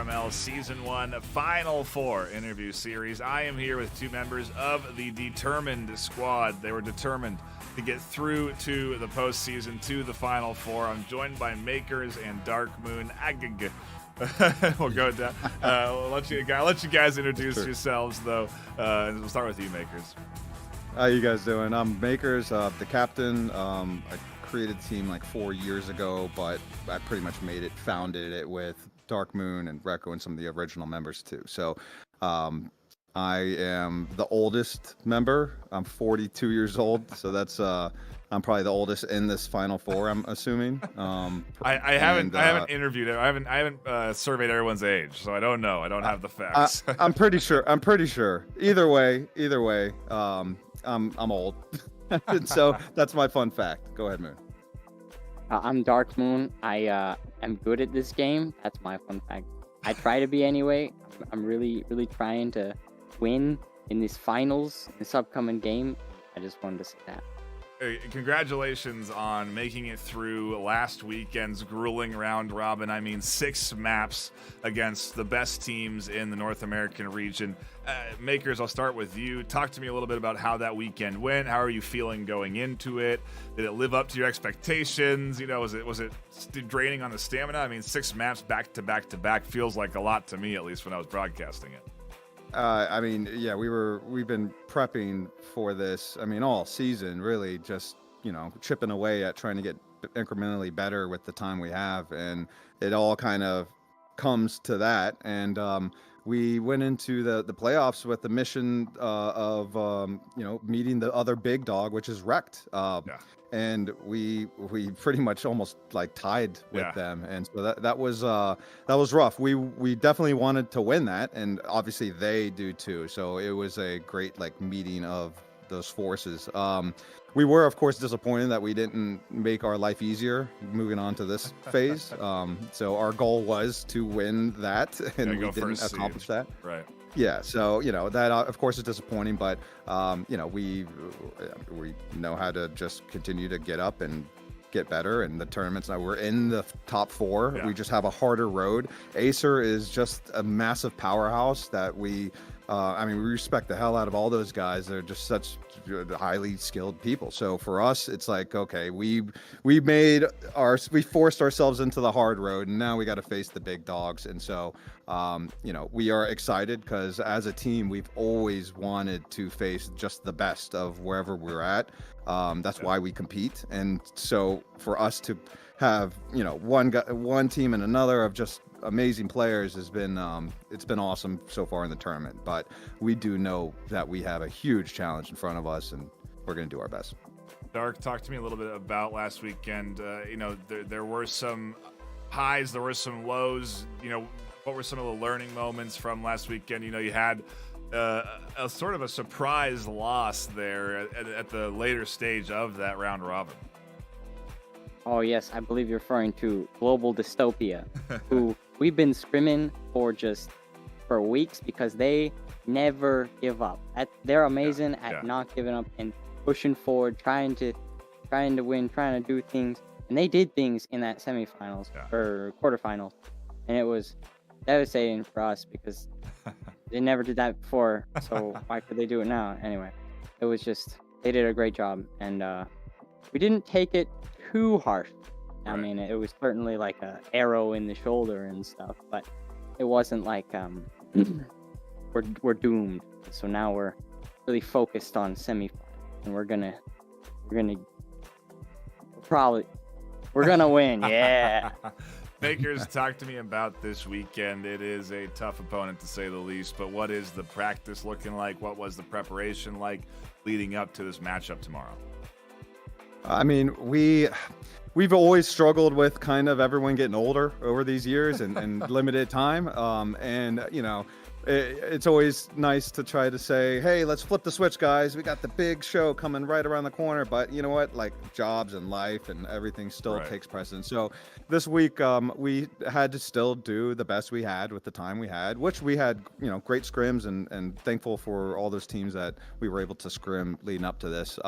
VRML Season 1 Final Four interview series. I am here with two members of the determined squad. They were determined to get through to the postseason, to the Final Four. I'm joined by Makers and Dark Moon. We'll go with that. I'll let you guys introduce yourselves, though. We'll start with you, Makers. How you guys doing? I'm Makers, the captain. I created the team like 4 years ago, but I pretty much founded it with Dark Moon and Recco and some of the original members too. So I am the oldest member. I'm 42 years old, so that's I'm probably the oldest in this Final Four, I'm assuming. I haven't interviewed it. I haven't surveyed everyone's age, so I don't know. I don't have the facts. I'm pretty sure. Either way, I'm old. So that's my fun fact. Go ahead, Moon. I'm Dark Moon. I am good at this game. That's my fun fact. I try to be anyway. I'm really trying to win in these finals, this upcoming game. I just wanted to say that. Congratulations on making it through last weekend's grueling round robin. I mean, 6 maps against the best teams in the North American region. Makers, I'll start with you. Talk to me a little bit about how that weekend went. How are you feeling going into it? Did it live up to your expectations? You know, was it draining on the stamina? I mean, 6 maps back to back to back feels like a lot to me, at least when I was broadcasting it. I mean, yeah, we've been prepping for this. I mean, all season, really, just chipping away at trying to get incrementally better with the time we have, and it all kind of comes to that. And we went into the playoffs with the mission of meeting the other big dog, which is Wrecked. And we pretty much almost like tied with them, and so that was rough. We definitely wanted to win that, and obviously they do too. So it was a great meeting of those forces. We were of course disappointed that we didn't make our life easier moving on to this phase. So our goal was to win that, and we didn't accomplish that. Right. Yeah, so that of course is disappointing, but we know how to just continue to get up and get better. And the tournaments now we're in the top 4. Yeah. We just have a harder road. Acer is just a massive powerhouse that we respect the hell out of all those guys. They're just such highly skilled people. So for us, it's like, okay, we forced ourselves into the hard road, and now we got to face the big dogs. And so, we are excited because as a team, we've always wanted to face just the best of wherever we're at. That's why we compete. And so for us to have, one team and another of just amazing players has been it's been awesome so far in the tournament, but we do know that we have a huge challenge in front of us, and we're going to do our best. Dark, talk to me a little bit about last weekend. There were some highs, there were some lows. What were some of the learning moments from last weekend? You had a sort of a surprise loss there at the later stage of that round robin. Oh yes, I believe you're referring to Global Dystopia, who we've been scrimming for weeks because they never give up. They're amazing at not giving up and pushing forward, trying to win, trying to do things. And they did things in that semifinals or quarterfinals, and it was devastating for us because they never did that before. So why could they do it now? Anyway, it was just they did a great job, and we didn't take it too harsh. I mean, it was certainly like a arrow in the shoulder and stuff, but it wasn't like we're doomed. So now we're really focused on semifinals, and we're gonna win. Yeah. Makers, talk to me about this weekend. It is a tough opponent to say the least, but what is the practice looking like? What was the preparation like leading up to this matchup tomorrow? I mean, we've always struggled with kind of everyone getting older over these years and limited time. And it's always nice to try to say, hey, let's flip the switch, guys. We got the big show coming right around the corner. But you know what? Like jobs and life and everything still takes precedence. So this week, we had to still do the best we had with the time we had, which we had, great scrims and thankful for all those teams that we were able to scrim leading up to this.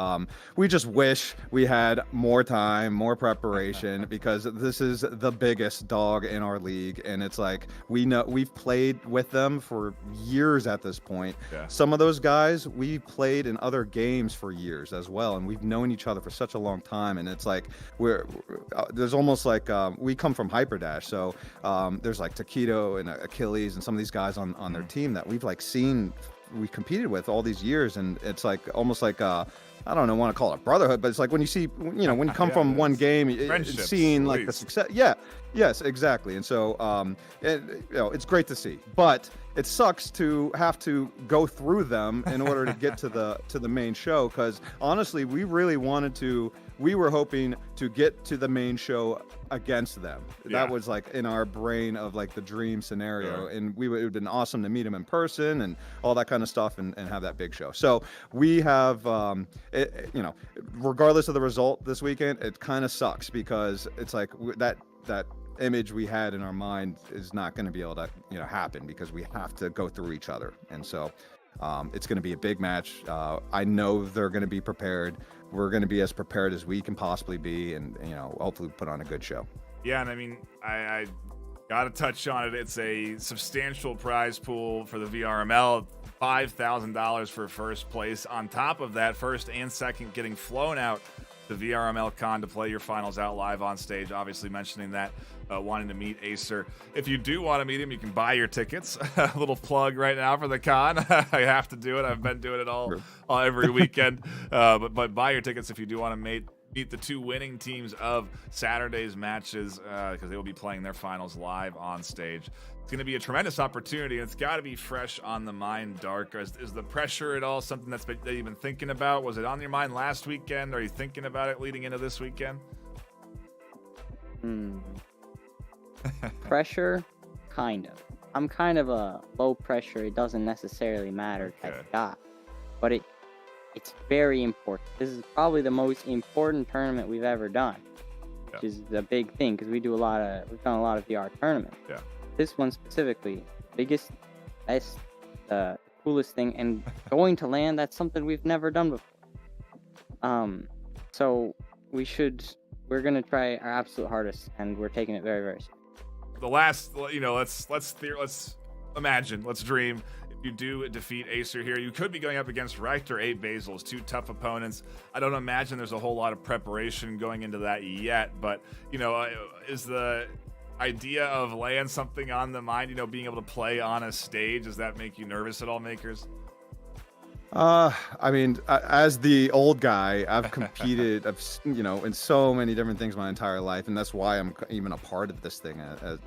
We just wish we had more time, more preparation, because this is the biggest dog in our league. And it's like, we know we've played with them for years at this point. Some of those guys we played in other games for years as well, and we've known each other for such a long time. And it's like there's almost like we come from Hyperdash, so there's like Taquito and Achilles and some of these guys on their team that we've like seen, we competed with all these years, and it's like almost like I don't know, want to call it brotherhood, but it's like when you see, when you come from one game, seeing like the success. Yes, exactly. And so, it's great to see, but it sucks to have to go through them in order to get to the main show. Because honestly, we were hoping to get to the main show against them. That was like in our brain of like the dream scenario, and it would have been awesome to meet them in person and all that kind of stuff, and have that big show. So we have, regardless of the result this weekend, it kind of sucks because it's like that image we had in our mind is not going to be able to happen, because we have to go through each other. And so it's going to be a big match. I know they're going to be prepared. We're going to be as prepared as we can possibly be, and hopefully put on a good show. Yeah, and I mean, I got to touch on it. It's a substantial prize pool for the VRML, $5,000 for first place. On top of that, first and second getting flown out to VRML Con to play your finals out live on stage. Obviously mentioning that, wanting to meet Acer. If you do want to meet him, you can buy your tickets. A little plug right now for the con. I have to do it. I've been doing it all every weekend. But buy your tickets if you do want to meet the two winning teams of Saturday's matches, because they will be playing their finals live on stage. It's going to be a tremendous opportunity, and it's got to be fresh on the mind, Dark. Is the pressure at all something that you've been thinking about? Was it on your mind last weekend? Are you thinking about it leading into this weekend? Pressure, kind of. I'm kind of a low pressure, it doesn't necessarily matter type of guy, but it's very important. This is probably the most important tournament we've ever done, which is a big thing, because we've done a lot of VR tournaments. This one specifically, biggest, best, coolest thing, and going to land, that's something we've never done before. So we're gonna try our absolute hardest, and we're taking it very, very seriously. The last, let's imagine, let's dream. If you do defeat Acer here, you could be going up against Rector 8 Basils, two tough opponents. I don't imagine there's a whole lot of preparation going into that yet, but is the idea of laying something on the mind, being able to play on a stage, does that make you nervous at all, Makers? I mean, as the old guy, I've competed, in so many different things my entire life, and that's why I'm even a part of this thing, as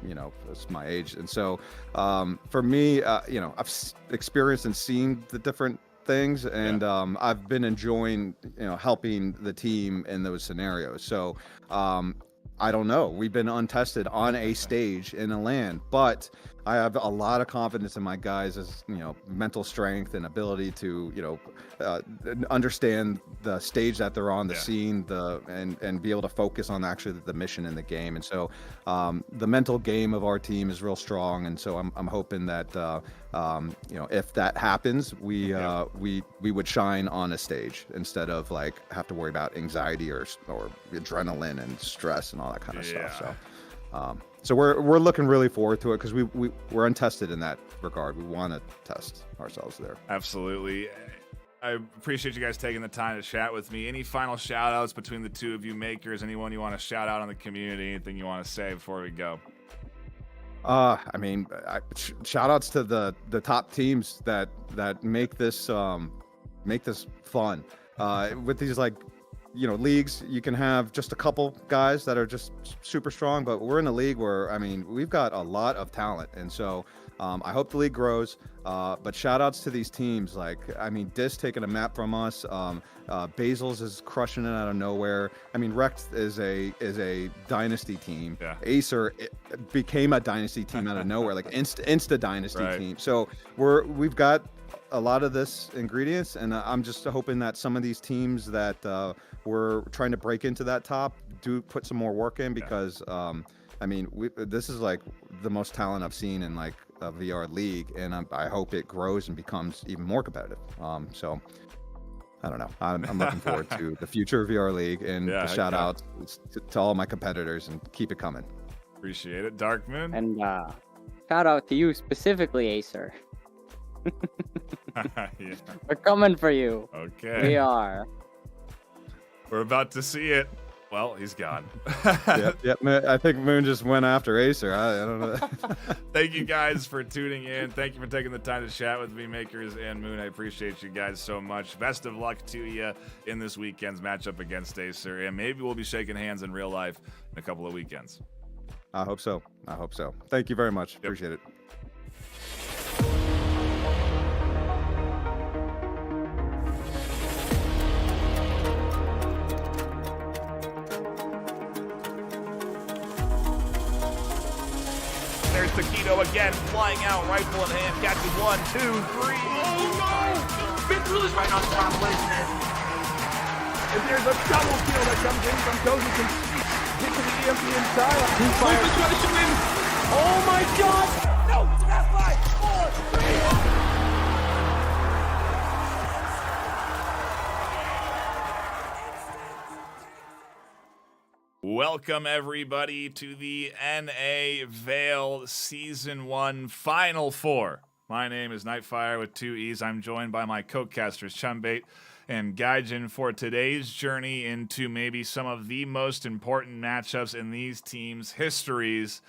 my age. And so, for me, I've experienced and seen the different things, and I've been enjoying, helping the team in those scenarios. So, I don't know. We've been untested on a stage in a LAN, but I have a lot of confidence in my guys' mental strength and ability to understand the stage that they're on, the scene, and be able to focus on actually the mission in the game. And so the mental game of our team is real strong, and so I'm hoping that if that happens, we would shine on a stage instead of like have to worry about anxiety or adrenaline and stress and all that kind of stuff. So so we're looking really forward to it, because we're untested in that regard. We want to test ourselves there. Absolutely. I appreciate you guys taking the time to chat with me. Any final shout outs between the two of you, Makers? Anyone you want to shout out on the community? Anything you want to say before we go? I mean, shout outs to the top teams that make this fun. With these leagues, you can have just a couple guys that are just super strong, but we're in a league where, I mean, we've got a lot of talent. And so I hope the league grows. But shout outs to these teams. Like, I mean, Dis taking a map from us. Basil's is crushing it out of nowhere. I mean, Rex is a dynasty team. Yeah. Acer became a dynasty team out of nowhere, like insta dynasty team. So we've got a lot of this ingredients, and I'm just hoping that some of these teams that we're trying to break into that top do put some more work in, because I mean, this is like the most talent I've seen in like a VR league, and I hope it grows and becomes even more competitive. So I don't know. I'm looking forward to the future of VR league, and the shout outs to all my competitors, and keep it coming. Appreciate it, Dark Moon. And shout out to you specifically, Acer. Yeah. We're coming for you. Okay. We are. We're about to see it. Well, he's gone. Yep. I think Moon just went after Acer. I don't know. Thank you guys for tuning in. Thank you for taking the time to chat with me, Makers and Moon. I appreciate you guys so much. Best of luck to you in this weekend's matchup against Acer, and maybe we'll be shaking hands in real life in a couple of weekends. I hope so. Thank you very much. Yep. Appreciate it. There's Taquito again, flying out, rifle in hand, catches 1, 2, 3. Oh no! Mitchell is right on top, isn't it? And there's a double kill that comes in from Dozy from hitting the EMP inside. He's trying to shoot in. Oh my god! No! It's a fast 5, 4, 3. Welcome, everybody, to the NA VAIL Season 1 Final Four. My name is Nightfire with 2 E's. I'm joined by my co-casters, Chumbait and Gaijin, for today's journey into maybe some of the most important matchups in these teams' histories.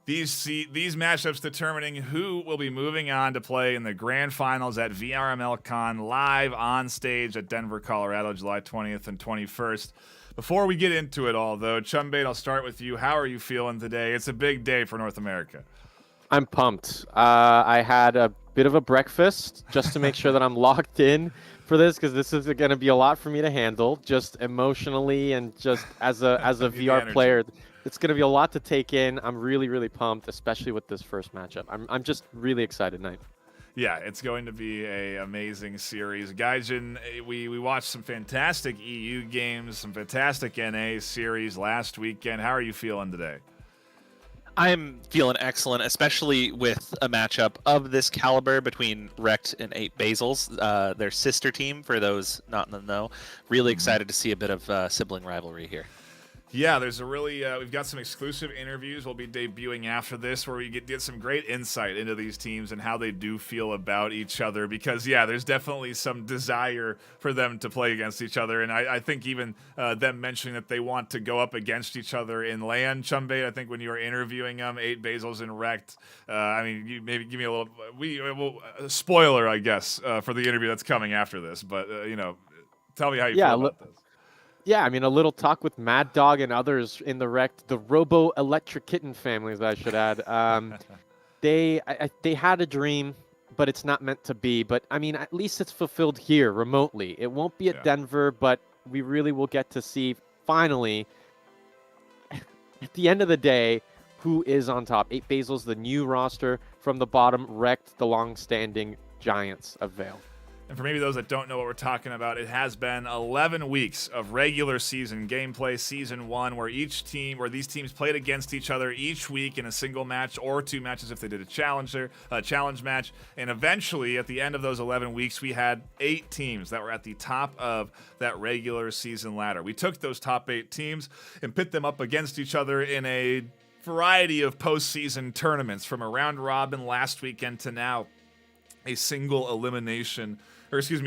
These matchups determining who will be moving on to play in the grand finals at VRML Con, live on stage at Denver, Colorado, July 20th and 21st. Before we get into it all, though, Chumbait, I'll start with you. How are you feeling today? It's a big day for North America. I'm pumped. I had a bit of a breakfast just to make sure that I'm locked in for this, because this is going to be a lot for me to handle, just emotionally and just as a VR player. It's going to be a lot to take in. I'm really, really pumped, especially with this first matchup. I'm just really excited, Knight. Yeah, it's going to be an amazing series. Gaijin, we watched some fantastic EU games, some fantastic NA series last weekend. How are you feeling today? I'm feeling excellent, especially with a matchup of this caliber between Rect and 8 Basils, their sister team, for those not in the know. Really excited to see a bit of sibling rivalry here. Yeah, there's a really, we've got some exclusive interviews we'll be debuting after this, where we get some great insight into these teams and how they do feel about each other, because, yeah, there's definitely some desire for them to play against each other, and I think even them mentioning that they want to go up against each other in LAN, Chumbait, I think when you were interviewing them, 8 Basils and Rect, I mean, you maybe give me a little, spoiler, I guess, for the interview that's coming after this, but, you know, tell me how you feel about this. Yeah, I mean, a little talk with Mad Dog and others in the Rect, the Robo Electric Kitten families, I should add. They had a dream, but it's not meant to be. But, I mean, at least it's fulfilled here, remotely. It won't be at Denver, but we really will get to see, finally, at the end of the day, who is on top. 8 Basil's the new roster. From the bottom, Rect, the long-standing giants of VAIL. And for maybe those that don't know what we're talking about, it has been 11 weeks of regular season gameplay, Season 1, where these teams played against each other each week in a single match or 2 matches if they did a challenge match. And eventually, at the end of those 11 weeks, we had 8 teams that were at the top of that regular season ladder. We took those top 8 teams and pit them up against each other in a variety of postseason tournaments, from a round robin last weekend to now a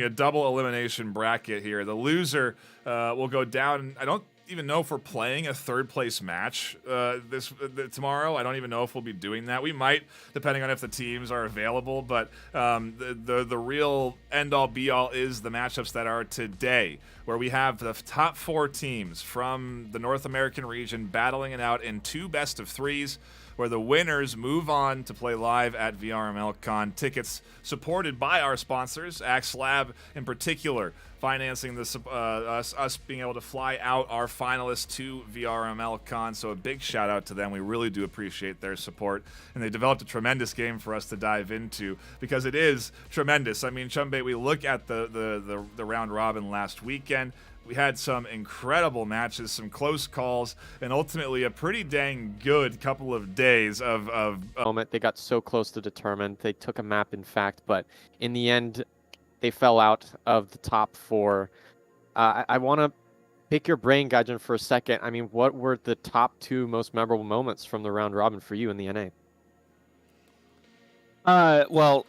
double elimination bracket here. The loser will go down. I don't even know if we're playing a third place match tomorrow. I don't even know if we'll be doing that. We might, depending on if the teams are available, but the real end all be all is the matchups that are today, where we have the top 4 teams from the North American region battling it out in 2 best of 3s. where the winners move on to play live at VRML Con. Tickets supported by our sponsors, Axe Lab in particular, financing this, us being able to fly out our finalists to VRML Con. So a big shout out to them. We really do appreciate their support. And they developed a tremendous game for us to dive into because it is tremendous. I mean, Chumbe, we look at the round robin last weekend. We had some incredible matches, some close calls, and ultimately a pretty dang good couple of days of moment. They got so close to determined. They took a map, in fact, but in the end, they fell out of the top 4. I want to pick your brain, Gaijin, for a second. I mean, what were the top 2 most memorable moments from the round robin for you in the NA? Well,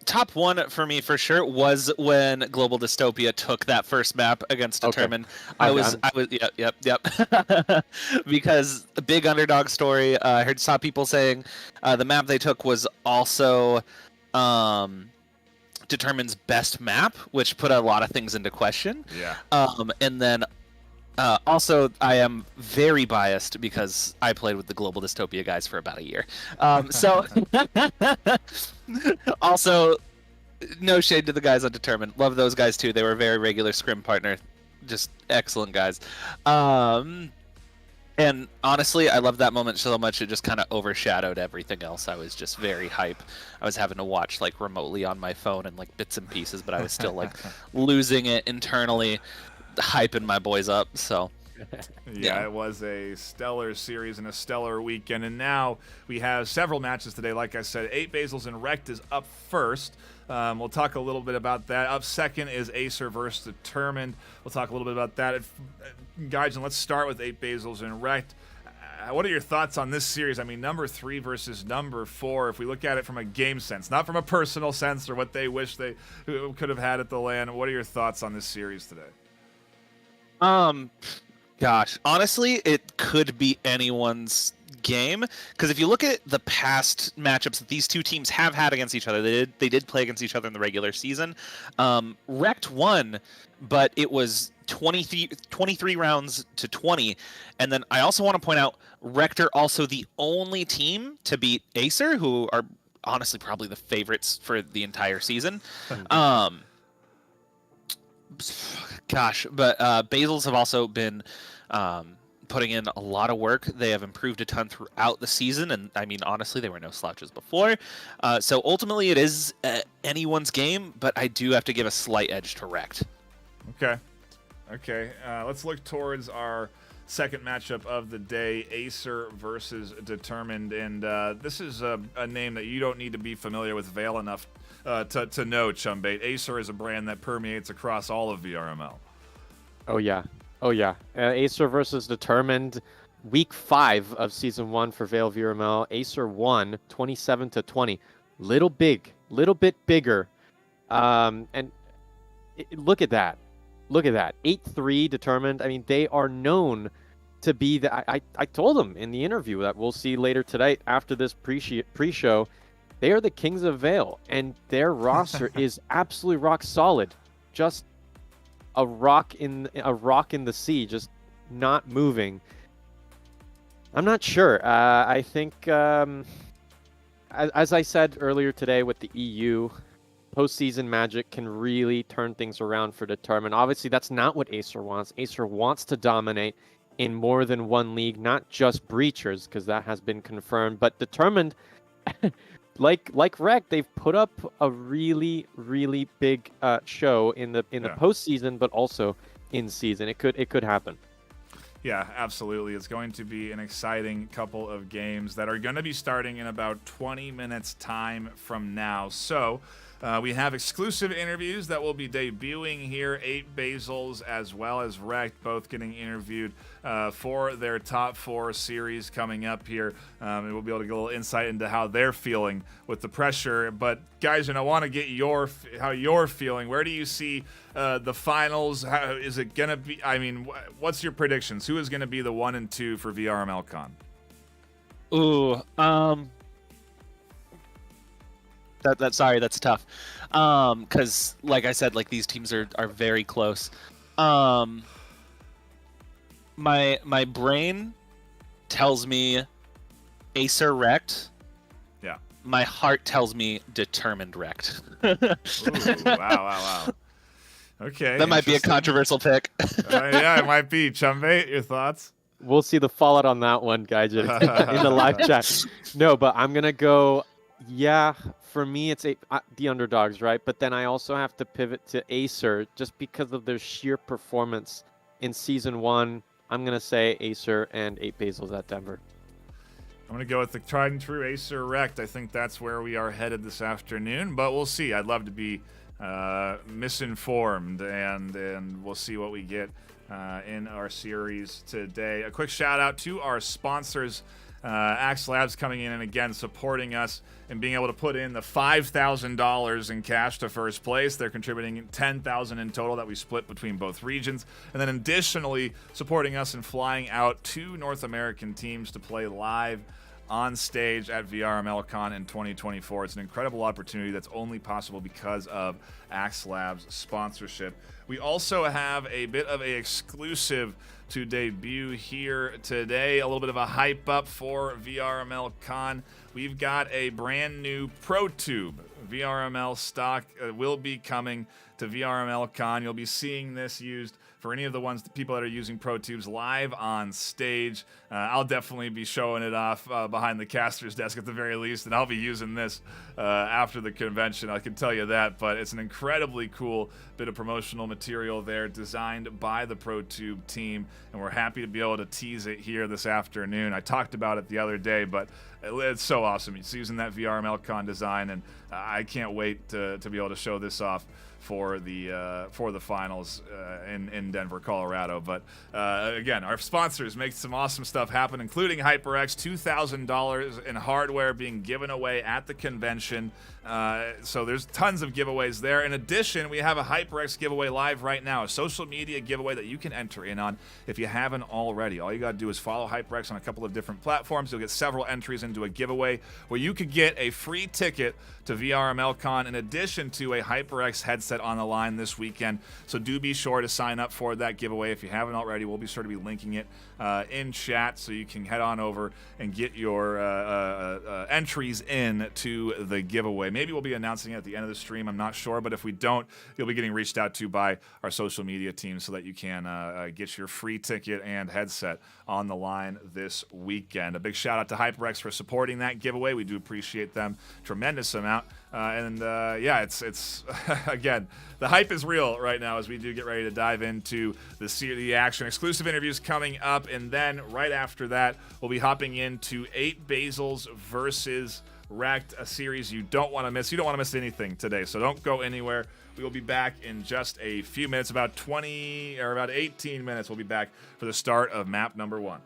top 1 for me for sure was when Global Dystopia took that first map against Determined. Okay. I was yep. Because a big underdog story. I saw people saying the map they took was also Determined's best map, which put a lot of things into question. Yeah. And then also, I am very biased because I played with the Global Dystopia guys for about a year. So, also, no shade to the guys on Determined. Love those guys too. They were a very regular scrim partner. Just excellent guys. And honestly, I loved that moment so much it just kind of overshadowed everything else. I was just very hype. I was having to watch like remotely on my phone and like bits and pieces, but I was still like losing it internally, hyping my boys up. So yeah, it was a stellar series and a stellar weekend. And now we have several matches today. Like I said, 8 Basils and Rect is up first. We'll talk a little bit about that. Up second is Acer versus Determined. We'll talk a little bit about that. Guys, and let's start with 8 Basils and Rect. What are your thoughts on this series? I mean, number 3 versus number 4. If we look at it from a game sense, not from a personal sense or what they wish they could have had at the LAN, what are your thoughts on this series today? Gosh, honestly, it could be anyone's game because if you look at the past matchups that these two teams have had against each other, they did play against each other in the regular season. Rect won, but it was 23 rounds to 20. And then I also want to point out, Rect are also the only team to beat Acer, who are honestly probably the favorites for the entire season. Gosh, but Basils have also been putting in a lot of work. They have improved a ton throughout the season, and I mean, honestly, they were no slouches before. So ultimately, it is anyone's game, but I do have to give a slight edge to Rect. Okay. Let's look towards our second matchup of the day, Acer versus Determined, and this is a name that you don't need to be familiar with VAIL enough to know, Chumbait. Acer is a brand that permeates across all of VRML. Oh yeah. Acer versus Determined, week 5 of Season 1 for VAIL VRML. Acer won 27-20. Little bit bigger. Look at that. 8-3 Determined. I mean, they are known to be the. I told them in the interview that we'll see later today after this pre-show. They are the kings of VAIL, and their roster is absolutely rock solid. Just a rock in the sea, just not moving. I'm not sure. I think, as I said earlier today with the EU, postseason magic can really turn things around for Determined. Obviously, that's not what Acer wants. Acer wants to dominate in more than one league, not just Breachers, because that has been confirmed. But Determined, like Rect, they've put up a really big show in the postseason, but also in season. It could happen. Yeah, absolutely. It's going to be an exciting couple of games that are going to be starting in about 20 minutes time from now. So we have exclusive interviews that will be debuting here. 8 Basils as well as Rect both getting interviewed for their top 4 series coming up here. And we'll be able to get a little insight into how they're feeling with the pressure. But guys, and I want to get how you're feeling. Where do you see the finals? How is it going to be? I mean, what's your predictions? Who is going to be the 1 and 2 for VRML Con? Ooh, that's tough. Because like I said, like these teams are very close. My brain tells me Acer wrecked. Yeah. My heart tells me determined wrecked. Ooh, wow. Okay. That might be a controversial pick. Yeah, it might be. Chumbate, your thoughts? We'll see the fallout on that one, guys, in the live chat. No, but I'm gonna go. Yeah, for me, it's the underdogs, right? But then I also have to pivot to Acer just because of their sheer performance in Season 1. I'm gonna say Acer and 8 Basils at Denver. I'm going to go with the tried and true Acer wrecked. I think that's where we are headed this afternoon, but we'll see. I'd love to be misinformed, and we'll see what we get in our series today. A quick shout out to our sponsors, Axe Labs, coming in and again supporting us and being able to put in the $5,000 in cash to first place. They're contributing $10,000 in total that we split between both regions, and then additionally supporting us in flying out 2 North American teams to play live on stage at VRML Con in 2024. It's an incredible opportunity that's only possible because of Axe Labs sponsorship. We also have a bit of a exclusive to debut here today, a little bit of a hype up for VRML Con. We've got a brand new ProTube VRML stock will be coming to VRML Con. You'll be seeing this used for any of the people that are using ProTubes live on stage. I'll definitely be showing it off behind the caster's desk at the very least, and I'll be using this after the convention, I can tell you that. But it's an incredibly cool bit of promotional material there designed by the ProTube team, and we're happy to be able to tease it here this afternoon. I talked about it the other day, but it's so awesome. It's using that VRML Con design, and I can't wait to be able to show this off for the finals in Denver, Colorado. But again, our sponsors make some awesome stuff happen, including HyperX, $2,000 in hardware being given away at the convention. So there's tons of giveaways there. In addition, we have a HyperX giveaway live right now, a social media giveaway that you can enter in on if you haven't already. All you got to do is follow HyperX on a couple of different platforms. You'll get several entries into a giveaway where you could get a free ticket to VRML Con in addition to a HyperX headset on the line this weekend. So do be sure to sign up for that giveaway if you haven't already. We'll be sure to be linking it in chat so you can head on over and get your entries in to the giveaway. Maybe we'll be announcing it at the end of the stream. I'm not sure, but if we don't, you'll be getting reached out to by our social media team so that you can get your free ticket and headset on the line this weekend. A big shout out to HyperX for supporting that giveaway. We do appreciate them tremendous amount. Yeah, it's again, the hype is real right now as we do get ready to dive into the action. Exclusive interviews coming up, and then right after that, we'll be hopping into 8 Basils versus Wrecked, a series you don't want to miss. You don't want to miss anything today, so don't go anywhere. We will be back in just a few minutes, about 18 minutes. We'll be back for the start of map number 1.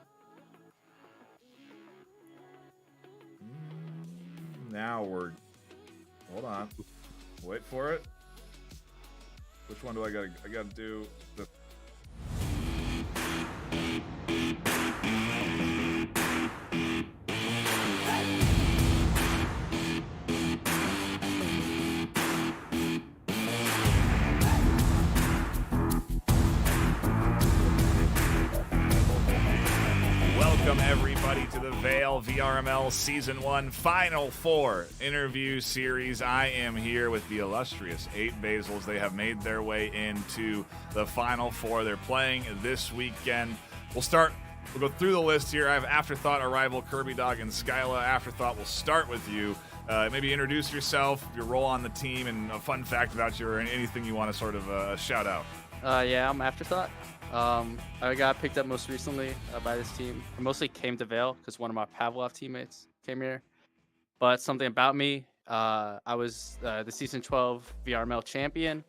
Now we're... Hold on. Wait for it. Which one do I gotta do? The... Welcome everybody to the VAIL VRML Season 1 Final 4 interview series. I am here with the illustrious 8 Basils. They have made their way into the Final 4. They're playing this weekend. We'll go through the list here. I have Afterthought, Arrival, Kirby Dog, and Skyla. Afterthought, we'll start with you. Maybe introduce yourself, your role on the team, and a fun fact about you or anything you want to sort of shout out. Yeah, I'm Afterthought. I got picked up most recently by this team. I mostly came to VAIL because one of my Pavlov teammates came here. But something about me, I was the Season 12 VRML champion,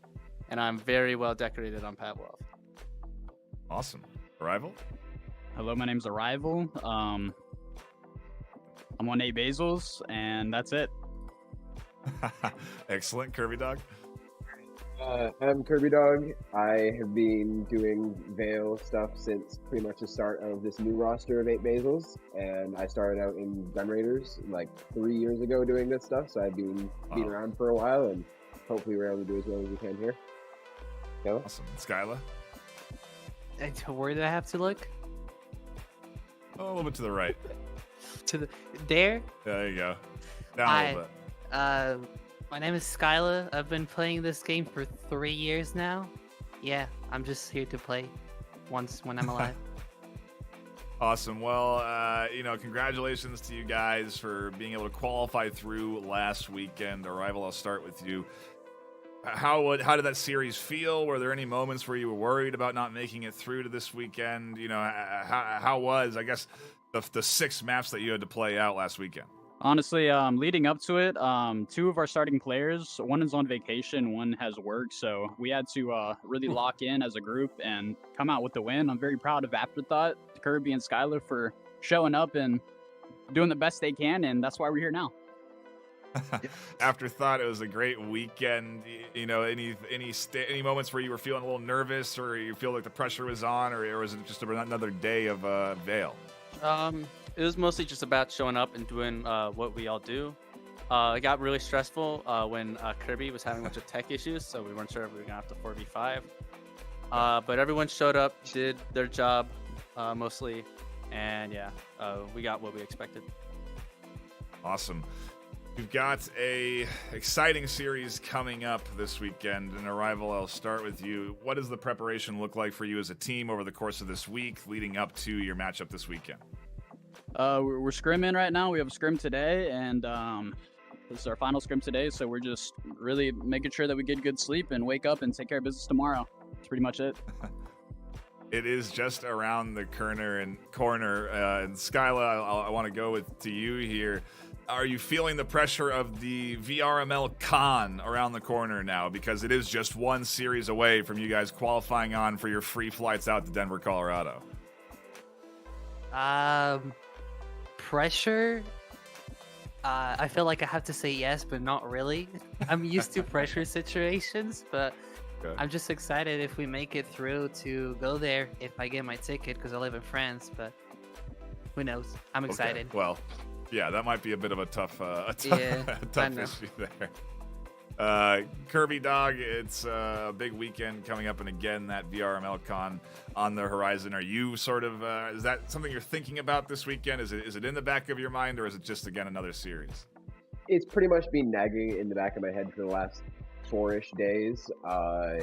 and I'm very well decorated on Pavlov. Awesome. Arrival? Hello, my name's Arrival. I'm on 8 Basils, and that's it. Excellent. Kirby Dog? I'm Kirby Dog. I have been doing VAIL stuff since pretty much the start of this new roster of 8 Basils, and I started out in Gun Raiders like 3 years ago doing this stuff, so I've been around for a while, and hopefully we're able to do as well as we can here. Go. Awesome. Skyla? Where do I have to look? Oh, a little bit to the right. to the there. There you go. Down a little bit. My name is Skyla. I've been playing this game for 3 years now. Yeah, I'm just here to play once when I'm alive. Awesome. Well, congratulations to you guys for being able to qualify through last weekend. Arrival, I'll start with you. How did that series feel? Were there any moments where you were worried about not making it through to this weekend? How was, I guess, the 6 maps that you had to play out last weekend? Honestly, leading up to it, 2 of our starting players, one is on vacation, one has work, so we had to really lock in as a group and come out with the win. I'm very proud of Afterthought, Kirby, and Skylar for showing up and doing the best they can, and that's why we're here now. Afterthought, it was a great weekend. Any moments where you were feeling a little nervous, or you feel like the pressure was on, or was it just another day of VAIL? It was mostly just about showing up and doing what we all do. It got really stressful when Kirby was having a bunch of tech issues, so we weren't sure if we were gonna have to 4v5. But everyone showed up, did their job mostly, and yeah, we got what we expected. Awesome. We've got a exciting series coming up this weekend. In Arrival, I'll start with you. What does the preparation look like for you as a team over the course of this week, leading up to your matchup this weekend? We're scrimming right now. We have a scrim today, and this is our final scrim today, so we're just really making sure that we get good sleep and wake up and take care of business tomorrow. That's pretty much it. It is just around the corner, and Skyla, I want to go to you here. Are you feeling the pressure of the VRML Con around the corner now? Because it is just one series away from you guys qualifying on for your free flights out to Denver, Colorado. Pressure? I feel like I have to say yes, but not really. I'm used to pressure situations, but Good. I'm just excited if we make it through to go there if I get my ticket because I live in France, but who knows? I'm excited. Okay. Well, yeah, that might be a bit of a tough Yeah, tough issue there. Kirby Dog, it's a big weekend coming up, and again, that VRML Con on the horizon. Are you sort of, is that something you're thinking about this weekend? Is it in the back of your mind, or is it just, again, another series? It's pretty much been nagging in the back of my head for the last 4-ish days. I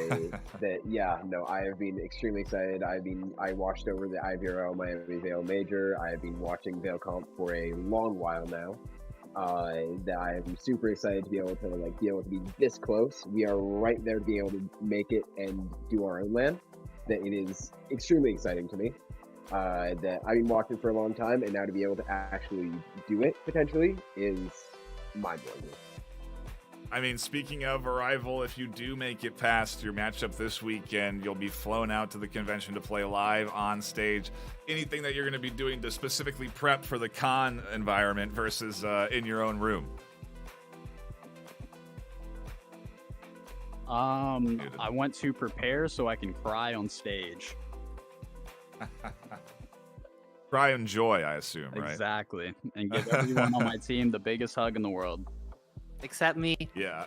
have been extremely excited. I watched over the IVRL Miami VAIL Major. I have been watching VAIL Comp for a long while now. That I am super excited to be able to be this close. We are right there to be able to make it and do our own land. That it is extremely exciting to me. That I've been watching for a long time, and now to be able to actually do it potentially is mind-blowing. I mean, speaking of Arrival, if you do make it past your matchup this weekend, you'll be flown out to the convention to play live on stage. Anything that you're going to be doing to specifically prep for the con environment versus in your own room? I want to prepare so I can cry on stage. Cry and joy, I assume, right? Exactly. And give everyone on my team the biggest hug in the world. Except me. Yeah.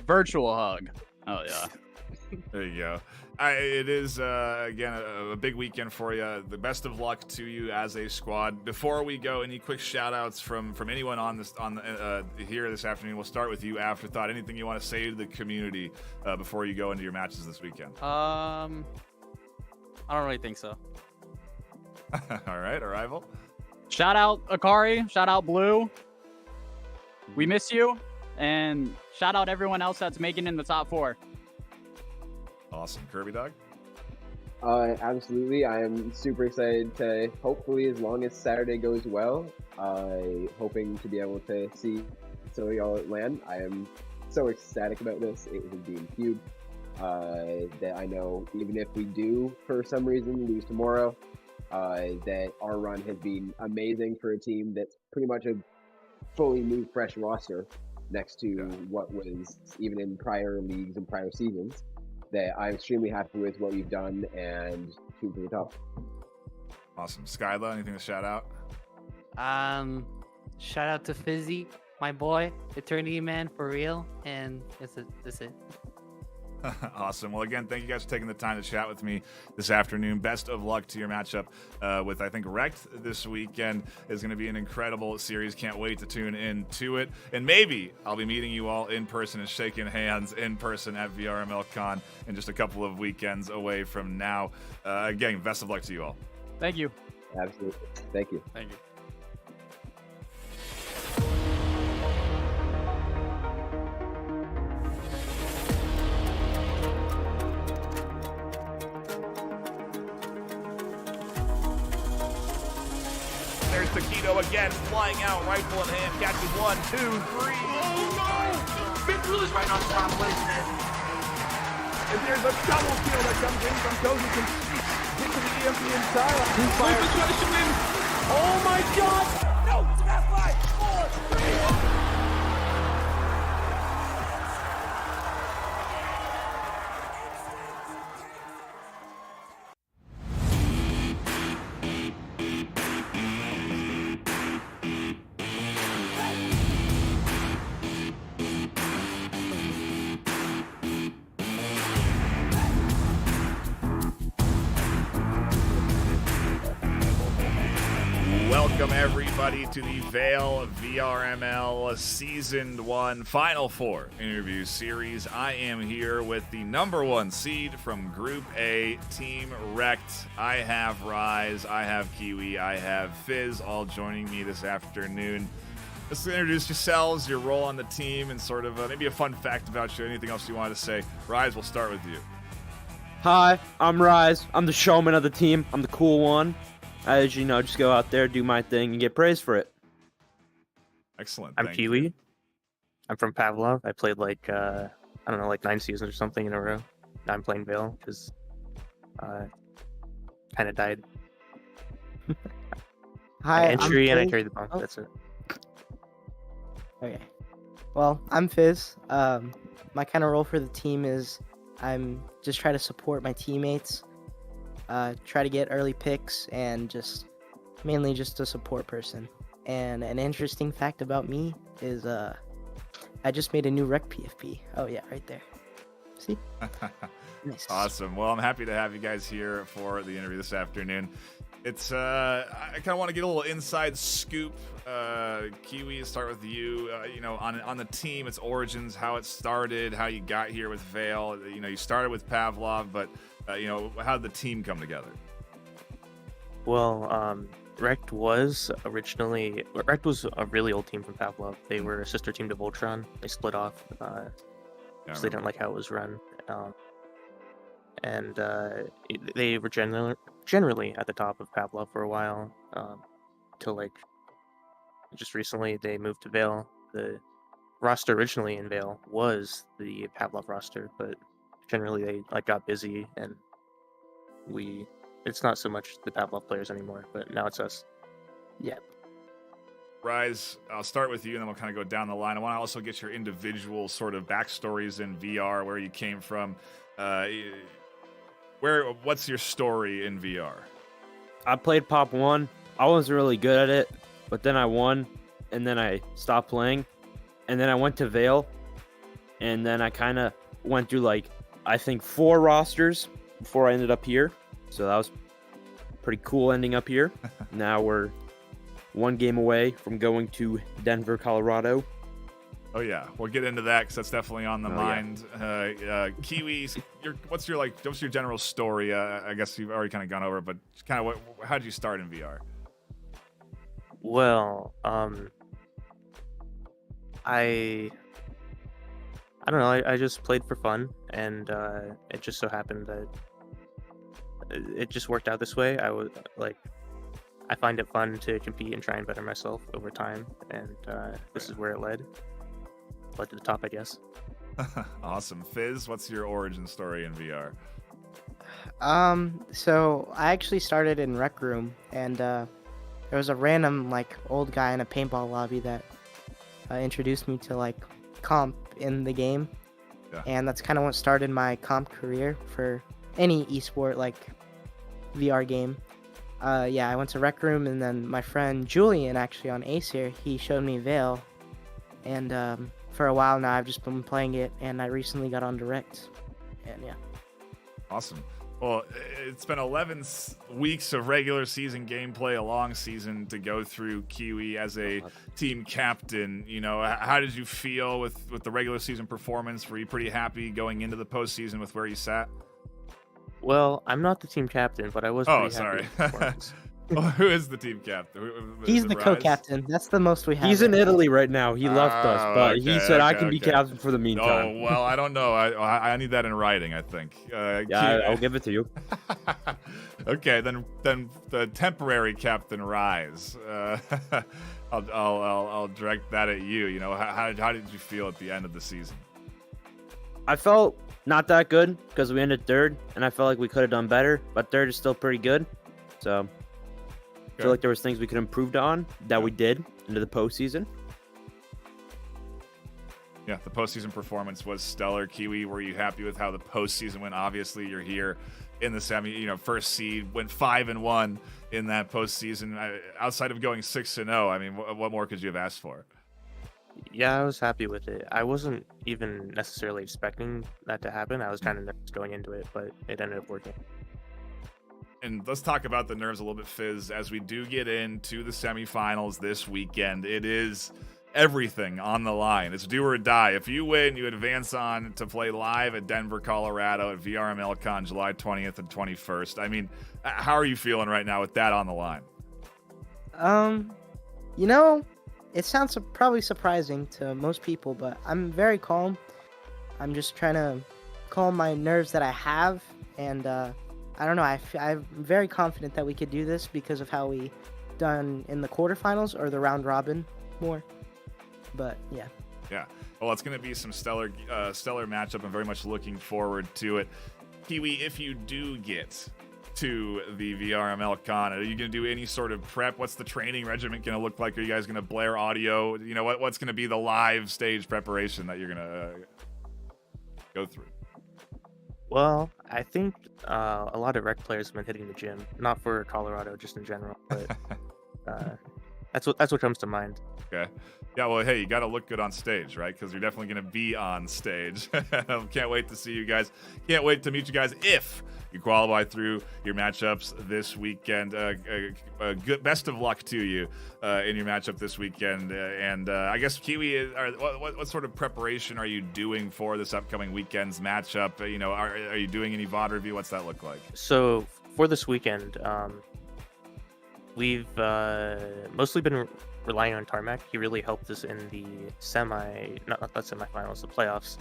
Virtual hug. Oh, yeah. There you go. It is, again, a big weekend for you. The best of luck to you as a squad. Before we go, any quick shout-outs from anyone here this afternoon? We'll start with you, Afterthought. Anything you want to say to the community before you go into your matches this weekend? I don't really think so. All right, Arrival. Shout out Akari. Shout out Blue. We miss you. And shout out everyone else that's making it in the top 4. Awesome. Kirby Dog? Absolutely. I am super excited to, hopefully, as long as Saturday goes well, hoping to be able to see some of y'all at LAN. I am so ecstatic about this. It has been huge. That I know even if we do, for some reason, lose tomorrow, that our run has been amazing for a team that's pretty much a fully new, fresh roster next to what was even in prior leagues and prior seasons. That I'm extremely happy with what we've done and shoot to the top. Awesome. Skyla, anything to shout out? Shout out to Fizzy, my boy, Eternity Man for real, and that's it. Awesome. Well, again, thank you guys for taking the time to chat with me this afternoon. Best of luck to your matchup with, I think, Rect this weekend is going to be an incredible series. Can't wait to tune in to it. And maybe I'll be meeting you all in person and shaking hands in person at VRML Con in just a couple of weekends away from now. Again, best of luck to you all. Thank you. Absolutely. Thank you. Thank you. There's Taquito again, flying out, rifle in hand, catches 1, 2, 3. Oh no! Mithril is right on top, isn't it? And there's a double kill that comes in from Cozy can hit to the EMP inside. Sweeper trying to shoot in. Oh my god! No! It's about 5, 4, 3. Welcome, everybody, to the VAIL VRML Season 1 Final 4 interview series. I am here with the #1 seed from Group A, Team Rect. I have Rise, I have Kiwi, I have Fizz, all joining me this afternoon. Let's introduce yourselves, your role on the team, and sort of maybe a fun fact about you. Anything else you wanted to say? Rise, we'll start with you. Hi, I'm Rise. I'm the showman of the team. I'm the cool one. As you know, just go out there, do my thing, and get praised for it. Excellent. I'm thank Kiwi. you. I'm from Pavlov. I played like, I don't know, like 9 seasons or something in a row. Now I'm playing VAIL because kind of died. Hi, Entry and I Fizz. carried the bomb. Oh. That's it. Okay. Well, I'm Fizz. My kind of role for the team is I'm just try to support my teammates, try to get early picks, and just mainly just a support person. And an interesting fact about me is I just made a new rec PFP. Oh yeah, right there. See? Nice. Awesome. Well, I'm happy to have you guys here for the interview this afternoon. It's I kind of want to get a little inside scoop. Kiwi, start with you. You know, on the team, its origins, how it started, how you got here with VAIL. You know, you started with Pavlov, but you know, how did the team come together? Well, Rect was a really old team from Pavlov. They were a sister team to Voltron. They split off because they didn't like how it was run. And they were generally at the top of Pavlov for a while, till like just recently they moved to VAIL. The roster originally in VAIL was the Pavlov roster, but generally they like got busy and it's not so much the Pavlov players anymore, but now it's us. Yeah. Rise, I'll start with you, and then we'll kind of go down the line. I want to also get your individual sort of backstories in VR, where you came from. What's your story in VR? I played Pop 1. I wasn't really good at it, but then I won, and then I stopped playing. And then I went to VAIL, and then I kind of went through, like, I think 4 rosters before I ended up here. So that was pretty cool ending up here. Now we're 1 game away from going to Denver, Colorado. Oh yeah, we'll get into that because that's definitely on the mind. Yeah. Kiwi, what's your general story? I guess you've already kind of gone over it, but kind of how did you start in VR? Well, I don't know. I just played for fun, and it just so happened that it just worked out this way. I find it fun to compete and try and better myself over time, and this is where it led to the top, I guess. Awesome. Fizz, what's your origin story in VR? So I actually started in Rec Room, and there was a random like old guy in a paintball lobby that introduced me to like comp in the game, and that's kind of what started my comp career for any esport like VR game. I went to Rec Room, and then my friend Julian actually on Acer, he showed me VAIL, and for a while now I've just been playing it, and I recently got on Direct. And yeah. Awesome. Well, it's been 11 weeks of regular season gameplay, a long season to go through. Kiwi, as a team captain, you know, how did you feel with the regular season performance? Were you pretty happy going into the postseason with where you sat? Well, I'm not the team captain, but I was pretty happy with the performance. Well, who is the team captain? He's the co-captain. That's the most we have. He's in Italy right now. He left us, but he said I can be captain for the meantime. Oh, well, I don't know. I need that in writing, I think. Yeah, I'll give it to you. Okay, then the temporary captain Rise. I'll direct that at you. You know, how did you feel at the end of the season? I felt not that good because we ended third, and I felt like we could have done better. But third is still pretty good, so I feel like there was things we could improve on that we did into the postseason. Yeah, the postseason performance was stellar. Kiwi, were you happy with how the postseason went? Obviously, you're here in the semi, you know, first seed, went 5-1 in that postseason. Outside of going 6-0, I mean, what more could you have asked for? Yeah, I was happy with it. I wasn't even necessarily expecting that to happen. I was kind of nervous going into it, but it ended up working. And let's talk about the nerves a little bit, Fizz, as we do get into the semifinals this weekend. It is everything on the line. It's do or die. If you win, you advance on to play live at Denver, Colorado at VRML Con July 20th and 21st. I mean, how are you feeling right now with that on the line? You know, it sounds probably surprising to most people, but I'm very calm. I'm just trying to calm my nerves that I have, and I don't know. I'm very confident that we could do this because of how we done in the quarterfinals or the round robin more. But yeah. Yeah. Well, it's going to be some stellar matchup. I'm very much looking forward to it. Kiwi, if you do get to the VRML Con, are you going to do any sort of prep? What's the training regimen going to look like? Are you guys going to blare audio? You know, what's going to be the live stage preparation that you're going to go through? Well, I think a lot of rec players have been hitting the gym, not for Colorado, just in general. But that's what comes to mind. Okay. Yeah, well, hey, you got to look good on stage, right? Because you're definitely going to be on stage. Can't wait to see you guys. Can't wait to meet you guys if you qualify through your matchups this weekend. Good, best of luck to you in your matchup this weekend. And I guess, Kiwi, what sort of preparation are you doing for this upcoming weekend's matchup? You know, are you doing any VOD review? What's that look like? So for this weekend, we've mostly been relying on Tarmac. He really helped us in the not semifinals, the playoffs.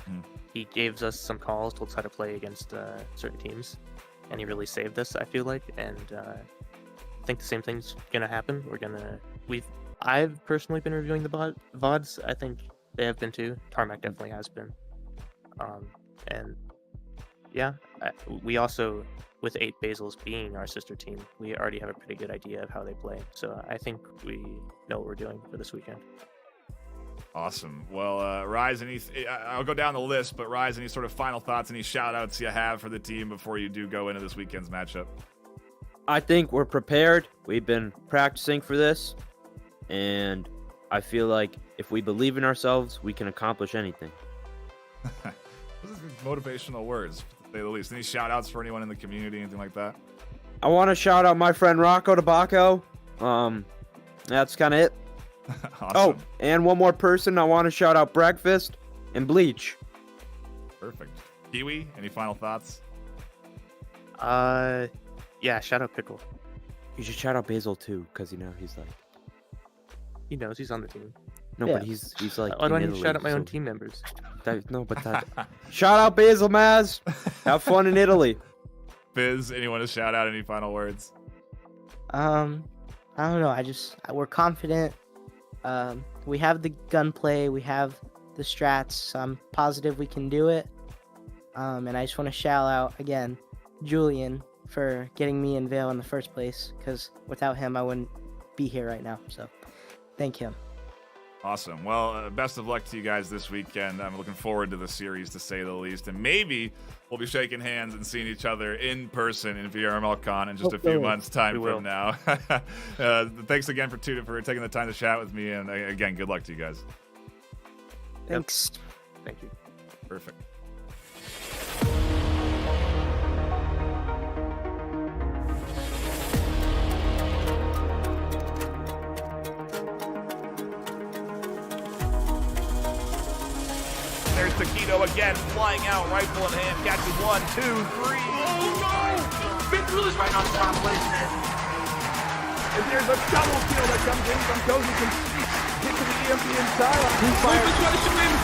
He gave us some calls, told us how to play against certain teams, and he really saved us, I feel like. And I think the same thing's gonna happen. I've personally been reviewing the VODs. I think they have been too. Tarmac definitely has been. And yeah, we also, with 8 Basils being our sister team, we already have a pretty good idea of how they play. So I think we know what we're doing for this weekend. Awesome. Well, Rise, I'll go down the list, but Rise, any sort of final thoughts, any shout-outs you have for the team before you do go into this weekend's matchup? I think we're prepared. We've been practicing for this, and I feel like if we believe in ourselves, we can accomplish anything. Those are motivational words, to say the least. Any shout-outs for anyone in the community, anything like that? I want to shout out my friend Rocco Tabacco. That's kind of it. Awesome. Oh, and one more person. I want to shout out Breakfast and Bleach. Perfect. Kiwi, any final thoughts? Yeah, shout out Pickle. You should shout out Basil too, because you know he's like. He knows he's on the team. No, yeah. But he's like. Why do I need to shout out my own team members? Shout out Basil, Maz. Have fun in Italy. Fizz, anyone to shout out? Any final words? I don't know. We're confident. We have the gunplay. We have the strats. I'm positive we can do it. And I just want to shout out again, Julian, for getting me in VAIL in the first place. Because without him, I wouldn't be here right now. So, thank him. Awesome. Well, best of luck to you guys this weekend. I'm looking forward to the series, to say the least. And maybe we'll be shaking hands and seeing each other in person in VRML Con in just a few months' time from now. Thanks again for taking the time to chat with me. And again, good luck to you guys. Thanks. Thank you. Perfect. Taquito again, flying out, rifle in hand, catches 1, 2, 3. Oh no! Basil is right on top placement. And there's a double kill that comes in from Cozy Conceit. Hit to the EMP inside. Movement trying to shoot in.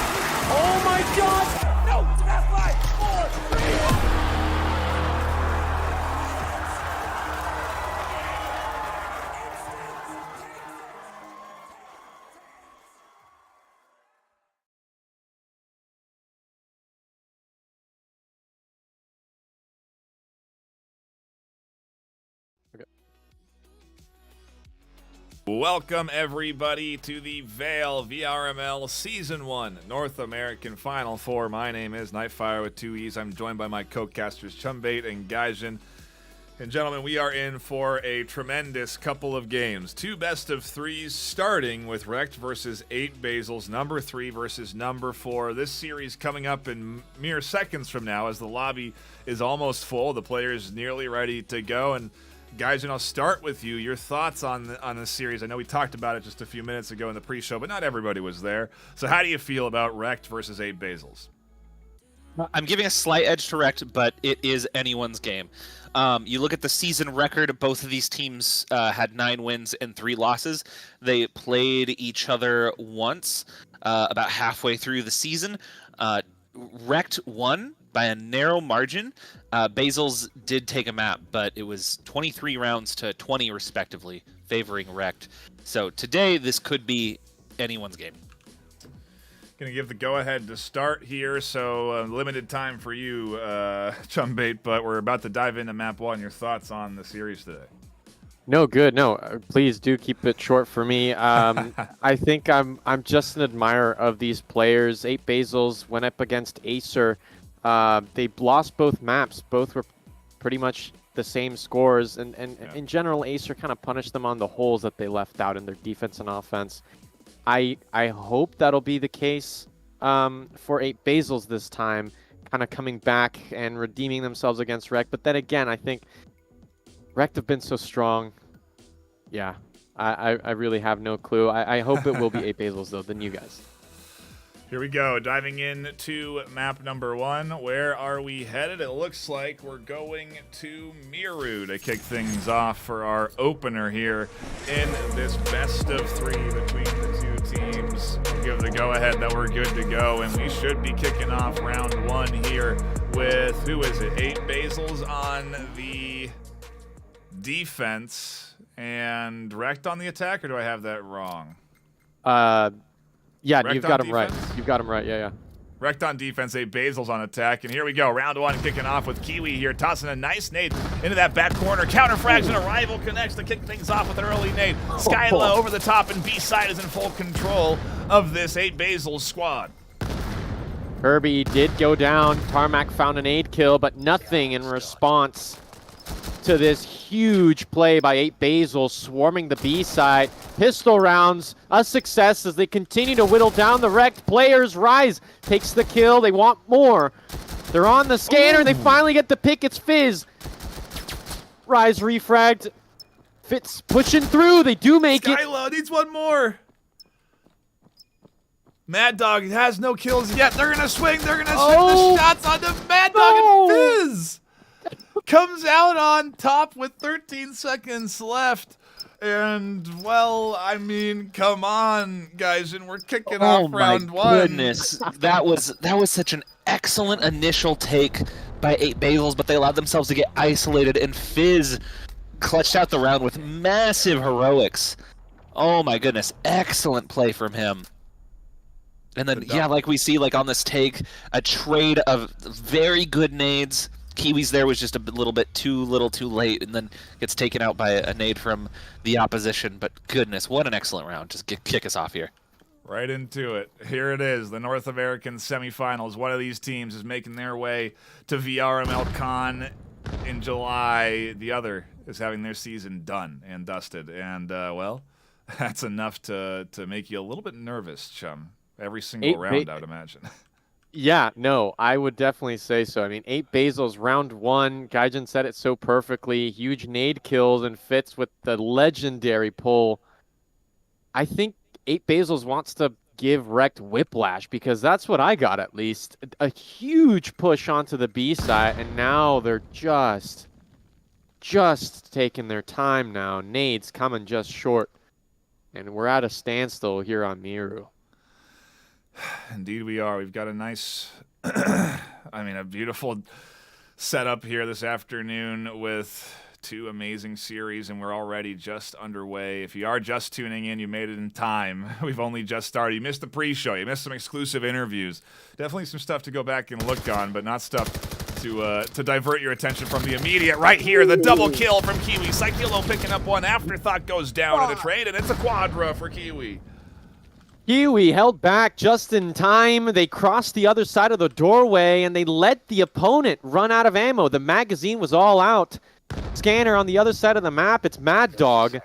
Oh my god! No! That's 5, 4, 3. Welcome everybody to the VAIL VRML Season 1 North American Final Four. My name is Nightfire with 2 E's. I'm joined by my co-casters Chumbait and Gaijin. And gentlemen, we are in for a tremendous couple of games. 2 best of 3s, starting with Rekt versus 8 Basils, number 3 versus number 4. This series coming up in mere seconds from now as the lobby is almost full. The players nearly ready to go. And guys, I'll start with you. Your thoughts on this series. I know we talked about it just a few minutes ago in the pre-show, but not everybody was there. So how do you feel about Rekt versus 8 Basils? I'm giving a slight edge to Rekt, but it is anyone's game. You look at the season record, both of these teams had 9 wins and 3 losses. They played each other once about halfway through the season. Rekt won by a narrow margin. Basils did take a map, but it was 23 rounds to 20 respectively, favoring Rekt. So today, this could be anyone's game. Gonna give the go-ahead to start here, so limited time for you, Chumbait, but we're about to dive into map 1. Your thoughts on the series today? No, good. No, please do keep it short for me. I think I'm just an admirer of these players. 8 Basils went up against Acer. They lost both maps. Both were pretty much the same scores, and in general, Acer kind of punished them on the holes that they left out in their defense and offense. I hope that'll be the case for 8 Basils this time, kind of coming back and redeeming themselves against Rekt. But then again, I think Rekt have been so strong. Yeah, I really have no clue. I hope it will be 8 Basils, though, than you guys. Here we go, diving into map number 1. Where are we headed? It looks like we're going to Miru to kick things off for our opener here in this best of 3 between the 2 teams. We'll give the go-ahead that we're good to go, and we should be kicking off round 1 here with, who is it, 8 Basils on the defense and Rekt on the attack, or do I have that wrong? Yeah, Rekt you've got him right. defense? You've got him right. Yeah. Rekt on defense, 8 Basils on attack, and here we go. Round 1 kicking off with Kiwi here, tossing a nice nade into that back corner. Counter frags and a rival connects to kick things off with an early nade. Skyla over the top, and B-side is in full control of this 8 Basils squad. Kirby did go down. Tarmac found an 8 kill, but nothing in response to this huge play by 8 Basils, swarming the B side. Pistol rounds, a success as they continue to whittle down the Rekt players. Rise takes the kill. They want more. They're on the scanner. They finally get the pick. It's Fizz. Rise refragged. Fitz pushing through. They do make it. Skyla needs one more. Mad Dog has no kills yet. They're going to swing. They're going to swing the shots onto Mad Dog and Fizz. Comes out on top with 13 seconds left. And, well, I mean, come on, guys, and we're kicking off round 1. Oh, my goodness. That was such an excellent initial take by 8 Basils, but they allowed themselves to get isolated, and Fizz clutched out the round with massive heroics. Oh, my goodness. Excellent play from him. And then, yeah, like we see, like on this take, a trade of very good nades. Kiwi's there was just a little bit too late, and then gets taken out by a nade from the opposition. But goodness, what an excellent round. Just kick us off here. Right into it. Here it is, the North American semifinals. One of these teams is making their way to VRML Con in July. The other is having their season done and dusted. And, well, that's enough to make you a little bit nervous, Chum. Every single round, I would imagine. Yeah, no, I would definitely say so. I mean, 8 Basils, round 1. Gaijin said it so perfectly. Huge nade kills and Fitz with the legendary pull. I think 8 Basils wants to give Rect whiplash, because that's what I got at least. A huge push onto the B side, and now they're just taking their time now. Nades coming just short, and we're at a standstill here on Miru. Indeed we are. We've got a nice, a beautiful setup here this afternoon with 2 amazing series, and we're already just underway. If you are just tuning in, you made it in time. We've only just started. You missed the pre-show. You missed some exclusive interviews. Definitely some stuff to go back and look on, but not stuff to divert your attention from the immediate right here. The double kill from Kiwi. Psychilo picking up one. Afterthought goes down in the trade, and it's a quadra for Kiwi. Kiwi held back just in time. They crossed the other side of the doorway, and they let the opponent run out of ammo. The magazine was all out. Scanner on the other side of the map. It's Mad Dog.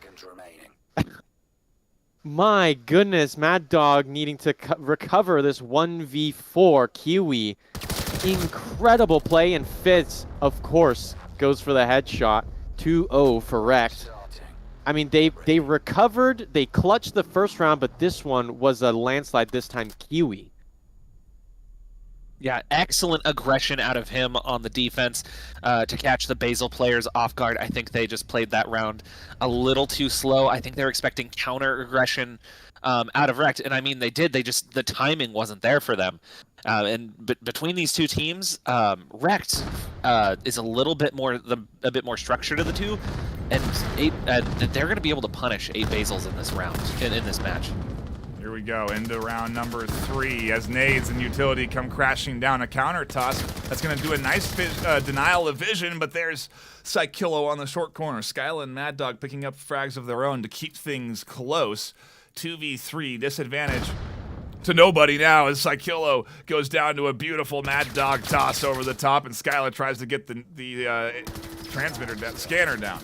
My goodness, Mad Dog needing to recover this 1v4. Kiwi, incredible play, and Fizz, of course, goes for the headshot. 2-0 for Rect. I mean, they recovered, they clutched the first round, but this one was a landslide this time. Kiwi. Yeah, excellent aggression out of him on the defense to catch the Basil players off guard. I think they just played that round a little too slow. I think they were expecting counter aggression out of Rect, and I mean they did. The timing wasn't there for them. Between these two teams, Rect is a bit more structured of the two, and they're going to be able to punish 8 Basils in this round in this match. Here we go, into round number 3 as Nades and Utility come crashing down. A counter toss that's going to do a nice denial of vision, but there's Psychilo on the short corner. Skyla and Mad Dog picking up frags of their own to keep things close. 2v3, disadvantage to nobody now as Psychilo goes down to a beautiful Mad Dog toss over the top, and Skyla tries to get the transmitter down, scanner down.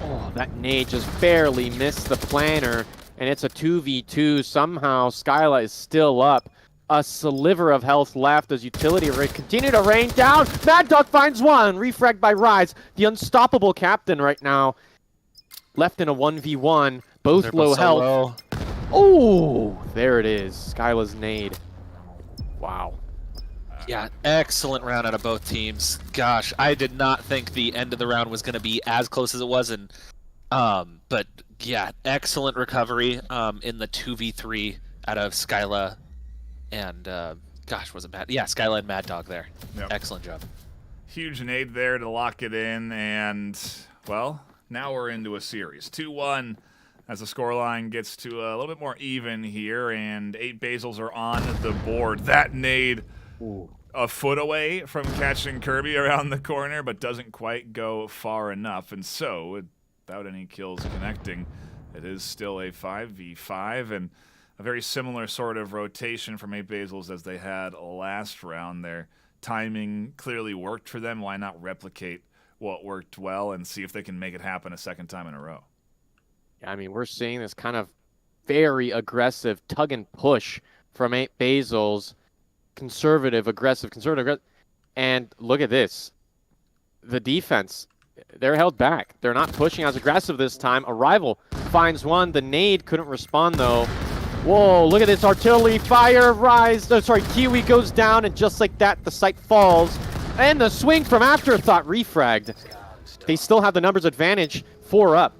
Oh, that nade just barely missed the planner. And it's a 2v2. Somehow, Skyla is still up. A sliver of health left as Utility continue to rain down. Mad Dog finds one. Refragged by Rise. The unstoppable captain right now. Left in a 1v1. Both low health. Oh, there it is. Skyla's nade. Wow. Yeah, excellent round out of both teams. Gosh, I did not think the end of the round was going to be as close as it was. But yeah, excellent recovery in the 2v3 out of Skyla and was it Mad? Yeah, Skyla and Mad Dog there. Yep. Excellent job. Huge nade there to lock it in, and well, now we're into a series. 2-1 as the scoreline gets to a little bit more even here, and 8 Basils are on the board. That nade a foot away from catching Kirby around the corner, but doesn't quite go far enough, and so without any kills connecting, it is still a 5v5 and a very similar sort of rotation from 8 Basils as they had last round. Their timing clearly worked for them. Why not replicate what worked well and see if they can make it happen a second time in a row? Yeah, I mean, we're seeing this kind of very aggressive tug and push from 8 Basils. Conservative, aggressive. And look at this. The defense, they're held back. They're not pushing as aggressive this time. Arrival finds one. The nade couldn't respond, though. Whoa, look at this artillery fire. Kiwi goes down, and just like that, the site falls. And the swing from Afterthought refragged. They still have the numbers advantage. 4 up.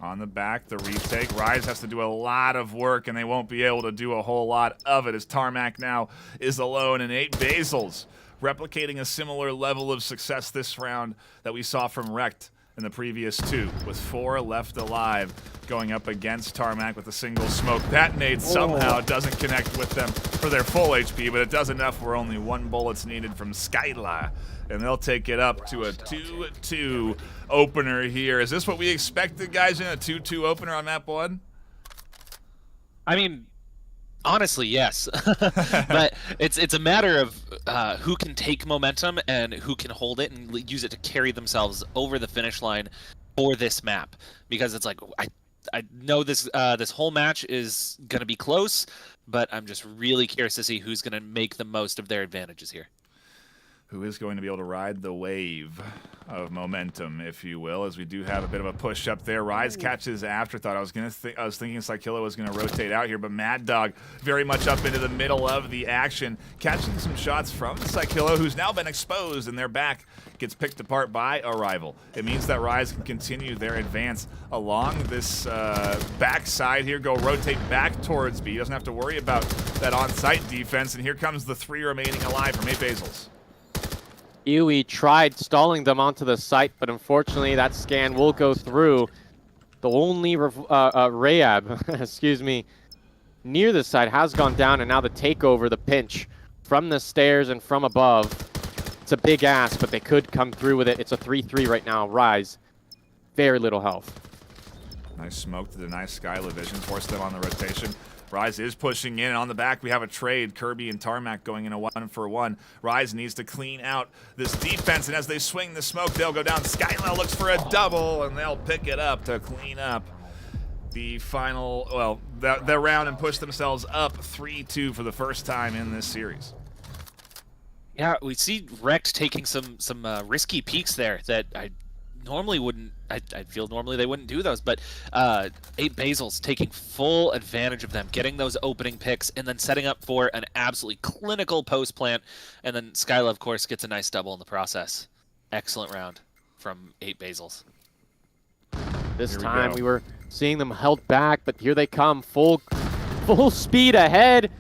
On the back, the retake. Rise has to do a lot of work, and they won't be able to do a whole lot of it as Tarmac now is alone, and 8 Basils replicating a similar level of success this round that we saw from Rect in the previous 2, with 4 left alive, going up against Tarmac with a single smoke. That nade somehow doesn't connect with them for their full HP, but it does enough where only 1 bullet's needed from Skyla, and they'll take it up to a 2-2 opener here. Is this what we expected, guys, in a 2-2 opener on map 1? I mean, honestly, yes. But it's a matter of who can take momentum and who can hold it and use it to carry themselves over the finish line for this map. Because it's like, I know this whole match is going to be close, but I'm just really curious to see who's going to make the most of their advantages here. who is going to be able to ride the wave of momentum, if you will, as we do have a bit of a push up there. Rise catches Afterthought. I was thinking Psykilla was going to rotate out here, but Mad Dog very much up into the middle of the action, catching some shots from Psykilla, who's now been exposed, and their back gets picked apart by Arrival. It means that Rise can continue their advance along this back side here, go rotate back towards B. Doesn't have to worry about that on-site defense, and here comes the 3 remaining alive from 8 Basils. Iwi tried stalling them onto the site, but unfortunately that scan will go through. The only Rayab, excuse me, near the site has gone down, and now the takeover, the pinch from the stairs and from above. It's a big ask, but they could come through with it. It's a 3-3 right now. Rise, very little health. Nice smoke to deny Skyla vision, force them on the rotation. Rise is pushing in, and on the back we have a trade. Kirby and Tarmac going in a 1-for-1. Rise needs to clean out this defense, and as they swing the smoke, they'll go down. Skyla looks for a double, and they'll pick it up to clean up the final, well, their round and push themselves up 3-2 for the first time in this series. Yeah, we see Rect taking some risky peeks there that I normally wouldn't. I feel normally they wouldn't do those, but 8 Basils taking full advantage of them, getting those opening picks, and then setting up for an absolutely clinical post plant, and then Skyla, of course, gets a nice double in the process. Excellent round from 8 Basils. This time we were seeing them held back, but here they come, full speed ahead.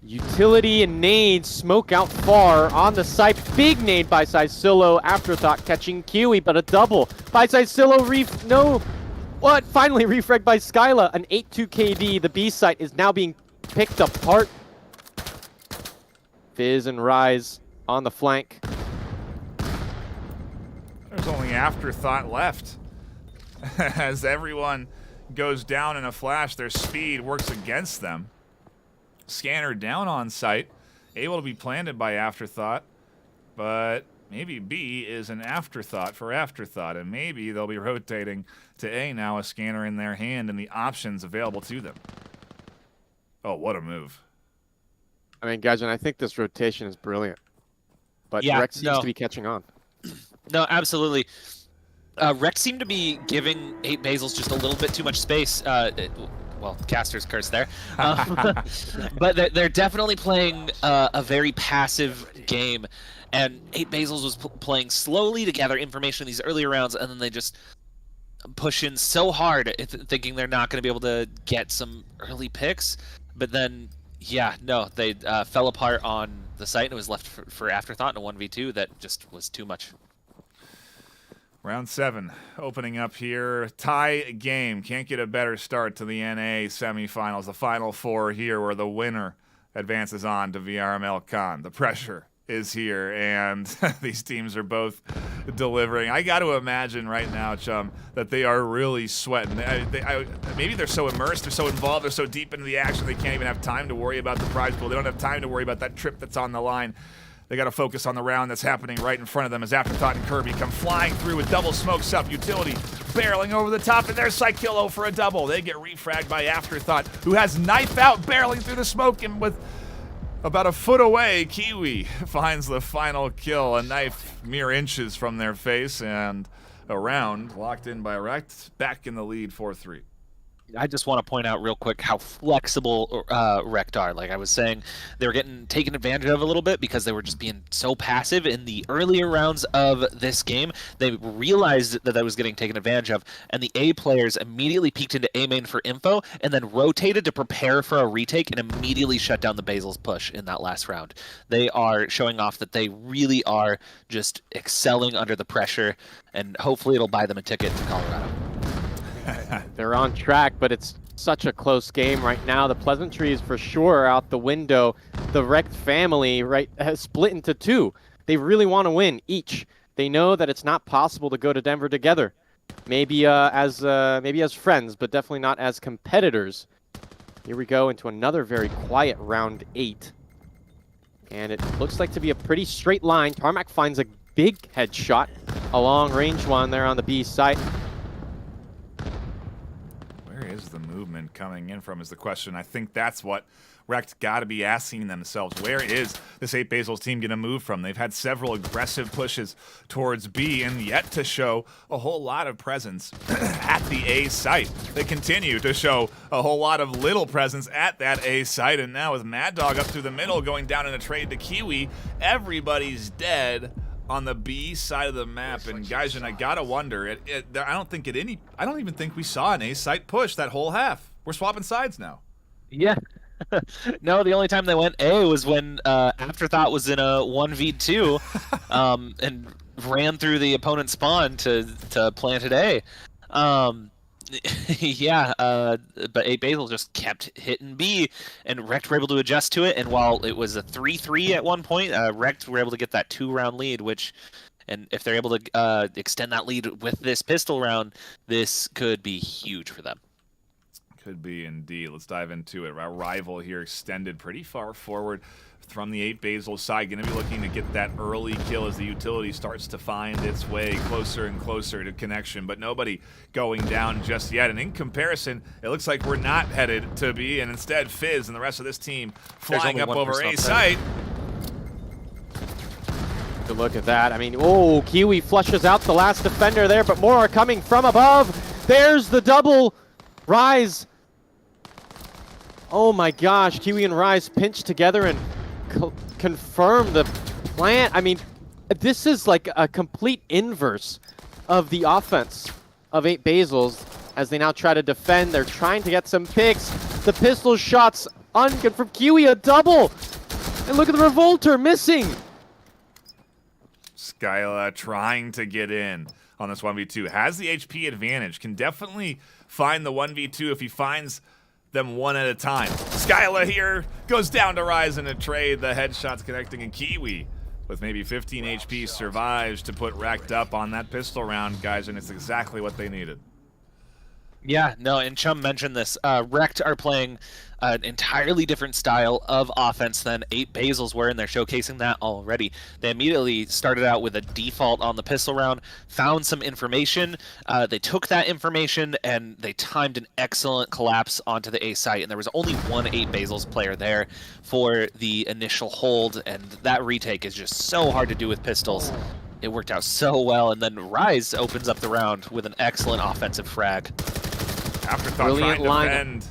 Utility and nades, smoke out far on the site. Big nade by Silo. Afterthought catching Kiwi, but a double by Silo. Finally refrag by Skyla. An 8-2 KD. The B site is now being picked apart. Fizz and Rise on the flank. There's only Afterthought left. As everyone goes down in a flash, their speed works against them. Scanner down on site, able to be planted by Afterthought, but maybe B is an afterthought for Afterthought, and maybe they'll be rotating to A now, a scanner in their hand and the options available to them. Oh, what a move. I mean, guys, and I think this rotation is brilliant, but yeah, Rex seems to be catching on. No, absolutely. Rex seemed to be giving 8 Basils just a little bit too much space. Well, caster's curse there. But they're definitely playing a very passive game. And 8 Basils was playing slowly to gather information in these earlier rounds, and then they just push in so hard, thinking they're not going to be able to get some early picks. But then, yeah, no, they fell apart on the site, and it was left for Afterthought in a 1v2 that just was too much. Round 7 opening up here. Tie game. Can't get a better start to the NA semifinals. The final 4 here where the winner advances on to VRML Con. The pressure is here, and these teams are both delivering. I got to imagine right now, Chum, that they are really sweating. Maybe they're so immersed, they're so involved, they're so deep into the action, they can't even have time to worry about the prize pool. They don't have time to worry about that trip that's on the line. They got to focus on the round that's happening right in front of them as Afterthought and Kirby come flying through with double smokes up. Utility barreling over the top, and there's Psykilla for a double. They get refragged by Afterthought, who has knife out, barreling through the smoke, and with about a foot away, Kiwi finds the final kill. A knife mere inches from their face, and a round locked in by Rect, back in the lead 4-3. I just want to point out real quick how flexible Rect are. Like I was saying, they were getting taken advantage of a little bit because they were just being so passive in the earlier rounds of this game. They realized that was getting taken advantage of, and the A players immediately peeked into A main for info and then rotated to prepare for a retake and immediately shut down the Basil's push in that last round. They are showing off that they really are just excelling under the pressure, and hopefully it'll buy them a ticket to Colorado. They're on track, but it's such a close game right now. The pleasantries for sure are out the window. The Rect family has split into 2. They really want to win each. They know that it's not possible to go to Denver together. Maybe as friends, but definitely not as competitors. Here we go into another very quiet round 8. And it looks like to be a pretty straight line. Tarmac finds a big headshot, a long range one there on the B site. is the movement coming in from is the question. I think that's what Rect got to be asking themselves. Where is this 8 Basil's team going to move from? They've had several aggressive pushes towards B and yet to show a whole lot of presence at the A site. They continue to show a whole lot of little presence at that A site, and now with Mad Dog up through the middle going down in a trade to Kiwi, everybody's dead on the B side of the map. And guys, and I gotta wonder, I don't even think we saw an A site push that whole half. We're swapping sides now. Yeah. No, the only time they went A was when Afterthought was in a 1v2 and ran through the opponent's spawn to plant it A. Yeah, but 8 Basil just kept hitting B, and Rect were able to adjust to it, and while it was a 3-3 at one point, Rect were able to get that 2-round lead, and if they're able to extend that lead with this pistol round, this could be huge for them. Could be indeed. Let's dive into it. Our rival here extended pretty far forward from the 8 Basil side. Going to be looking to get that early kill as the utility starts to find its way closer and closer to connection, but nobody going down just yet. And in comparison, it looks like we're not headed to B, and instead Fizz and the rest of this team flying up over A site. Good look at that. I mean, oh, Kiwi flushes out the last defender there, but more are coming from above. There's the double. Rise. Oh my gosh, Kiwi and Rise pinch together and confirm the plant. I mean, this is like a complete inverse of the offense of 8 Basils as they now try to defend. They're trying to get some picks. The pistol shots ungood from Kiwi, a double. And look at the Revolter missing. Skyla trying to get in on this 1v2. Has the HP advantage. Can definitely find the 1v2 if he finds them one at a time. Skyla here goes down to Rise in a trade. The headshots connecting, and Kiwi with maybe 15 HP survives to put Rect up on that pistol round, guys, and it's exactly what they needed. Yeah, no, and Chum mentioned this. Rect are playing an entirely different style of offense than 8 Basils were, and they're showcasing that already. They immediately started out with a default on the pistol round, found some information. They took that information, and they timed an excellent collapse onto the A site, and there was only one 8 Basils player there for the initial hold, and that retake is just so hard to do with pistols. It worked out so well, and then Rise opens up the round with an excellent offensive frag. Afterthought trying to defend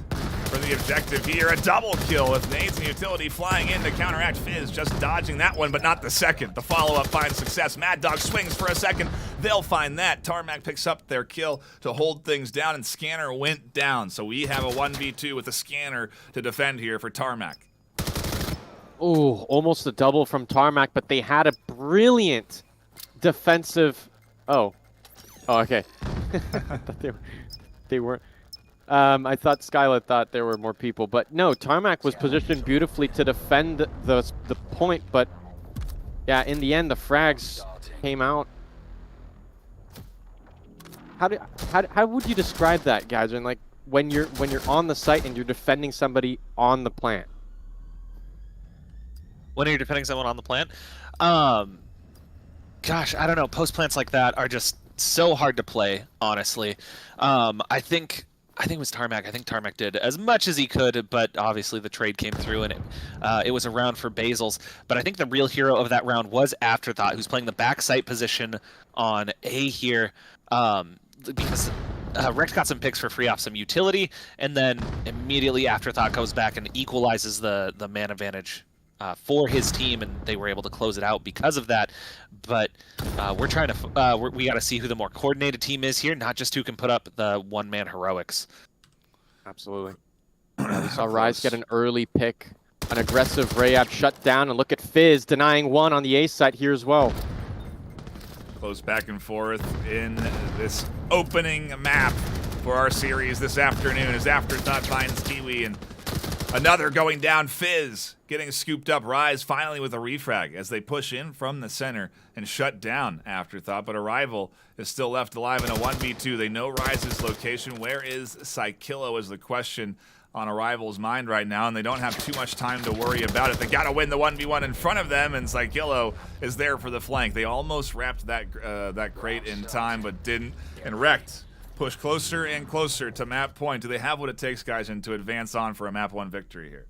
for the objective here. A double kill with nades and utility flying in to counteract Fizz, just dodging that one, but not the second. The follow-up finds success. Mad Dog swings for a second. They'll find that. Tarmac picks up their kill to hold things down, and Scanner went down. So we have a 1v2 with a Scanner to defend here for Tarmac. Oh, almost a double from Tarmac, but they had a brilliant defensive... Oh, okay. I thought they weren't... I thought Skyla thought there were more people, but no, Tarmac was positioned beautifully to defend the point, but yeah, in the end, the frags came out. How would you describe that, guys? And like when you're on the site and you're defending somebody on the plant. When you're defending someone on the plant, gosh, I don't know. Post plants like that are just so hard to play, honestly. I think it was Tarmac. I think Tarmac did as much as he could, but obviously the trade came through, and it was a round for Basils. But I think the real hero of that round was Afterthought, who's playing the back site position on A here, because Rect got some picks for free off some utility, and then immediately Afterthought goes back and equalizes the man advantage for his team, and they were able to close it out because of that. But we're trying to we got to see who the more coordinated team is here, not just who can put up the one-man heroics. Absolutely. Yeah, we saw Rise get an early pick, an aggressive Rayab shut down, and look at Fizz denying one on the A site here as well. Close back and forth in this opening map for our series this afternoon as Afterthought finds Kiwi, and another going down. Fizz getting scooped up. Rise finally with a refrag as they push in from the center and shut down Afterthought, but Arrival is still left alive in a 1v2. They know Rise's location. Where is Psykillo is the question on Arrival's mind right now, and they don't have too much time to worry about it. They got to win the 1v1 in front of them, and Psykillo is there for the flank. They almost wrapped that crate in time, but didn't, and Rect push closer and closer to map point. Do they have what it takes, guys, and to advance on for a map 1 victory here?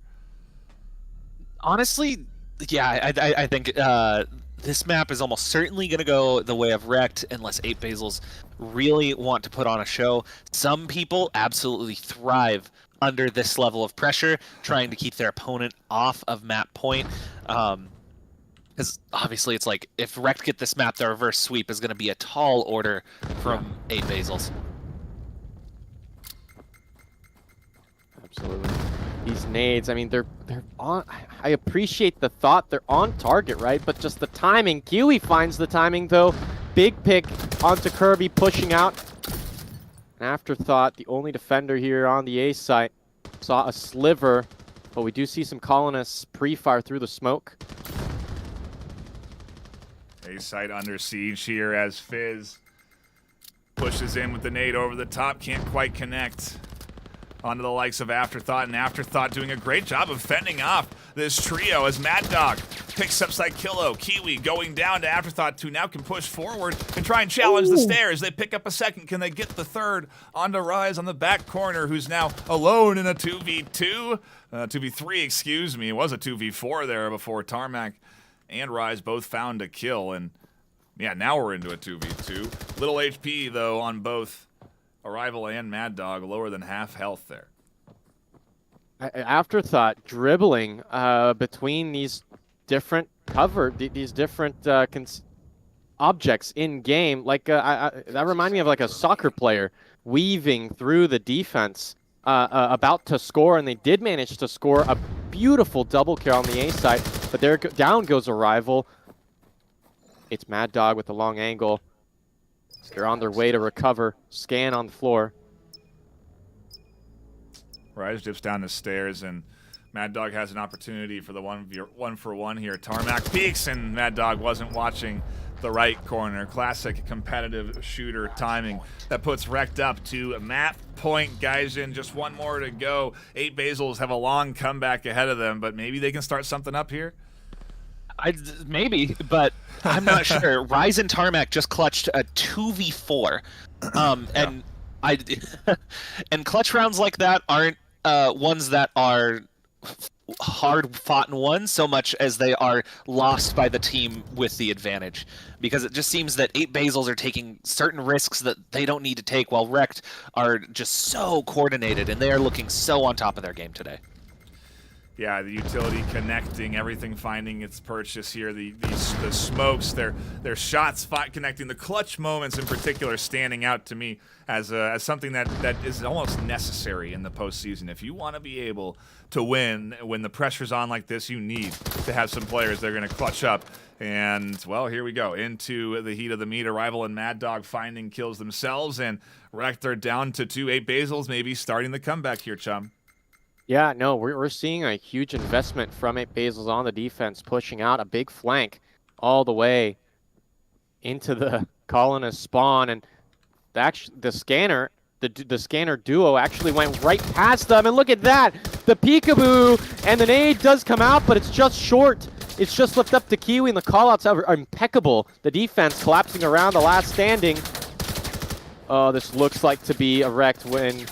Honestly, yeah, I think this map is almost certainly going to go the way of Wrecked unless 8 Basils really want to put on a show. Some people absolutely thrive under this level of pressure, trying to keep their opponent off of map point. Because obviously it's like, if Wrecked get this map, the reverse sweep is going to be a tall order from 8 Basils. Absolutely. These nades, I mean, they're on. I appreciate the thought. They're on target, right? But just the timing. Kiwi finds the timing, though. Big pick onto Kirby, pushing out. An afterthought, the only defender here on the A site. Saw a sliver, but we do see some colonists pre-fire through the smoke. A site under siege here as Fizz pushes in with the nade over the top. Can't quite connect. Onto the likes of Afterthought, and Afterthought doing a great job of fending off this trio as Mad Dog picks up Psykillo. Kiwi going down to Afterthought, who now can push forward and try and challenge the stairs. They pick up a second. Can they get the third? Onto Rise on the back corner, who's now alone in a 2v2. 2v3, excuse me. It was a 2v4 there before Tarmac and Rise both found a kill. And yeah, now we're into a 2v2. Little HP, though, on both Arrival and Mad Dog, lower than half health there. Afterthought dribbling between these different these different objects in game. Like that reminded me of like a soccer player weaving through the defense, about to score, and they did manage to score a beautiful double kill on the A side. But there down goes Arrival. It's Mad Dog with the long angle. They're on their way to recover. Scan on the floor. Rise dips down the stairs, and Mad Dog has an opportunity for the 1-for-1 here. Tarmac peeks, and Mad Dog wasn't watching the right corner. Classic competitive shooter timing that puts Wrecked up to map point, guys. In just one more to go. 8 Basils have a long comeback ahead of them, but maybe they can start something up here. Maybe, but I'm not sure. Rise and Tarmac just clutched a 2v4, and and clutch rounds like that aren't ones that are hard fought and won so much as they are lost by the team with the advantage, because it just seems that 8 Basils are taking certain risks that they don't need to take, while Wrecked are just so coordinated and they are looking so on top of their game today. Yeah, the utility connecting, everything finding its purchase here. The smokes, their shots connecting, the clutch moments in particular standing out to me as something that is almost necessary in the postseason. If you want to be able to win when the pressure's on like this, you need to have some players that are going to clutch up. And, well, here we go. Into the heat of the meet. Arrival and Mad Dog finding kills themselves, and Wrecked are down to 2. 8 Basils maybe starting the comeback here, chum. Yeah, no, we're seeing a huge investment from 8 Basils on the defense, pushing out a big flank all the way into the colonist spawn, and the scanner duo actually went right past them, and look at that! The peekaboo and the nade does come out, but it's just short. It's just left up to Kiwi, and the callouts are impeccable. The defense collapsing around the last standing. Oh, this looks like to be a Wrecked win.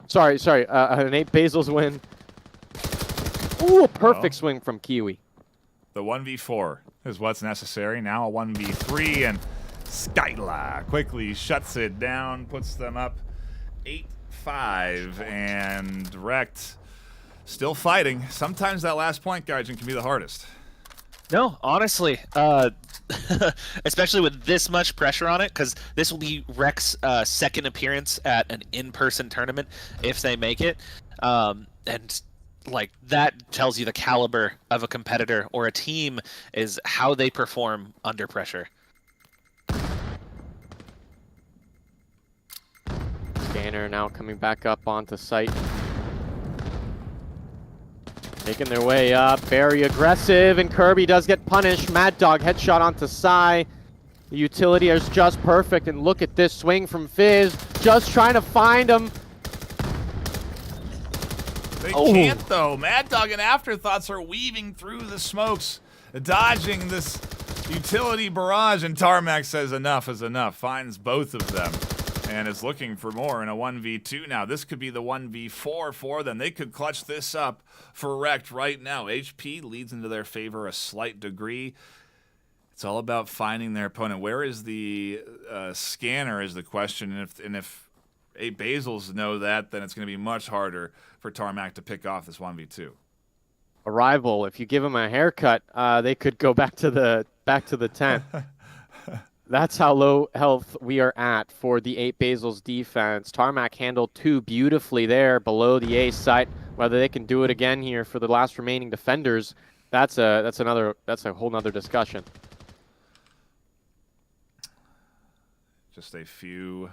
Sorry, an 8 Basils win. Ooh, a perfect swing from Kiwi. The 1v4 is what's necessary. Now a 1v3, and Skyla quickly shuts it down, puts them up 8-5, and Wrecked still fighting. Sometimes that last point, Gaijin, can be the hardest. No, honestly, especially with this much pressure on it, because this will be Wreck's second appearance at an in-person tournament if they make it, and like that tells you the caliber of a competitor or a team is how they perform under pressure. Scanner now coming back up onto site. Making their way up, very aggressive, and Kirby does get punished. Mad Dog headshot onto Psy. The utility is just perfect, and look at this swing from Fizz, just trying to find him. They can't, though. Mad Dog and Afterthoughts are weaving through the smokes, dodging this utility barrage, and Tarmac says enough is enough, finds both of them. and is looking for more in a 1v2 now. This could be the 1v4 for them. They could clutch this up for Rekt right now. HP leads into their favor a slight degree. It's all about finding their opponent. Where is the scanner is the question, and if 8 Basils know that, then it's going to be much harder for Tarmac to pick off this 1v2. Arrival, if you give them a haircut, they could go back to the tent. That's how low health we are at for the 8 Basil's defense. Tarmac handled 2 beautifully there below the ace site. Whether they can do it again here for the last remaining defenders, that's a whole nother discussion. Just a few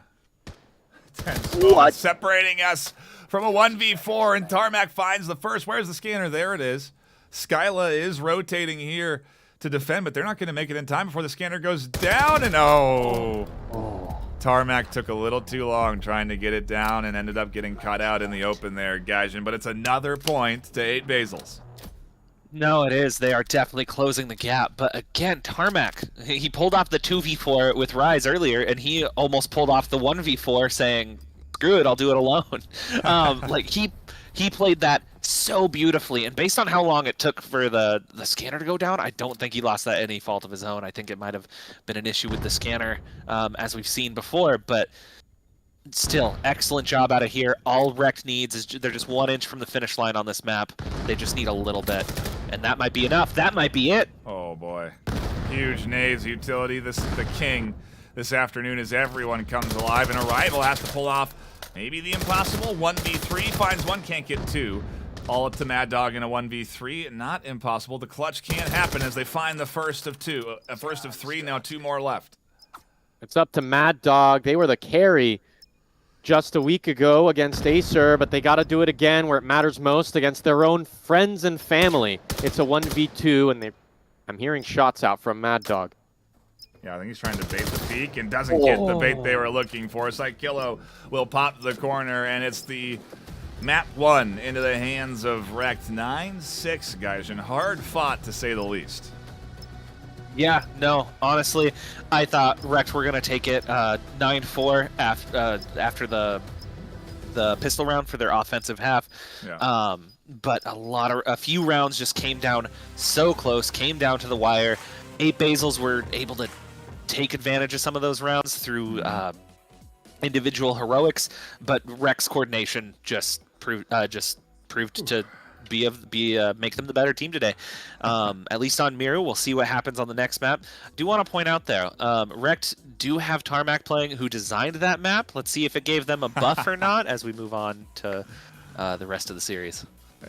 tense moments separating us from a 1v4, and Tarmac finds the first. Where's the scanner? There it is. Skyla is rotating here to defend, but they're not going to make it in time before the scanner goes down, and Tarmac took a little too long trying to get it down and ended up getting caught out in the open there, Gaijin, but it's another point to 8 Basils. No, it is. They are definitely closing the gap. But again, Tarmac, he pulled off the 2v4 with Rise earlier, and he almost pulled off the 1v4 saying, screw it, I'll do it alone. Like, he played that so beautifully, and based on how long it took for the scanner to go down, I don't think he lost that any fault of his own. I think it might have been an issue with the scanner, as we've seen before, but still, excellent job out of here. All Rekt needs is they're just 1 inch from the finish line on this map. They just need a little bit, and that might be enough. That might be it. Oh boy, huge nades utility. This is the king this afternoon as everyone comes alive, and Arrival has to pull off maybe the impossible. 1v3, finds 1, can't get 2. All up to Mad Dog in a 1v3, not impossible. The clutch can happen as they find the first of 2, a first of 3, now 2 more left. It's up to Mad Dog. They were the carry just a week ago against Acer, but they got to do it again where it matters most, against their own friends and family. It's a 1v2, and I'm hearing shots out from Mad Dog. Yeah, I think he's trying to bait the peak and doesn't get the bait they were looking for. Psychillo will pop the corner, and it's the map 1 into the hands of Rekt. 9-6, guys, and hard fought to say the least. Yeah, no, honestly, I thought Rekt were going to take it 9-4 after the pistol round for their offensive half. Yeah. But a few rounds just came down so close, came down to the wire. 8 Basils were able to take advantage of some of those rounds through individual heroics, but Rekt's coordination just proved to make them the better team today. At least on Miru, we'll see what happens on the next map. I do want to point out there, Rekt do have Tarmac playing, who designed that map. Let's see if it gave them a buff or not as we move on to the rest of the series.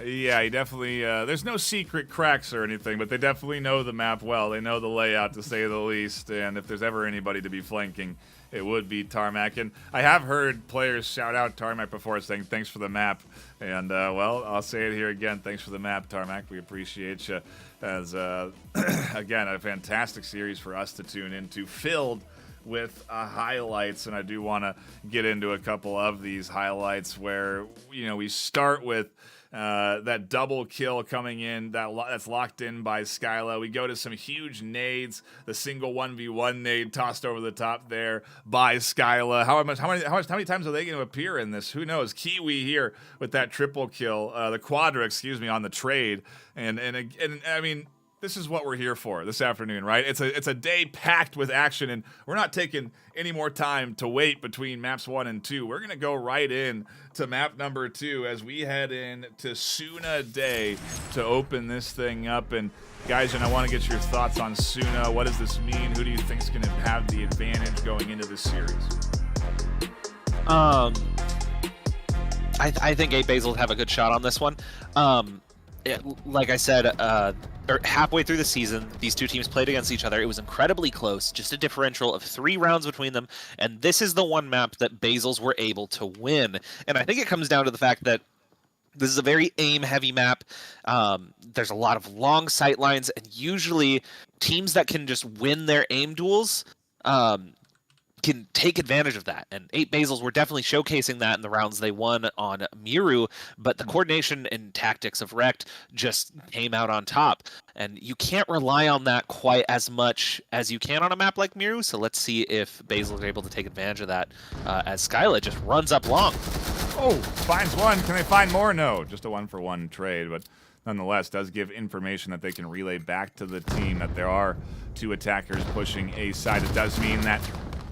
Yeah, he definitely, there's no secret cracks or anything, but they definitely know the map well. They know the layout, to say the least, and if there's ever anybody to be flanking, it would be Tarmac. And I have heard players shout out Tarmac before, saying thanks for the map. And, well, I'll say it here again. Thanks for the map, Tarmac. We appreciate you. As, again, a fantastic series for us to tune into, filled with highlights. And I do want to get into a couple of these highlights where, we start with that double kill coming in, that's locked in by Skyla. We go to some huge nades, the single 1v1 nade tossed over the top there by Skyla. How many times are they going to appear in this? Who knows? Kiwi here with that triple kill, the quadra, on the trade. And I mean, this is what we're here for this afternoon, right? It's a day packed with action, and we're not taking any more time to wait between maps 1 and 2. We're going to go right in to map number 2 as we head in to Suna Day to open this thing up. And guys, I want to get your thoughts on Suna. What does this mean? Who do you think is going to have the advantage going into this series? I think 8 Basil have a good shot on this one. Like I said, halfway through the season, these two teams played against each other. It was incredibly close, just a differential of 3 rounds between them, and this is the one map that Basils were able to win. And I think it comes down to the fact that this is a very aim-heavy map. There's a lot of long sight lines, and usually teams that can just win their aim duels can take advantage of that. And 8 Basils were definitely showcasing that in the rounds they won on Miru, but the coordination and tactics of Rekt just came out on top. And you can't rely on that quite as much as you can on a map like Miru, so let's see if Basil is able to take advantage of that as Skyla just runs up long. Oh, finds one. Can they find more? No, just a 1-for-1 trade, but nonetheless does give information that they can relay back to the team that there are 2 attackers pushing A side. It does mean that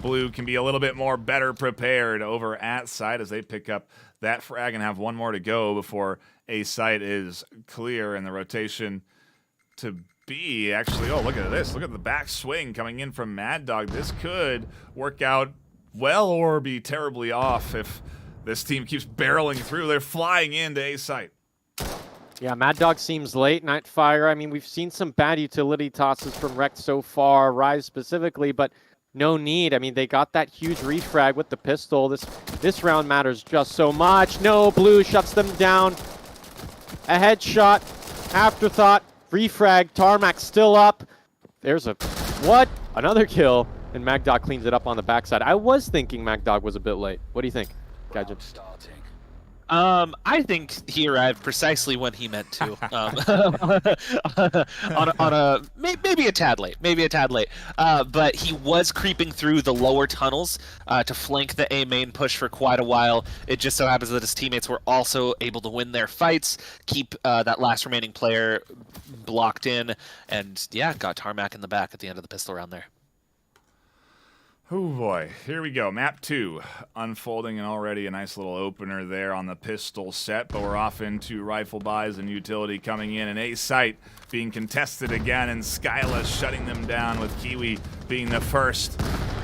Blue can be a little bit more better prepared over at side as they pick up that frag and have 1 more to go before A site is clear, and the rotation to B actually, oh, look at this. Look at the back swing coming in from Mad Dog. This could work out well or be terribly off if this team keeps barreling through. They're flying into A site. Yeah, Mad Dog seems late. Nightfire, I mean, we've seen some bad utility tosses from Rekt so far, Rise specifically, but no need. I mean, they got that huge refrag with the pistol. This round matters just so much. No, Blue shuts them down. A headshot, afterthought, refrag, Tarmac still up. There's a, what? Another kill, and Magdog cleans it up on the backside. I was thinking Magdog was a bit late. What do you think, Gadget? I think he arrived precisely when he meant to. On a maybe a tad late, but he was creeping through the lower tunnels to flank the A main push for quite a while. It just so happens that his teammates were also able to win their fights, keep that last remaining player blocked in, and yeah, got Tarmac in the back at the end of the pistol round there. Oh boy, here we go. Map 2 unfolding, and already a nice little opener there on the pistol set, but we're off into rifle buys and utility coming in, and A site being contested again, and Skyla shutting them down with Kiwi being the first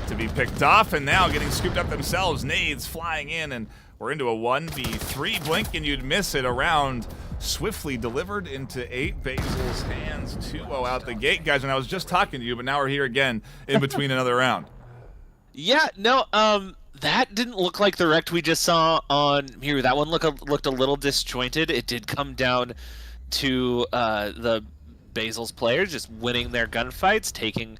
to be picked off, and now getting scooped up themselves. Nades flying in, and we're into a 1v3. Blink and you'd miss it. Around swiftly delivered into 8 Basil's hands. 2-0 out the gate, guys, and I was just talking to you, but now we're here again in between another round. Yeah, no, that didn't look like the Rekt we just saw on Miru. That one looked a little disjointed. It did come down to the Basil's players just winning their gunfights, taking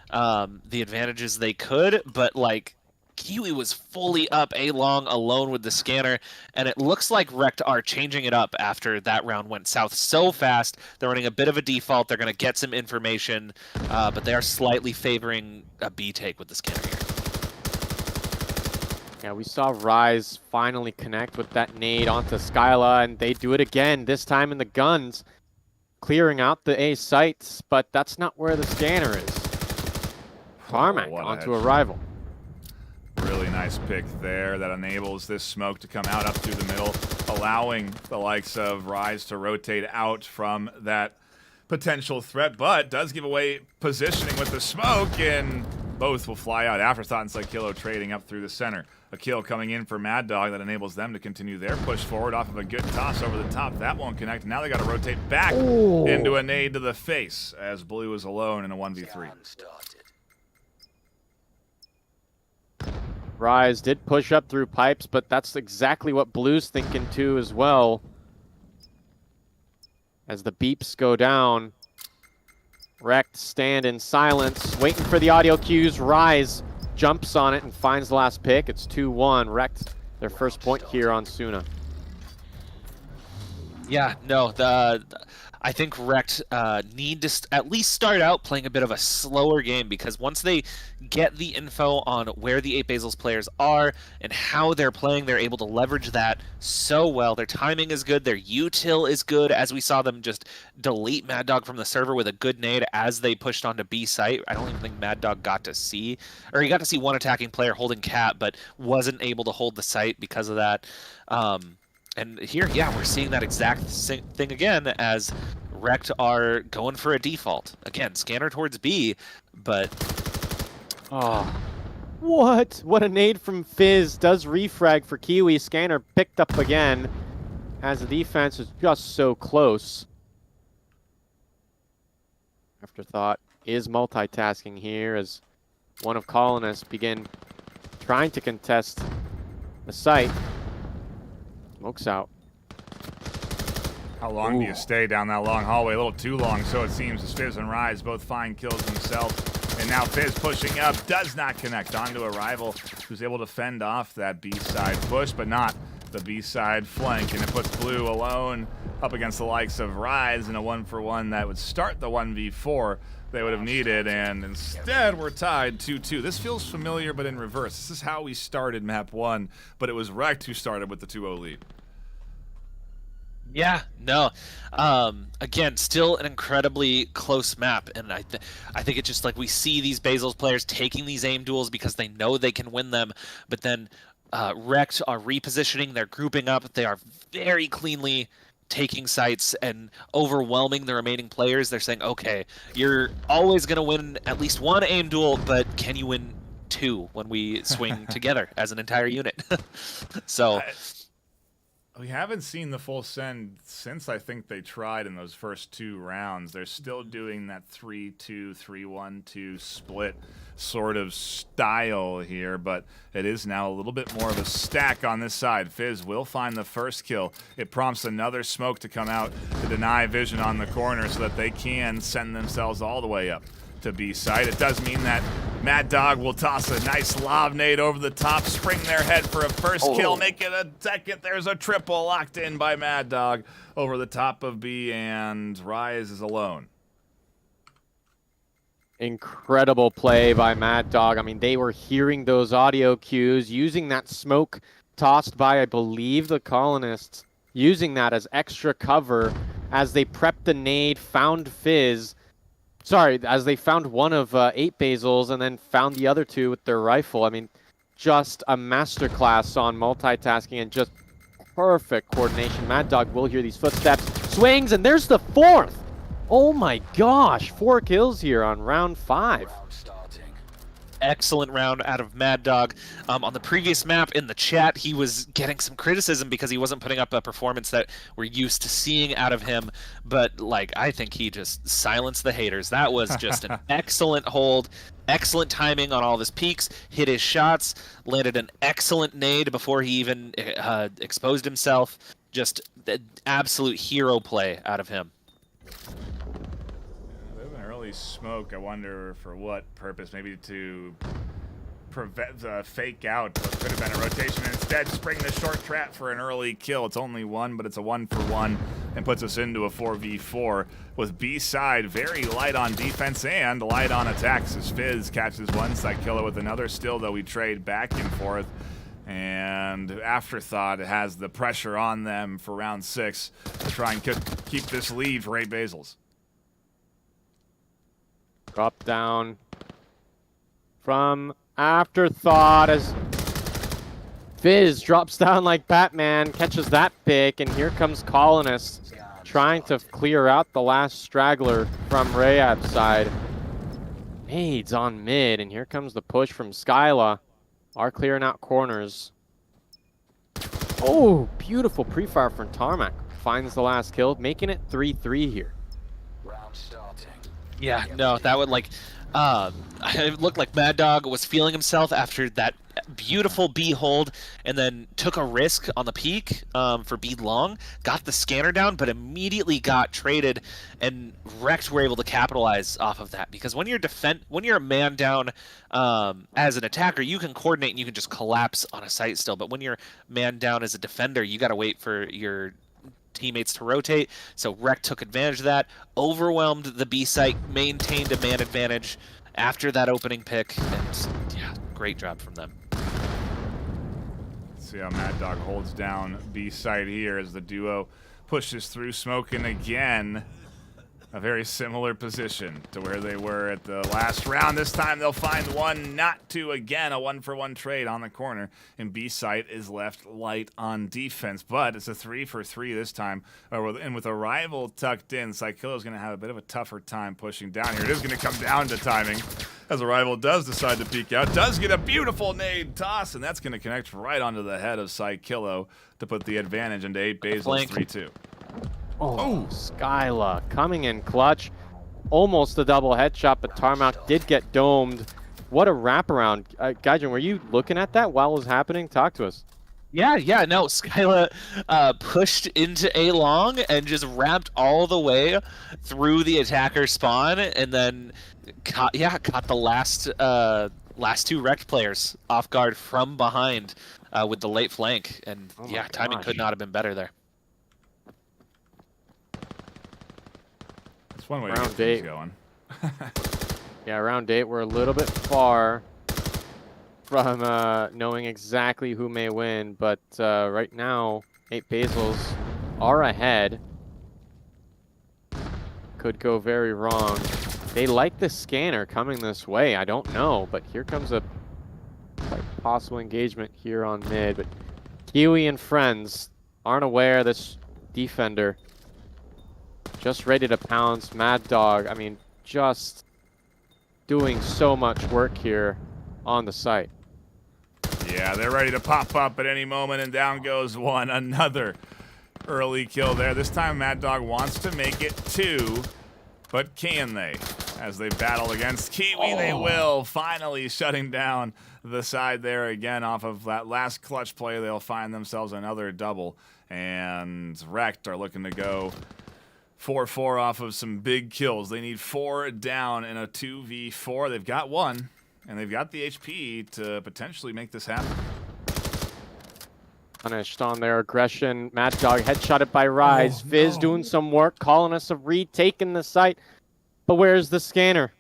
the advantages they could, but like Kiwi was fully up A long alone with the scanner, and it looks like Rekt are changing it up after that round went south so fast. They're running a bit of a default. They're going to get some information, but they are slightly favoring a B take with the scanner here. Yeah, we saw Rise finally connect with that nade onto Skyla, and they do it again, this time in the guns, clearing out the A sites, but that's not where the scanner is. Tarmac onto a rival. Really nice pick there that enables this smoke to come out up through the middle, allowing the likes of Rise to rotate out from that potential threat, but does give away positioning with the smoke, and both will fly out. Afterthought and Psykilo trading up through the center. A kill coming in for Mad Dog that enables them to continue their push forward off of a good toss over the top. That won't connect. Now they got to rotate back into a nade to the face as Blue is alone in a 1v3. Rise did push up through pipes, but that's exactly what Blue's thinking too as well. As the beeps go down, Rekt stand in silence, waiting for the audio cues. Rise jumps on it and finds the last pick. It's 2-1. Rekt their first point here on Suna. Yeah, no, I think Rekt need to at least start out playing a bit of a slower game, because once they get the info on where the 8 Basil's players are and how they're playing, they're able to leverage that so well. Their timing is good, their util is good, as we saw them just delete Mad Dog from the server with a good nade as they pushed onto B site. I don't even think Mad Dog got to see, or he got to see one attacking player holding Cat, but wasn't able to hold the site because of that. And here, yeah, we're seeing that exact thing again as Rekt are going for a default. Again, scanner towards B, but... Oh, what? What a nade from Fizz. Does refrag for Kiwi. Scanner picked up again as the defense is just so close. Afterthought is multitasking here as one of colonists begin trying to contest the site. Smoke's out. How long do you stay down that long hallway? A little too long, so it seems, as Fizz and Rise both find kills themselves. And now Fizz pushing up, does not connect onto a rival who's able to fend off that B-side push, but not the B-side flank. And it puts Blue alone up against the likes of Rise in a 1-for-1 that would start the 1v4 they would have needed, and instead we're tied 2-2. This feels familiar, but in reverse. This is how we started map 1, but it was Rekt who started with the 2-0 lead. Yeah, no. Again, still an incredibly close map, and I think it's just like we see these Basil's players taking these aim duels because they know they can win them, but then Rekt are repositioning, they're grouping up, they are very cleanly taking sites and overwhelming the remaining players. They're saying, okay, you're always going to win at least one aim duel, but can you win 2 when we swing together as an entire unit? So we haven't seen the full send since I think they tried in those first 2 rounds. They're still doing that 3-2, 3-1-2 split sort of style here, but it is now a little bit more of a stack on this side. Fizz will find the first kill. It prompts another smoke to come out to deny vision on the corner so that they can send themselves all the way up to B side. It does mean that Mad Dog will toss a nice lob nade over the top, spring their head for a first kill, make it a second. There's a triple locked in by Mad Dog over the top of B, and Rise is alone. Incredible play by Mad Dog. I mean, they were hearing those audio cues, using that smoke tossed by, I believe, the colonists, using that as extra cover as they prepped the nade, found Fizz. Sorry, as they found one of 8 Basils and then found the other 2 with their rifle. I mean, just a masterclass on multitasking and just perfect coordination. Mad Dog will hear these footsteps, swings, and there's the 4th. Oh my gosh, 4 kills here on round 5. Excellent round out of Mad Dog. On the previous map in the chat, he was getting some criticism because he wasn't putting up a performance that we're used to seeing out of him. But like, I think he just silenced the haters. That was just an excellent hold, excellent timing on all of his peaks, hit his shots, landed an excellent nade before he even exposed himself. Just the absolute hero play out of him. Smoke, I wonder for what purpose, maybe to prevent fake out what could have been a rotation, and instead spring the short trap for an early kill. It's only 1, but it's a 1-for-1 and puts us into a 4v4 with B side very light on defense and light on attacks as Fizz catches one side killer with another. Still though, we trade back and forth, and Afterthought has the pressure on them for round 6 to try and keep this lead for 8 Basils. Drop down from Afterthought as Fizz drops down like Batman, catches that pick, and here comes Colonists trying to clear out the last straggler from Rayab's side. Nades on mid, and here comes the push from Skyla. Are clearing out corners. Oh, beautiful pre-fire from Tarmac. Finds the last kill, making it 3-3 here. Yeah, no, that would like, it looked like Mad Dog was feeling himself after that beautiful B hold, and then took a risk on the peak for B long, got the scanner down, but immediately got traded, and Rekt were able to capitalize off of that, because when you're a man down as an attacker, you can coordinate and you can just collapse on a site still, but when you're man down as a defender, you got to wait for your teammates to rotate. So Rekt took advantage of that, overwhelmed the B site, maintained a man advantage after that opening pick, and yeah, great job from them. See how Mad Dog holds down B site here as the duo pushes through, smoking again. A very similar position to where they were at the last round. This time they'll find 1, not 2 again. A 1-for-1 trade on the corner, and B site is left light on defense. But it's a 3-for-3 this time. And with a rival tucked in, Psychillo's going to have a bit of a tougher time pushing down here. It is going to come down to timing, as a rival does decide to peek out. Does get a beautiful nade toss, and that's going to connect right onto the head of Psychillo to put the advantage into 8 Basils 3-2. Oh, Skyla coming in clutch. Almost a double headshot, but Tarmac did get domed. What a wraparound. Gaijin, were you looking at that while it was happening? Talk to us. Yeah, no. Skyla pushed into A long and just wrapped all the way through the attacker spawn, and then caught the last two wrecked players off guard from behind with the late flank, and timing could not have been better there. That's one way to get things going. Yeah, round 8, we're a little bit far from knowing exactly who may win, but right now, 8 Basils are ahead. Could go very wrong. They like the scanner coming this way. I don't know, but here comes a possible engagement here on mid. But Kiwi and friends aren't aware this defender just ready to pounce. Mad Dog, I mean, just doing so much work here on the site. Yeah, they're ready to pop up at any moment, and down goes one. Another early kill there. This time Mad Dog wants to make it 2, but can they? As they battle against Kiwi, they will. Finally shutting down the side there again off of that last clutch play. They'll find themselves another double, and Wrecked are looking to go 4-4 off of some big kills. They need 4 down in a 2v4. They've got 1. And they've got the HP to potentially make this happen. Punished on their aggression. Mad Dog headshotted by Rise. Fizz doing some work, calling us a read, taking the site. But where's the scanner?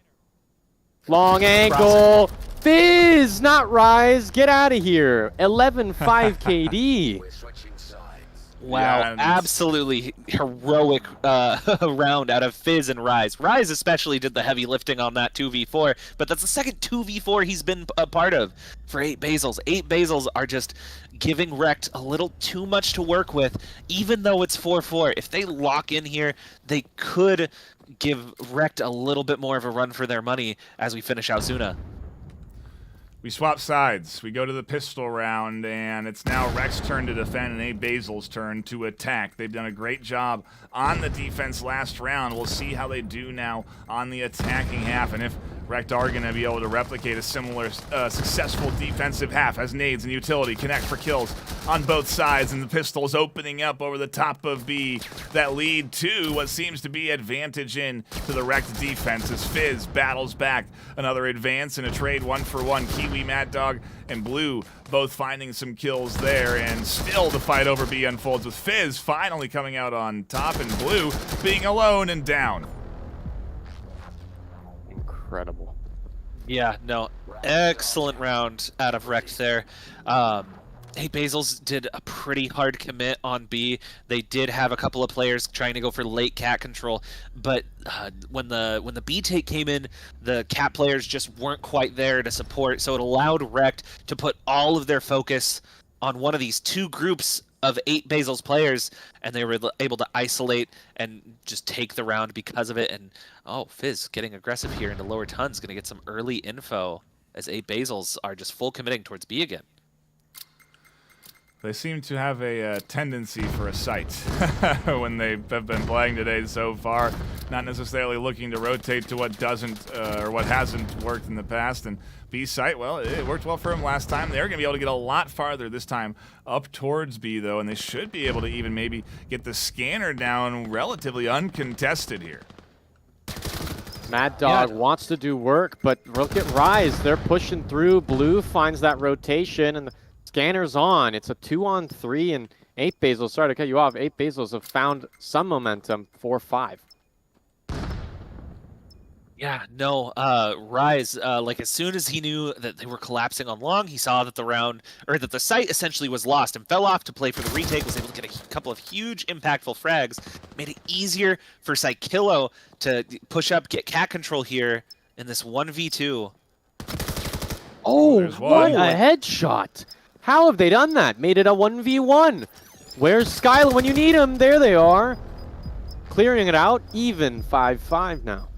Long angle. Fizz, not Rise. Get out of here. 11-5 KD. Wow, absolutely heroic round out of Fizz and Rise. Rise especially did the heavy lifting on that 2v4, but that's the second 2v4 he's been a part of for 8 Basils. 8 Basils are just giving Wrecked a little too much to work with, even though it's 4-4. If they lock in here, they could give Wrecked a little bit more of a run for their money as we finish out Zuna. We swap sides. We go to the pistol round, and it's now Rex's turn to defend and 8 Basil's turn to attack. They've done a great job on the defense last round. We'll see how they do now on the attacking half, and if Wrecked are going to be able to replicate a similar successful defensive half as nades and utility connect for kills on both sides, and the pistols opening up over the top of B that lead to what seems to be advantage in to the Wrecked defense as Fizz battles back another advance in a trade 1-for-1. Kiwi, Mad Dog, and Blue both finding some kills there, and still the fight over B unfolds with Fizz finally coming out on top and Blue being alone and down. Incredible. Yeah, no, excellent round out of Wrecked there. 8 Basils did a pretty hard commit on B. They did have a couple of players trying to go for late cat control, but when the B take came in, the cat players just weren't quite there to support, so it allowed Wrecked to put all of their focus on one of these 2 groups of 8 Basil's players, and they were able to isolate and just take the round because of it. And Fizz getting aggressive here into lower tons, going to get some early info as 8 Basils are just full committing towards B again. They seem to have a tendency for a sight when they have been playing today so far, not necessarily looking to rotate to what doesn't or what hasn't worked in the past. And B site, well, it worked well for him last time. They're going to be able to get a lot farther this time up towards B, though, and they should be able to even maybe get the scanner down relatively uncontested here. Mad Dog wants to do work, but look at Rise. They're pushing through. Blue finds that rotation, and the scanner's on. It's a 2-on-3, and 8 Basils, sorry to cut you off, 8 Basils have found some momentum, 4-5. Yeah, no, Rise, like as soon as he knew that they were collapsing on long, he saw that that the site essentially was lost and fell off to play for the retake, was able to get a couple of huge impactful frags, made it easier for Psychillo to push up, get cat control here in this 1v2. Oh, what a headshot! How have they done that? Made it a 1v1. Where's Skyla when you need him? There they are. Clearing it out, even 5-5 now.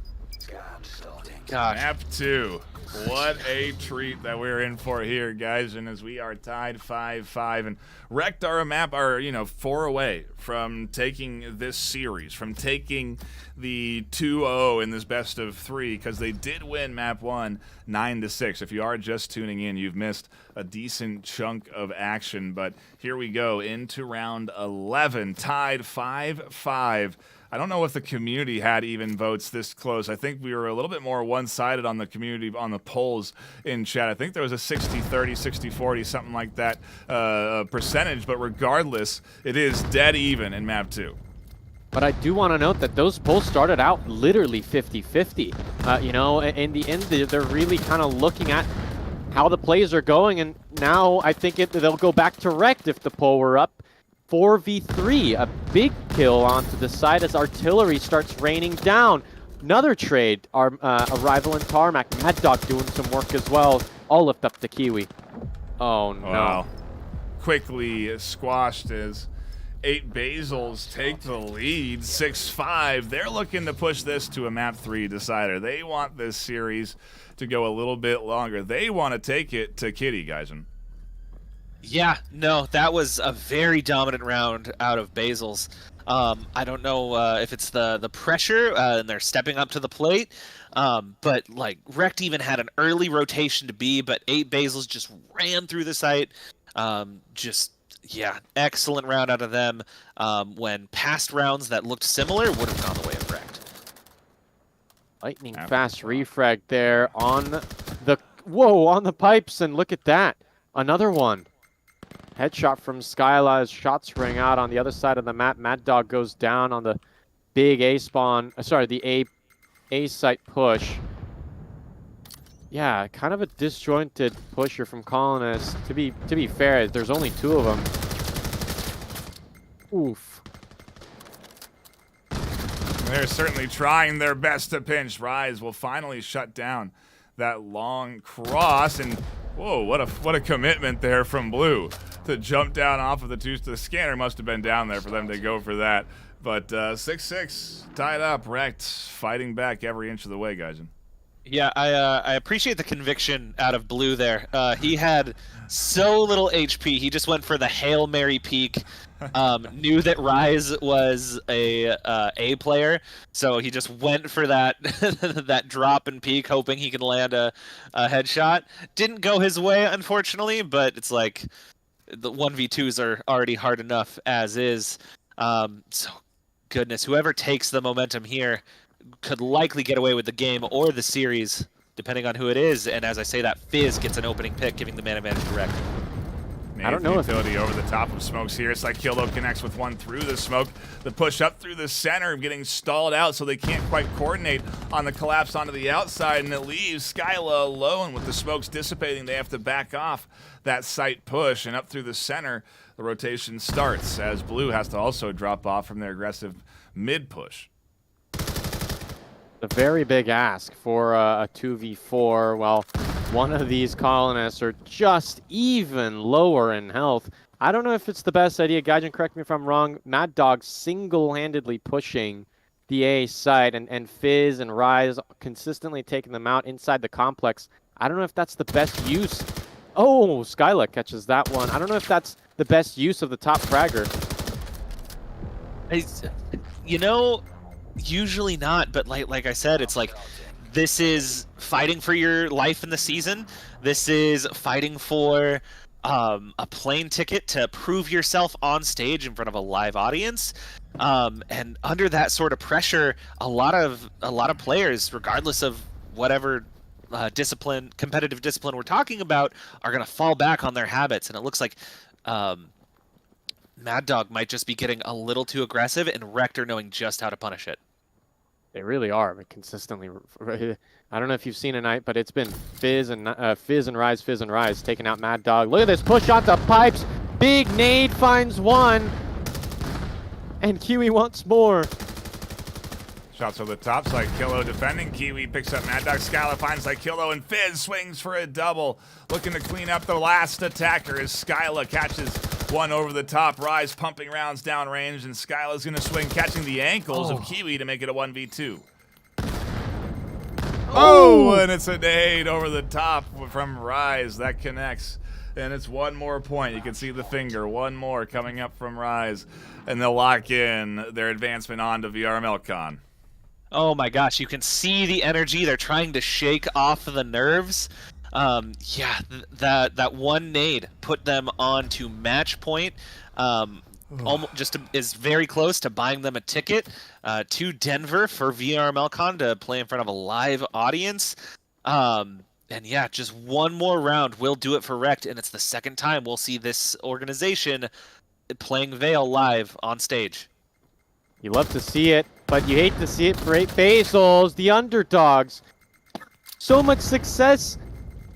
Gosh. Map 2. What a treat that we're in for here, guys. And as we are tied 5-5 and Wrecked are a map are, 4 away from taking this series, from taking the 2-0 in this best of 3, because they did win map 1 9-6. If you are just tuning in, you've missed a decent chunk of action. But here we go into round 11, tied 5-5. I don't know if the community had even votes this close. I think we were a little bit more one-sided on the community, on the polls in chat. I think there was a 60-30, 60-40, something like that percentage. But regardless, it is dead even in map 2. But I do want to note that those polls started out literally 50-50. In the end, they're really kind of looking at how the plays are going. And now I think they'll go back to Wrecked if the poll were up. 4v3, a big kill onto the side as artillery starts raining down. Another trade, our arrival in Tarmac. Mad Dog doing some work as well. All lift up to Kiwi. Oh no. Wow. Quickly squashed as 8 Basils take the lead, 6-5. They're looking to push this to a map 3 decider. They want this series to go a little bit longer. They want to take it to Kitty, guys. Yeah, no, that was a very dominant round out of Basil's. I don't know if it's the pressure and they're stepping up to the plate, but like Wrecked even had an early rotation to B, but 8 Basils just ran through the site. Excellent round out of them. When past rounds that looked similar would have gone the way of Wrecked. Lightning fast refrag there on the pipes, and look at that. Another one. Headshot from Skyla as shots ring out on the other side of the map. Mad Dog goes down on the big A spawn. The A site push. Yeah, kind of a disjointed pusher from Colonist. To be fair, there's only 2 of them. Oof. They're certainly trying their best to pinch. Rise will finally shut down that long cross, and whoa, what a commitment there from Blue to jump down off of the 2. The scanner must have been down there for them to go for that. But 6-6, tied up, Wrecked, fighting back every inch of the way, guys. Yeah, I appreciate the conviction out of Blue there. He had so little HP. He just went for the Hail Mary peek. Knew that Rise was a player, so he just went for that that drop and peek, hoping he could land a headshot. Didn't go his way, unfortunately, but it's like the 1v2s are already hard enough as is. So, goodness, whoever takes the momentum here could likely get away with the game or the series, depending on who it is. And as I say that, Fizz gets an opening pick, giving the man advantage direct. I don't know utility over the top of smokes here. It's like Kildo connects with one through the smoke. The push up through the center, getting stalled out, so they can't quite coordinate on the collapse onto the outside, and it leaves Skyla alone with the smokes dissipating. They have to back off that site push, and up through the center, the rotation starts as Blue has to also drop off from their aggressive mid push. A very big ask for a 2v4. Well, one of these colonists are just even lower in health. I don't know if it's the best idea. Gaijin, correct me if I'm wrong. Mad Dog single-handedly pushing the A site, and Fizz and Rise consistently taking them out inside the complex. I don't know if that's the best use. Oh, Skyla catches that one. I don't know if that's the best use of the top fragger. Usually not, but like I said, it's like this is fighting for your life in the season. This is fighting for a plane ticket to prove yourself on stage in front of a live audience. And under that sort of pressure, a lot of players, regardless of whatever competitive discipline we're talking about, are going to fall back on their habits. And it looks like Mad Dog might just be getting a little too aggressive, and Wrecked are knowing just how to punish it. They really are, but consistently. I don't know if you've seen tonight, but it's been Fizz and Rise taking out Mad Dog. Look at this push onto pipes. Big nade finds one, and Kiwi wants more. Shots over the top, so like Killo defending. Kiwi picks up Mad Dog. Skyla finds like Killo, and Fizz swings for a double. Looking to clean up the last attacker as Skyla catches one over the top. Rise pumping rounds downrange, and Skyla's going to swing, catching the ankles of Kiwi to make it a 1v2. Oh, and it's a nade over the top from Rise. That connects. And it's one more point. You can see the finger. One more coming up from Rise. And they'll lock in their advancement onto VRML Con. Oh my gosh, you can see the energy. They're trying to shake off the nerves. Yeah, that one nade put them on to match point. Almost just is very close to buying them a ticket to Denver for VRMLCon to play in front of a live audience. And yeah, just one more round will do it for Rekt, and it's the second time we'll see this organization playing VAIL live on stage. You love to see it, but you hate to see it for 8 Basils, the underdogs. So much success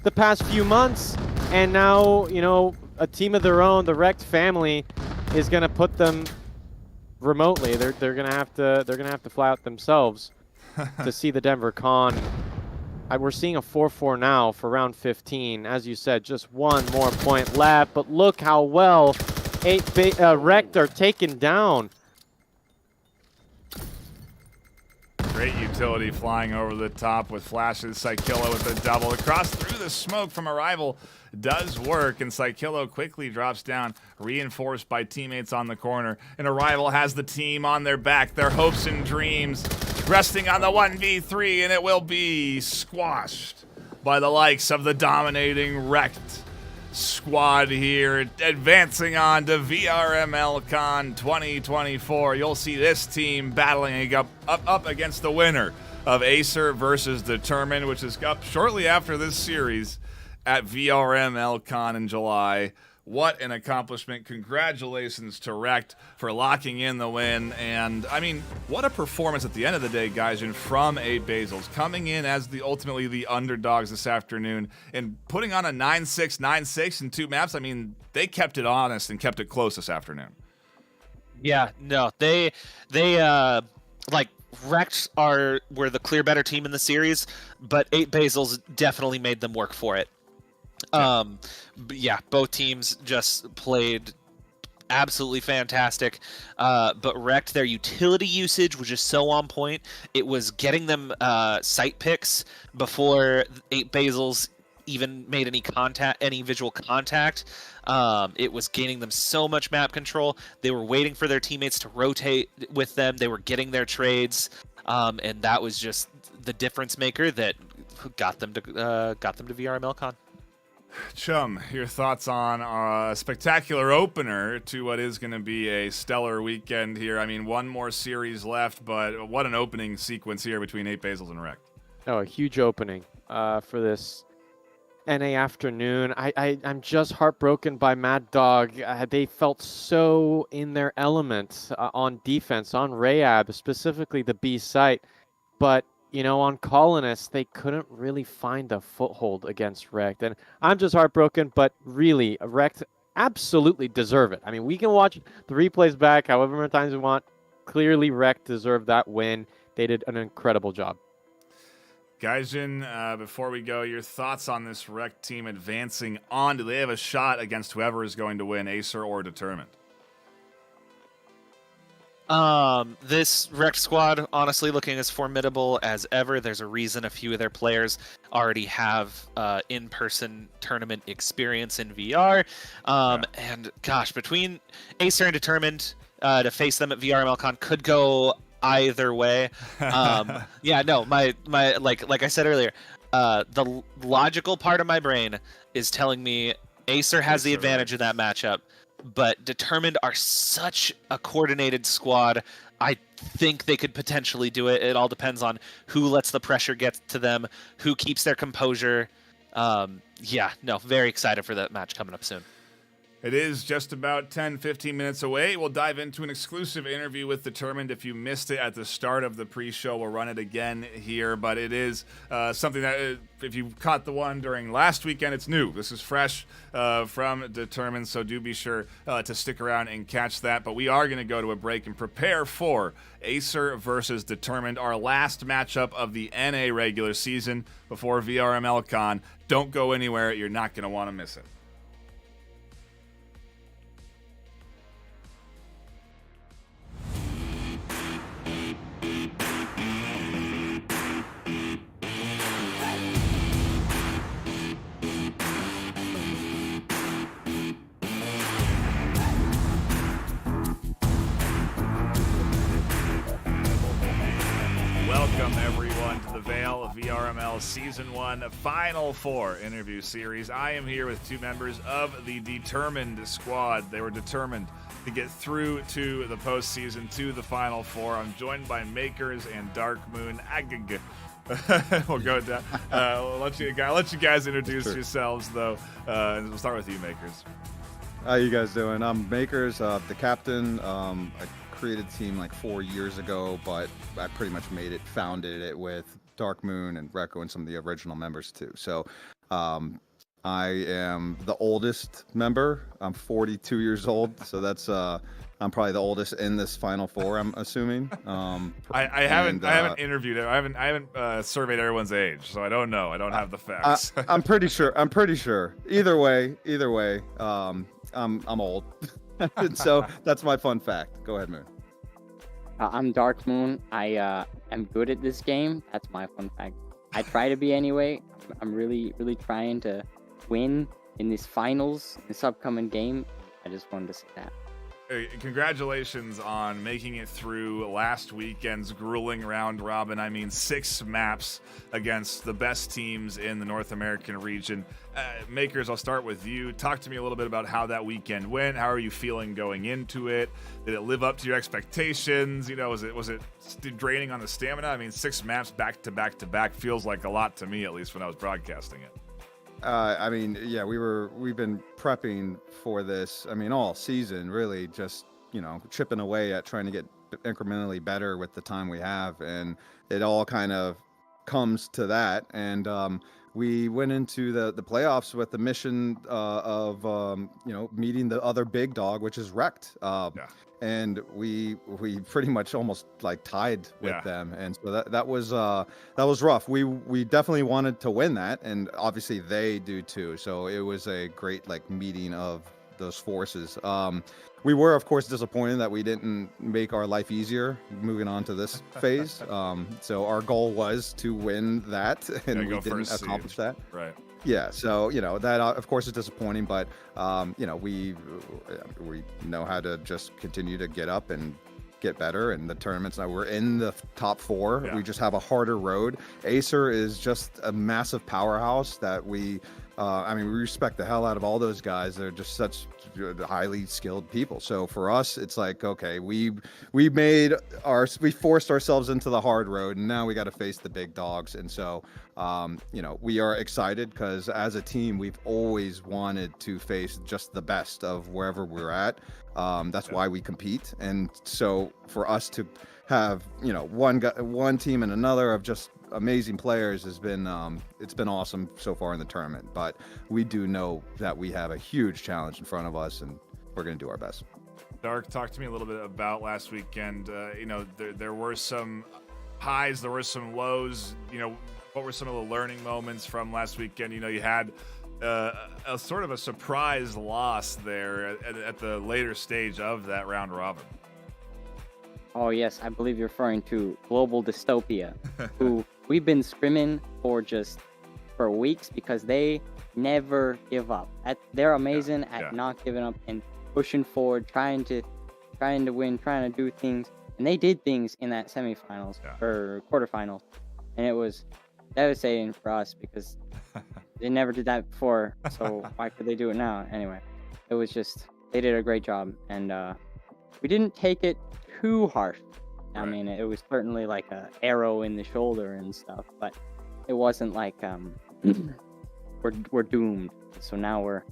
the past few months, and now, you know, a team of their own, the Rekt family, is gonna put them remotely. They're gonna have to fly out themselves to see the Denver Con. We're seeing a 4-4 now for round 15. As you said, just one more point left, but look how well Rekt are taken down. Great utility flying over the top with flashes. Psychillo with a double. Across through the smoke from Arrival does work, and Psychillo quickly drops down, reinforced by teammates on the corner. And Arrival has the team on their back, their hopes and dreams resting on the 1v3, and it will be squashed by the likes of the dominating Rekt squad here, advancing on to VRML Con 2024. You'll see this team battling up against the winner of Acer versus Determined, which is up shortly after this series at VRML Con in July. What an accomplishment. Congratulations to Rekt for locking in the win. And, I mean, what a performance at the end of the day, guys, and from 8 Basils, coming in as ultimately the underdogs this afternoon and putting on a 9-6, 9-6 in 2 maps. I mean, they kept it honest and kept it close this afternoon. Yeah, no, they like, Rekt were the clear better team in the series, but 8 Basils definitely made them work for it. But yeah, both teams just played absolutely fantastic. But Rekt, their utility usage was just so on point. It was getting them site picks before 8 Basils even made any visual contact. It was gaining them so much map control. They were waiting for their teammates to rotate with them. They were getting their trades, and that was just the difference maker that got them to VRMLCon. Chum, your thoughts on a spectacular opener to what is going to be a stellar weekend here. I mean, one more series left, but what an opening sequence here between 8 Basils and Rekt. Oh, a huge opening for this NA afternoon. I'm just heartbroken by Mad Dog. They felt so in their element on defense, on Rayab, specifically the B site. But you know, on Colonists, they couldn't really find a foothold against Rekt. And I'm just heartbroken, but really, Rekt absolutely deserve it. I mean, we can watch the replays back however many times we want. Clearly, Rekt deserved that win. They did an incredible job. Gaijin, before we go, your thoughts on this Rekt team advancing on? Do they have a shot against whoever is going to win, Acer or Determined? This Rekt squad, honestly, looking as formidable as ever. There's a reason a few of their players already have in-person tournament experience in VR. And gosh, between Acer and Determined, to face them at VRMLCon could go either way. Yeah, no, my like I said earlier, the logical part of my brain is telling me Acer has the advantage in that matchup. But Determined are such a coordinated squad. I think they could potentially do it. It all depends on who lets the pressure get to them, who keeps their composure. Yeah, no, very excited for that match coming up soon. It is just about 10-15 minutes away. We'll dive into an exclusive interview with Determined. If you missed it at the start of the pre-show, we'll run it again here. But it is something that, if you caught the one during last weekend, it's new. This is fresh from Determined, so do be sure to stick around and catch that. But we are going to go to a break and prepare for Acer versus Determined, our last matchup of the NA regular season before VRMLCon. Don't go anywhere. You're not going to want to miss it. VRML Season 1 Final 4 interview series. I am here with two members of the determined squad. They were determined to get through to the postseason, to the Final 4. I'm joined by Makers and Dark Moon. We'll go down. I'll let you guys introduce yourselves, though. And we'll start with you, Makers. How you guys doing? I'm Makers, the captain. I created the team like 4 years ago, but I pretty much founded it with Dark Moon and Recco and some of the original members too. So I am the oldest member. I'm 42 years old, so that's I'm probably the oldest in this Final Four, I'm assuming. I haven't interviewed it. I haven't surveyed everyone's age, so I don't know. I don't have the facts. I'm pretty sure. Either way, I'm old. And so that's my fun fact. Go ahead, Moon. I'm Dark Moon. I am good at this game. That's my fun fact. I try to be anyway. I'm really trying to win in this finals, this upcoming game. I just wanted to say that. Congratulations on making it through last weekend's grueling round robin. I mean, 6 maps against the best teams in the North American region. Makers, I'll start with you. Talk to me a little bit about how that weekend went. How are you feeling going into it? Did it live up to your expectations? You know, was it draining on the stamina? I mean, 6 maps back to back to back feels like a lot to me, at least when I was broadcasting it. I mean, yeah, we've been prepping for this. I mean, all season, really, just chipping away at trying to get incrementally better with the time we have, and it all kind of comes to that. And we went into the playoffs with the mission of meeting the other big dog, which is Wrecked. And we pretty much almost like tied with them, and so that was rough. We definitely wanted to win that, and obviously they do too. So it was a great meeting of those forces. We were of course disappointed that we didn't make our life easier moving on to this phase. So our goal was to win that, and we didn't accomplish that. Right. Yeah, so that of course is disappointing, but we know how to just continue to get up and get better. And the tournaments now we're in the top 4. We just have a harder road. Acer is just a massive powerhouse that we respect the hell out of all those guys. They're just such highly skilled people. So for us, it's like, okay, we forced ourselves into the hard road, and now we got to face the big dogs. And so we are excited because as a team, we've always wanted to face just the best of wherever we're at. That's why we compete. And so for us to have one team and another of just amazing players has been it's been awesome so far in the tournament. But we do know that we have a huge challenge in front of us, and we're going to do our best. Dark, talk to me a little bit about last weekend. There were some highs, there were some lows. What were some of the learning moments from last weekend? You had a sort of a surprise loss there at the later stage of that round robin. Oh yes, I believe you're referring to Global Dystopia, who we've been scrimming for weeks because they never give up. They're amazing at not giving up and pushing forward, trying to win, trying to do things. And they did things in that semifinals or quarterfinals, and it was devastating for us because they never did that before. So why could they do it now? Anyway, it was just they did a great job, and we didn't take it too harsh. I mean, it was certainly like a arrow in the shoulder and stuff, but it wasn't like we're doomed. So now we're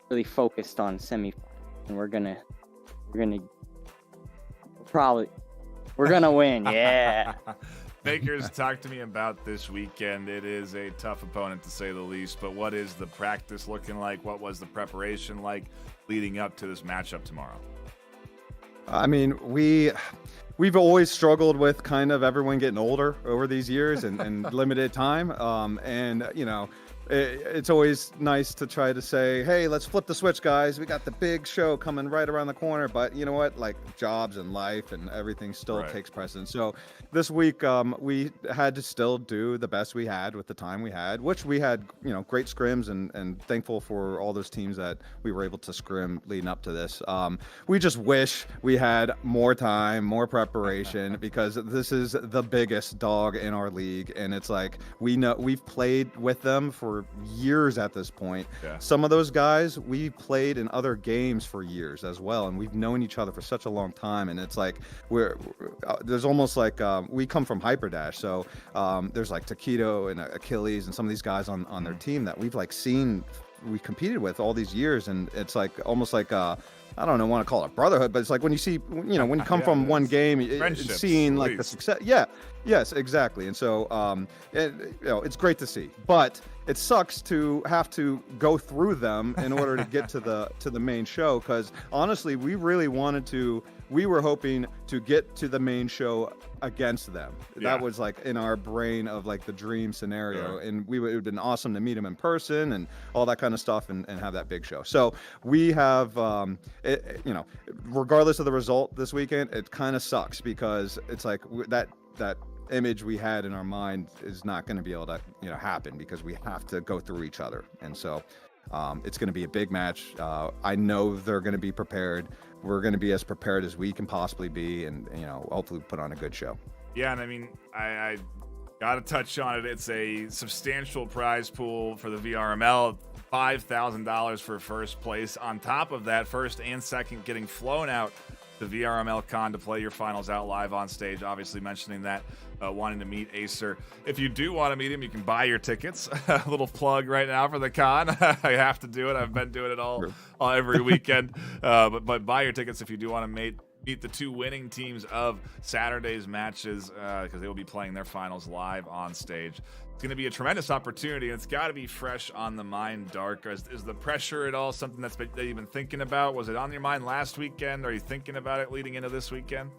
really focused on semifinals, and we're gonna win. Yeah. Makers, talk to me about this weekend. It is a tough opponent to say the least, but what is the practice looking like? What was the preparation like leading up to this matchup tomorrow? I mean, we've always struggled with kind of everyone getting older over these years and limited time. And it's always nice to try to say, hey, let's flip the switch, guys. We got the big show coming right around the corner. But you know what? Like jobs and life and everything still takes precedence. So this week, we had to still do the best we had with the time we had, which we had, great scrims and thankful for all those teams that we were able to scrim leading up to this. We just wish we had more time, more preparation, because this is the biggest dog in our league. And it's like, we've played with them for years at this point. Some of those guys we played in other games for years as well, and we've known each other for such a long time. And it's like there's almost like we come from Hyperdash, so there's like Taquito and Achilles and some of these guys on their team that we've like seen, we competed with all these years, and it's like almost like I don't know, want to call it brotherhood, but it's like when you see, when you come from one game, it's seeing like the success. Yes, exactly. And so, it's great to see, but it sucks to have to go through them in order to get to the main show. Because honestly, we were hoping to get to the main show against them. That was like in our brain of like the dream scenario, and it would have been awesome to meet them in person and all that kind of stuff, and have that big show. So we have, regardless of the result this weekend, it kind of sucks because it's like that image we had in our mind is not going to be able to happen because we have to go through each other. And so it's going to be a big match. I know they're going to be prepared. We're going to be as prepared as we can possibly be, and hopefully put on a good show. Yeah, and I mean, I gotta touch on it. It's a substantial prize pool for the VRML, $5,000 for first place. On top of that, first and second getting flown out to VRML Con to play your finals out live on stage. Obviously mentioning that, wanting to meet Acer. If you do want to meet him, you can buy your tickets. A little plug right now for the con. I have to do it. I've been doing it all every weekend. But buy your tickets if you do want to meet the two winning teams of Saturday's matches, because they will be playing their finals live on stage. It's going to be a tremendous opportunity, and it's got to be fresh on the mind, Dark. Is the pressure at all something that you've been thinking about? Was it on your mind last weekend? Are you thinking about it leading into this weekend?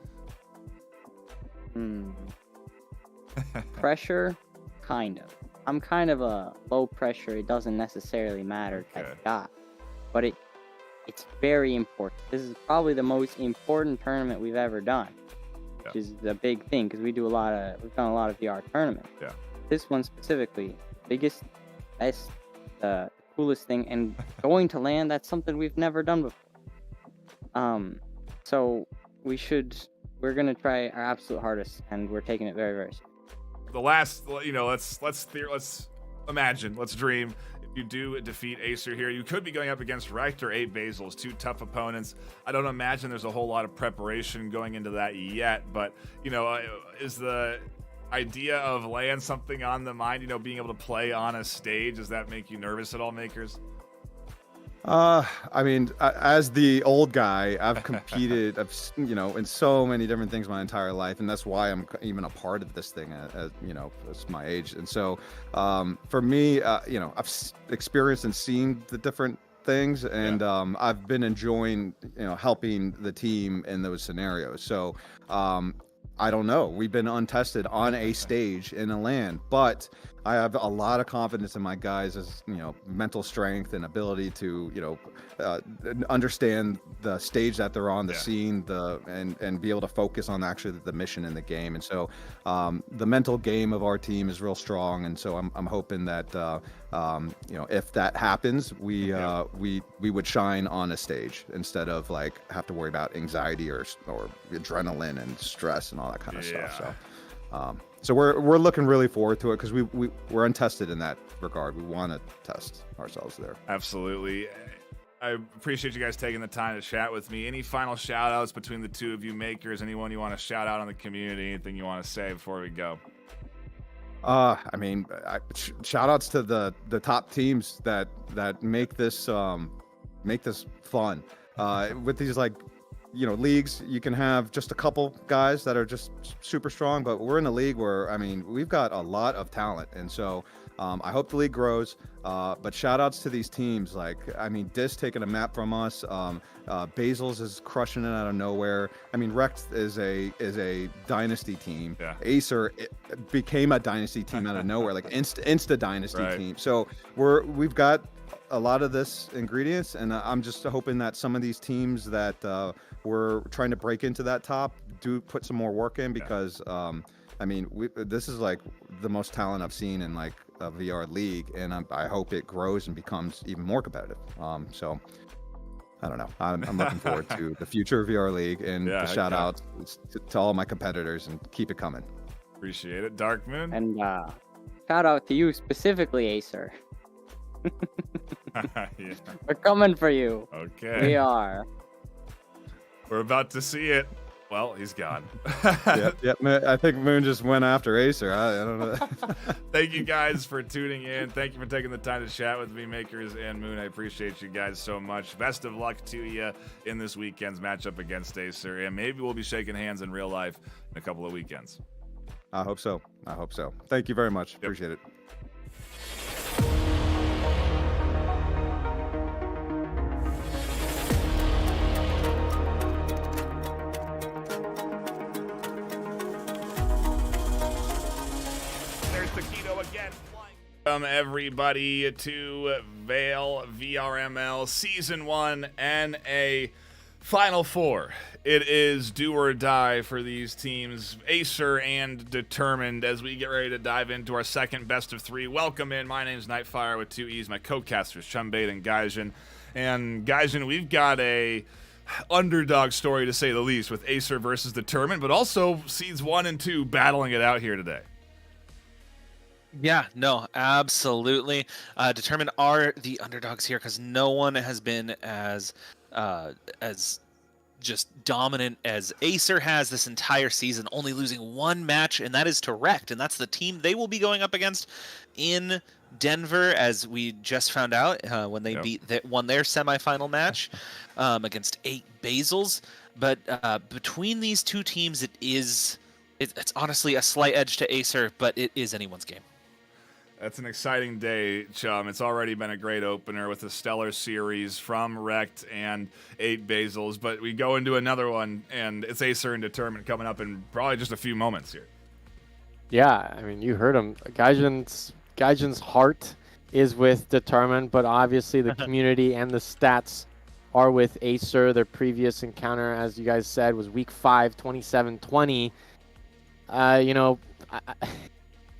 Pressure, kind of. I'm kind of a low pressure, it doesn't necessarily matter type of guy, but it's very important. This is probably the most important tournament we've ever done, which is a big thing because we've done a lot of VR tournaments. This one specifically, biggest, best, coolest thing, and going to land, that's something we've never done before. So we're gonna try our absolute hardest, and we're taking it very, very seriously. The last, let's imagine, let's dream. If you do defeat Acer here, you could be going up against Rect or 8 Basils, two tough opponents. I don't imagine there's a whole lot of preparation going into that yet, but is the idea of laying something on the mind, being able to play on a stage, does that make you nervous at all, Makers? I mean, as the old guy, I've competed, in so many different things my entire life, and that's why I'm even a part of this thing, as my age. And so, for me, I've experienced and seen the different things, and I've been enjoying, helping the team in those scenarios. So, I don't know. We've been untested on a stage in a LAN, but I have a lot of confidence in my guys' mental strength and ability to understand the stage that they're on, the scene, and be able to focus on actually the mission in the game. And so the mental game of our team is real strong, and so I'm hoping that if that happens, we would shine on a stage instead of like have to worry about anxiety or adrenaline and stress and all that kind of stuff. So we're looking really forward to it because we're untested in that regard. We want to test ourselves there. Absolutely. I appreciate you guys taking the time to chat with me. Any final shout outs between the two of you, Makers? Anyone you want to shout out on the community? Anything you want to say before we go? I mean, shout outs to the top teams that make this fun. With these leagues, you can have just a couple guys that are just super strong, but we're in a league where, I mean, we've got a lot of talent. And so I hope the league grows. But shout outs to these teams. Like, I mean, Dis taking a map from us. Basil's is crushing it out of nowhere. I mean, Rex is a dynasty team. Yeah. Acer became a dynasty team out of nowhere, like insta dynasty team. So we've got a lot of this ingredients, and I'm just hoping that some of these teams that we're trying to break into that top do put some more work in, because I mean, this is like the most talent I've seen in like a VR league, and I hope it grows and becomes even more competitive. So I don't know. I'm looking forward to the future of VR league, and the shout out to all my competitors, and keep it coming. Appreciate it, Dark Moon. And shout out to you specifically, Acer. Yeah. We're coming for you. Okay. We are. We're about to see it. Well, he's gone. Yep. I think Moon just went after Acer. I don't know. Thank you guys for tuning in. Thank you for taking the time to chat with me, Makers and Moon. I appreciate you guys so much. Best of luck to you in this weekend's matchup against Acer, and maybe we'll be shaking hands in real life in a couple of weekends. I hope so. Thank you very much. Appreciate it. Welcome everybody to VAIL VRML Season 1 and a Final Four. It is do or die for these teams, Acer and Determined, as we get ready to dive into our second best of three. Welcome in. My name is Nightfire with 2 E's. My co-casters, Chumbait and Gaijin. And Gaijin, we've got a underdog story to say the least, with Acer versus Determined, but also Seeds 1 and 2 battling it out here today. Yeah, no, absolutely. Determined are the underdogs here because no one has been as just dominant as Acer has this entire season, only losing one match, and that is to Rect, and that's the team they will be going up against in Denver, as we just found out when they won their semifinal match against 8 Basils. But between these two teams, it's honestly a slight edge to Acer, but it is anyone's game. That's an exciting day, Chum. It's already been a great opener with a stellar series from Rect and 8 Basils, but we go into another one, and it's Acer and Determined coming up in probably just a few moments here. Yeah, I mean, you heard him. Gaijin's heart is with Determined, but obviously the community and the stats are with Acer. Their previous encounter, as you guys said, was week 5, 27-20.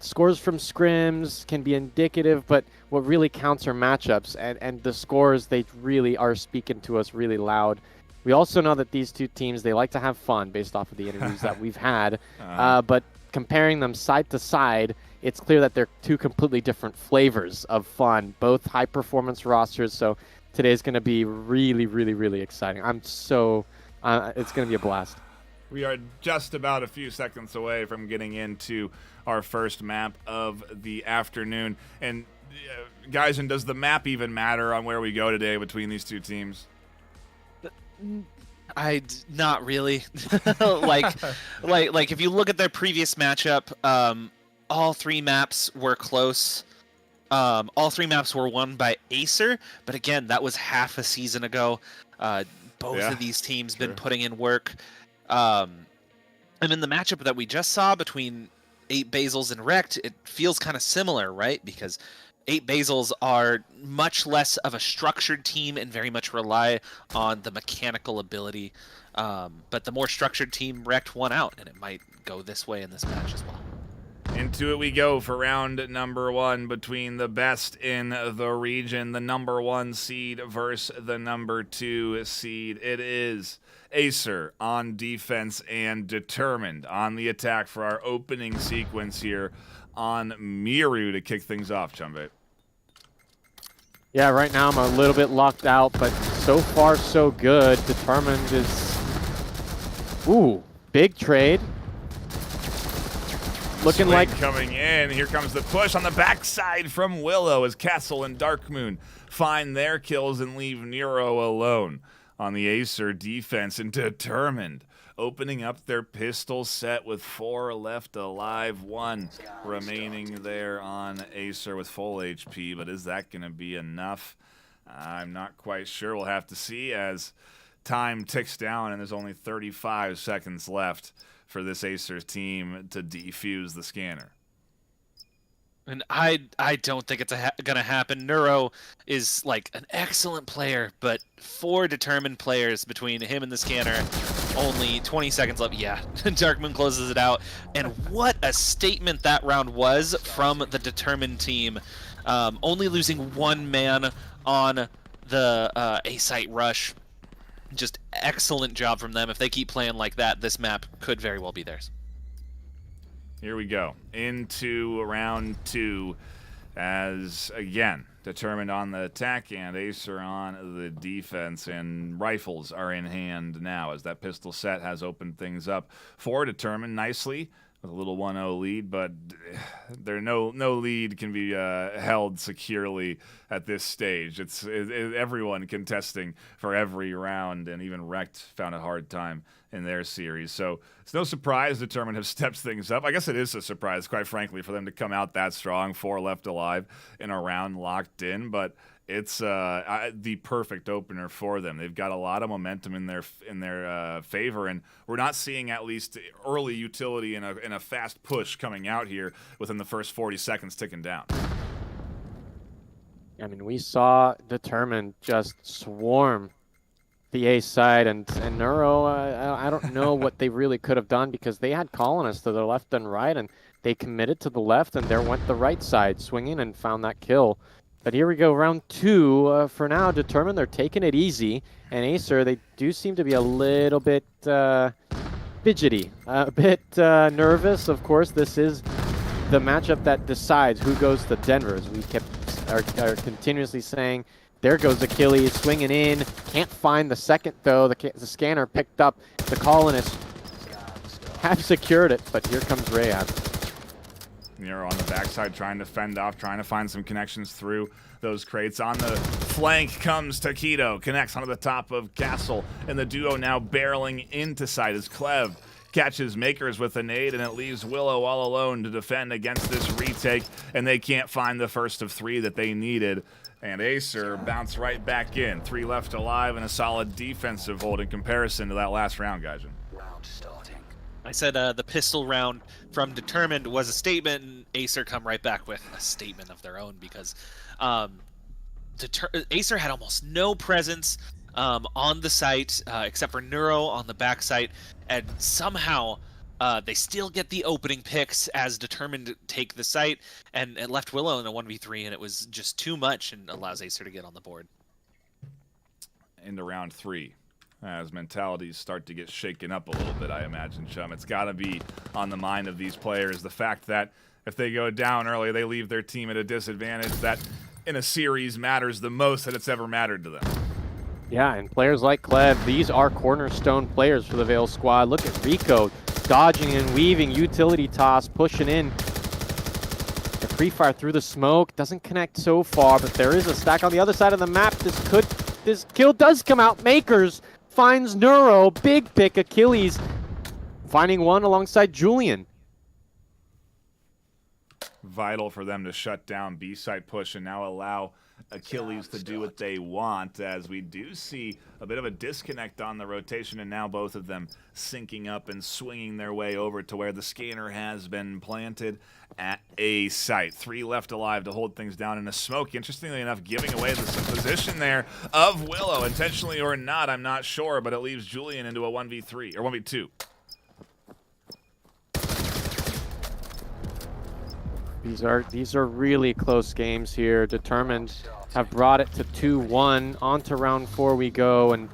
Scores from scrims can be indicative, but what really counts are matchups, and the scores, they really are speaking to us really loud. We also know that these two teams, they like to have fun based off of the interviews that we've had, but comparing them side to side, it's clear that they're two completely different flavors of fun, both high-performance rosters, so today's going to be really, really, really exciting. It's going to be a blast. We are just about a few seconds away from getting into our first map of the afternoon. And guys, and does the map even matter on where we go today between these two teams? Not really. like if you look at their previous matchup, all 3 maps were close. All 3 maps were won by Acer, but again, that was half a season ago. Both of these teams been putting in work. And in the matchup that we just saw between 8 Basils and Rect, it feels kind of similar, right? Because 8 Basils are much less of a structured team and very much rely on the mechanical ability. But the more structured team, Rect won out, and it might go this way in this match as well. Into it we go for round number 1 between the best in the region, the number 1 seed versus the number 2 seed. It is Acer on defense and Determined on the attack for our opening sequence here on Miru to kick things off, Chumbait. Yeah, right now I'm a little bit locked out, but so far so good. Determined is... Ooh, big trade. Looking Swing like... coming in. Here comes the push on the backside from Willow as Castle and Darkmoon find their kills and leave Nero alone on the Acer defense, and Determined opening up their pistol set with 4 left alive, 1 remaining there on Acer with full HP, but is that going to be enough? I'm not quite sure. We'll have to see as time ticks down and there's only 35 seconds left for this Acer team to defuse the scanner. And I don't think it's gonna happen. Neuro is like an excellent player, but 4 determined players between him and the scanner. Only 20 seconds left. Yeah, Darkmoon closes it out. And what a statement that round was from the determined team. Only losing 1 man on the A-site rush. Just excellent job from them. If they keep playing like that, this map could very well be theirs. Here we go into round 2 as, again, determined on the attack and Acer on the defense, and rifles are in hand now as that pistol set has opened things up for determined nicely with a little 1-0 lead, but no lead can be held securely at this stage. It's everyone contesting for every round, and even Rekt found a hard time in their series. So it's no surprise Determined have stepped things up. I guess it is a surprise, quite frankly, for them to come out that strong, 4 left alive in a round locked in, but it's the perfect opener for them. They've got a lot of momentum in their favor, and we're not seeing at least early utility in a fast push coming out here within the first 40 seconds ticking down. I mean, we saw Determined just swarm the A side, and Neuro, I don't know what they really could have done, because they had colonists to the left and right, and they committed to the left, and there went the right side swinging and found that kill. But here we go, round 2. For now, Determined, they're taking it easy, and Acer, they do seem to be a little bit fidgety, a bit nervous. Of course, this is the matchup that decides who goes to Denver, as we are continuously saying. There goes Achilles, swinging in. Can't find the second, though. The scanner picked up. The colonists have secured it, but here comes Rayab. Nero on the backside trying to fend off, trying to find some connections through those crates. On the flank comes Taquito, connects onto the top of Castle, and the duo now barreling into side as Clev catches Makers with a nade, and it leaves Willow all alone to defend against this retake, and they can't find the first of 3 that they needed. And Acer bounce right back in. 3 left alive and a solid defensive hold in comparison to that last round, guys. I said the pistol round from Determined was a statement, and Acer come right back with a statement of their own, because Acer had almost no presence on the site except for Neuro on the back site, and somehow they still get the opening picks as Determined take the site, and it left Willow in a 1v3, and it was just too much and allows Acer to get on the board. Into round 3. As mentalities start to get shaken up a little bit, I imagine, Chum. It's got to be on the mind of these players. The fact that if they go down early, they leave their team at a disadvantage that in a series matters the most that it's ever mattered to them. Yeah, and players like Clev, these are cornerstone players for the VAIL squad. Look at Rico dodging and weaving, utility toss, pushing in. The pre-fire through the smoke doesn't connect so far, but there is a stack on the other side of the map. This kill does come out. Makers finds Neuro, big pick. Achilles finding one alongside Julian. Vital for them to shut down B-side push and now allow Achilles to do what they want, as we do see a bit of a disconnect on the rotation, and now both of them syncing up and swinging their way over to where the scanner has been planted at A site. 3 left alive to hold things down in a smoke. Interestingly enough, giving away the position there of Willow, intentionally or not, I'm not sure, but it leaves Julian into a 1v3 or 1v2. These are really close games here. Determined have brought it to 2-1. On to round 4 we go, and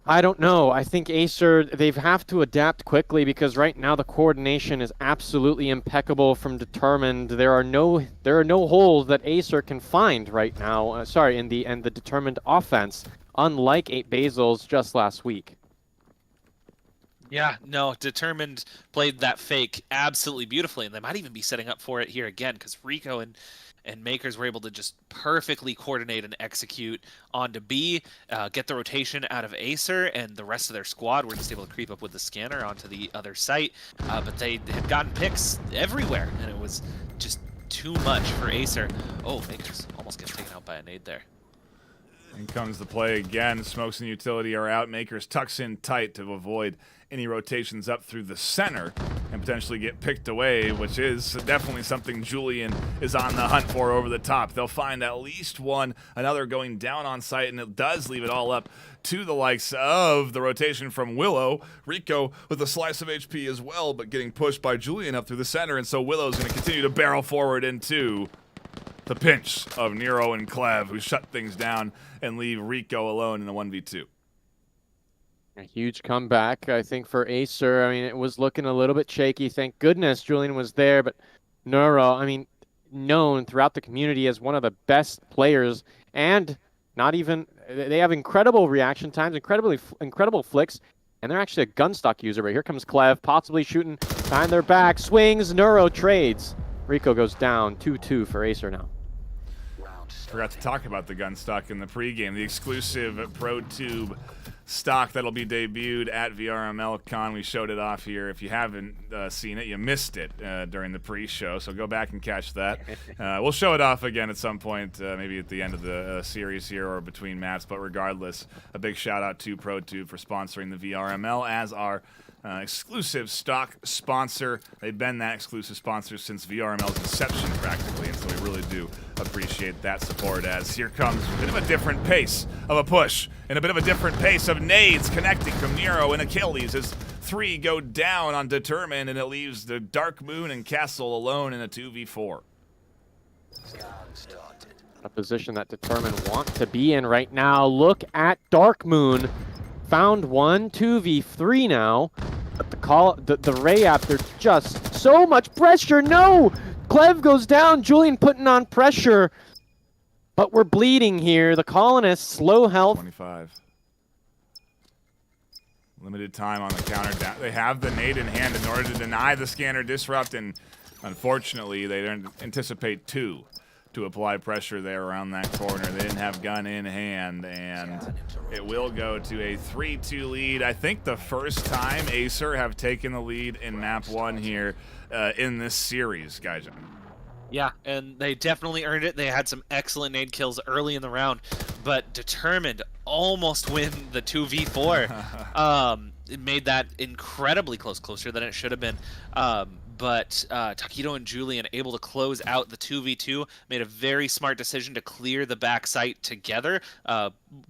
I don't know. I think Acer, they have to adapt quickly, because right now the coordination is absolutely impeccable from Determined. There are no holes that Acer can find right now. In the Determined offense, unlike 8 Basils just last week. Yeah, no, Determined played that fake absolutely beautifully, and they might even be setting up for it here again, because Rico and and Makers were able to just perfectly coordinate and execute onto B, get the rotation out of Acer, and the rest of their squad were just able to creep up with the scanner onto the other site. But they had gotten picks everywhere, and it was just too much for Acer. Oh, Makers almost gets taken out by a nade there. In comes the play again. Smokes and utility are out. Makers tucks in tight to avoid any rotations up through the center and potentially get picked away, which is definitely something Julian is on the hunt for over the top. They'll find at least one, another going down on site, and it does leave it all up to the likes of the rotation from Willow. Rico with a slice of HP as well, but getting pushed by Julian up through the center, and so Willow's going to continue to barrel forward into the pinch of Nero and Clev, who shut things down and leave Rico alone in a 1v2. A huge comeback, I think, for Acer. I mean, it was looking a little bit shaky. Thank goodness Julian was there, but Nero, I mean, known throughout the community as one of the best players, and not even, they have incredible reaction times, incredible flicks, and they're actually a gunstock user. But here comes Clev, possibly shooting behind their back, swings, Nero trades. Rico goes down, 2-2 for Acer now. Forgot to talk about the gun stock in the pregame. The exclusive ProTube stock that'll be debuted at VRML Con. We showed it off here. If you haven't seen it, you missed it during the pre-show, so go back and catch that. We'll show it off again at some point, maybe at the end of the series here or between maps, but regardless, a big shout out to ProTube for sponsoring the VRML as our exclusive stock sponsor. They've been that exclusive sponsor since VRML's inception practically, and so we really do appreciate that support. As here comes a bit of a different pace of a push and a bit of a different pace of nades connecting from Nero and Achilles as 3 go down on Determined, and it leaves the Dark Moon and Castle alone in a 2v4. A position that Determined want to be in right now. Look at Dark Moon. Found one, 2v3 now. But the Ray app, there's just so much pressure. No! Clev goes down. Julian putting on pressure. But we're bleeding here. The Colonists, low health. 25. Limited time on the counter down. They have the nade in hand in order to deny the scanner disrupt, and unfortunately, they didn't anticipate 2 to apply pressure there around that corner. They didn't have gun in hand, and it will go to a 3-2 lead. I think the first time Acer have taken the lead in map 1 here in this series, guys. Yeah, and they definitely earned it. They had some excellent nade kills early in the round, but Determined almost win the 2v4. It made that incredibly closer than it should have been. But Taquito and Julian able to close out the 2v2, made a very smart decision to clear the back site together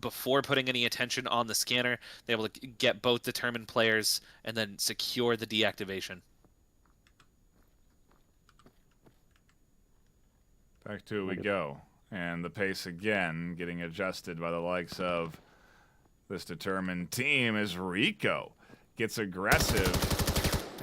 before putting any attention on the scanner. They were able to get both Determined players and then secure the deactivation. Back to it we go. And the pace again getting adjusted by the likes of this Determined team as Rico gets aggressive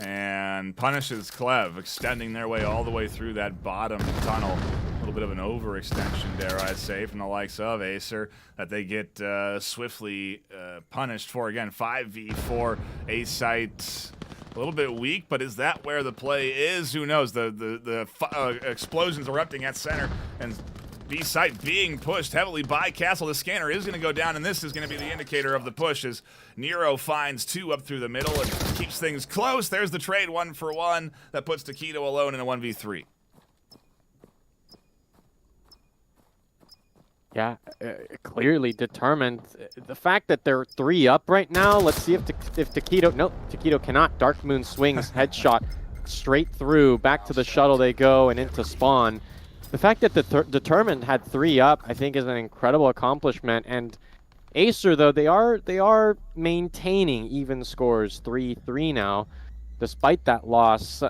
and punishes Clev, extending their way all the way through that bottom tunnel. A little bit of an overextension, dare I say, from the likes of Acer that they get swiftly punished for. Again, 5v4, A site. A little bit weak, but is that where the play is? Who knows? The explosions erupting at center, and B site being pushed heavily by Castle. The scanner is going to go down, and this is going to be the indicator of the push as Nero finds 2 up through the middle and keeps things close. There's the trade 1-for-1 that puts Taquito alone in a 1v3. Yeah, clearly Determined. The fact that they're 3 up right now, let's see if Taquito, nope, Taquito cannot. Dark Moon swings, headshot, straight through, back to the shuttle they go and into spawn. The fact that Determined had 3 up, I think, is an incredible accomplishment. And Acer, though, they are maintaining even scores, 3-3 now, despite that loss.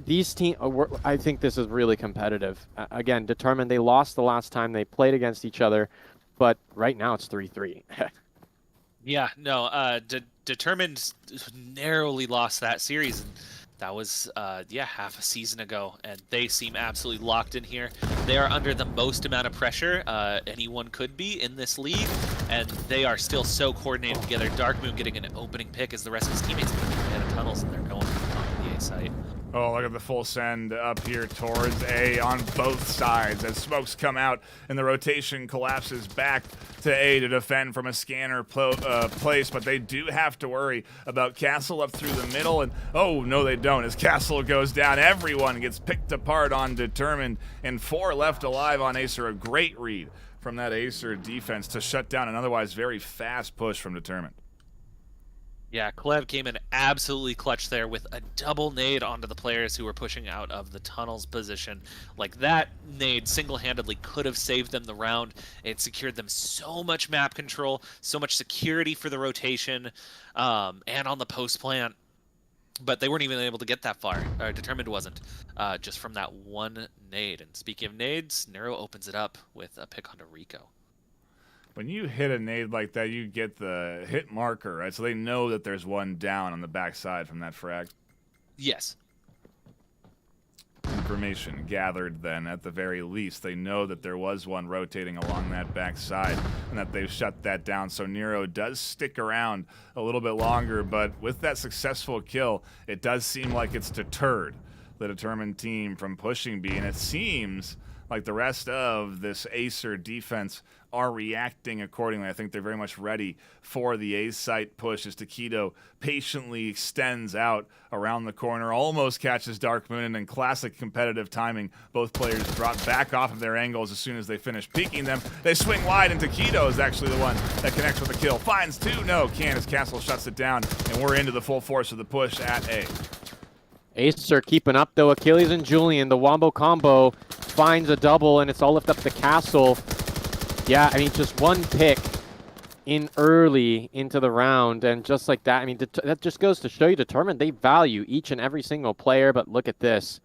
These teams, I think this is really competitive. Again, Determined, they lost the last time they played against each other, but right now it's 3-3. Yeah, no, Determined narrowly lost that series. And that was, half a season ago, and they seem absolutely locked in here. They are under the most amount of pressure anyone could be in this league, and they are still so coordinated together. Dark Moon getting an opening pick as the rest of his teammates get out of tunnels, and they're going on the A site. Oh, look at the full send up here towards A on both sides as smokes come out and the rotation collapses back to A to defend from a scanner place, but they do have to worry about Castle up through the middle, and oh, no they don't. As Castle goes down, everyone gets picked apart on Determined, and 4 left alive on Acer. A great read from that Acer defense to shut down an otherwise very fast push from Determined. Yeah, Clev came in absolutely clutch there with a double nade onto the players who were pushing out of the tunnels position. Like, that nade single-handedly could have saved them the round. It secured them so much map control, so much security for the rotation, and on the post plant. But they weren't even able to get that far. Determined wasn't, just from that one nade. And speaking of nades, Neuro opens it up with a pick onto Rico. When you hit a nade like that, you get the hit marker, right? So they know that there's one down on the backside from that frag. Yes. Information gathered then, at the very least. They know that there was one rotating along that backside and that they've shut that down. So Nero does stick around a little bit longer, but with that successful kill, it does seem like it's deterred the Determined team from pushing B, and it seems like the rest of this Acer defense are reacting accordingly. I think they're very much ready for the A site push as Taquito patiently extends out around the corner, almost catches Dark Moon, and in classic competitive timing, both players drop back off of their angles as soon as they finish peeking them. They swing wide, and Taquito is actually the one that connects with the kill. Finds 2, no, can as Castle shuts it down, and we're into the full force of the push at A. Acer keeping up though. Achilles and Julian, the wombo combo finds a double, and it's all left up to Castle. Yeah, I mean, just one pick in early into the round, and just like that, I mean, that just goes to show you Determined, they value each and every single player, but look at this.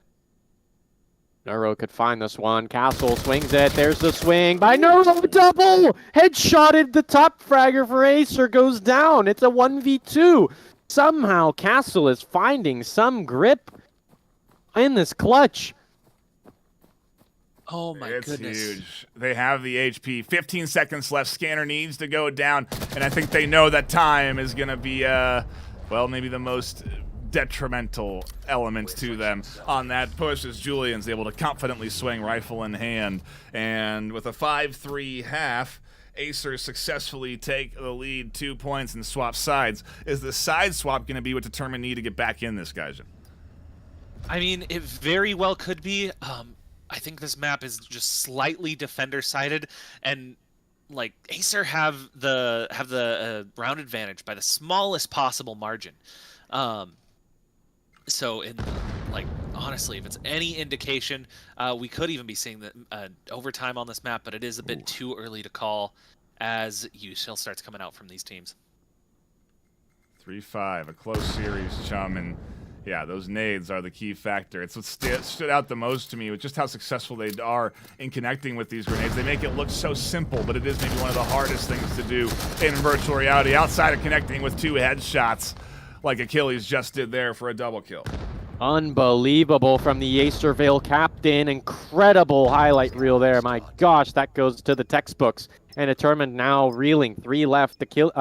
Neuro could find this one. Castle swings it. There's the swing by Neuro. Double! Headshotted the top fragger for Acer, goes down. It's a 1v2. Somehow Castle is finding some grip in this clutch. Oh my goodness. It's huge. They have the HP. 15 seconds left. Scanner needs to go down, and I think they know that time is going to be, well, maybe the most detrimental element to them on that push as Julian's able to confidently swing rifle in hand. And with a 5-3 half, Acer successfully take the lead, 2 points, and swap sides. Is the side swap going to be what Determined need to get back in this, guys? I mean, it very well could be. I think this map is just slightly defender-sided, and like Acer have the round advantage by the smallest possible margin. So in like honestly, if it's any indication, we could even be seeing the overtime on this map, but it is a bit too early to call as UCL starts coming out from these teams. 3-5, a close series, Chum, and yeah, those nades are the key factor. It's what stood out the most to me with just how successful they are in connecting with these grenades. They make it look so simple, but it is maybe one of the hardest things to do in virtual reality outside of connecting with 2 headshots like Achilles just did there for a double kill. Unbelievable from the Acer VAIL captain. Incredible highlight reel there. My gosh, that goes to the textbooks. And Determined now reeling. 3 left to kill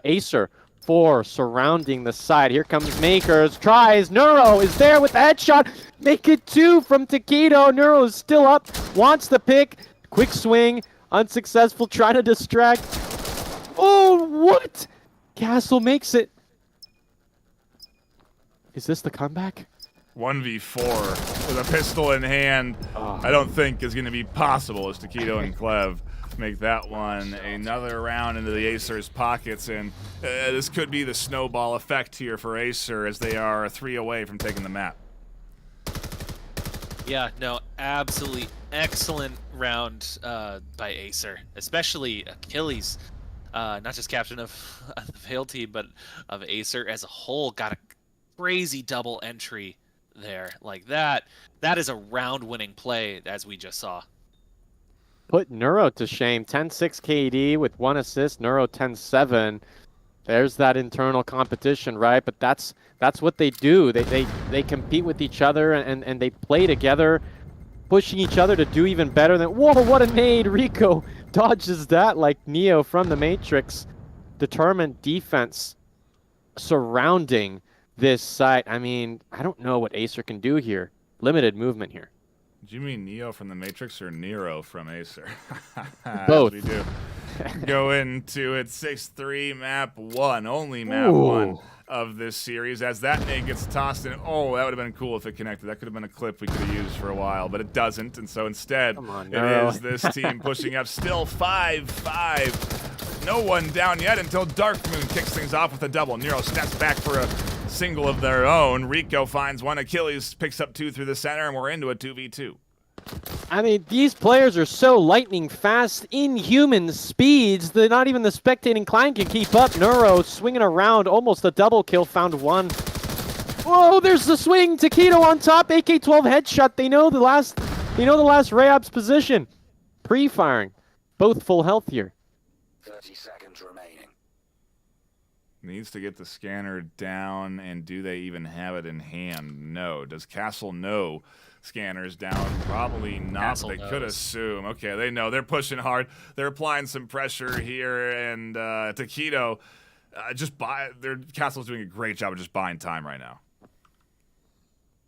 Acer. 4 surrounding the side. Here comes Makers. Tries. Neuro is there with the headshot. Make it 2 from Taquito. Neuro is still up. Wants the pick. Quick swing. Unsuccessful. Trying to distract. Oh, what? Castle makes it. Is this the comeback? 1v4 with a pistol in hand. I don't think is going to be possible as Taquito and Clev make that one another round into the Acer's pockets, and this could be the snowball effect here for Acer as they are 3 away from taking the map. Yeah, no, absolutely excellent round by Acer, especially Achilles, not just captain of the VAIL team, but of Acer as a whole. Got a crazy double entry there. Like that is a round-winning play, as we just saw. Put Neuro to shame. 10-6 KD with 1 assist. Neuro 10-7. There's that internal competition, right? But that's what they do. They compete with each other and they play together, pushing each other to do even better than. Whoa! What a nade! Rico dodges that like Neo from the Matrix. Determined defense surrounding this site. I mean, I don't know what Acer can do here. Limited movement here. Do you mean Neo from the Matrix or Nero from Acer? Both. As we do. Go into it, 6-3, map 1, only map 1 of this series. As that nade gets tossed in, oh, that would have been cool if it connected. That could have been a clip we could have used for a while, but it doesn't, and so instead, it is this team pushing up, still 5-5. No one down yet until Dark Moon kicks things off with a double. Nero snaps back for a single of their own. Rico finds one. Achilles picks up 2 through the center, and we're into a 2v2. I mean, these players are so lightning fast, inhuman speeds that not even the spectating client can keep up. Neuro swinging around, almost a double kill, found one. Whoa, there's the swing. Taquito on top, AK-12 headshot. They know the last Rayab's position. Pre-firing, both full health here. 30 seconds remaining. Needs to get the scanner down, and do they even have it in hand? No. Does Castle know scanner's down? Probably not. Castle They knows. could assume. Okay, they know. They're pushing hard. They're applying some pressure here, and Taquito Castle's doing a great job of just buying time right now.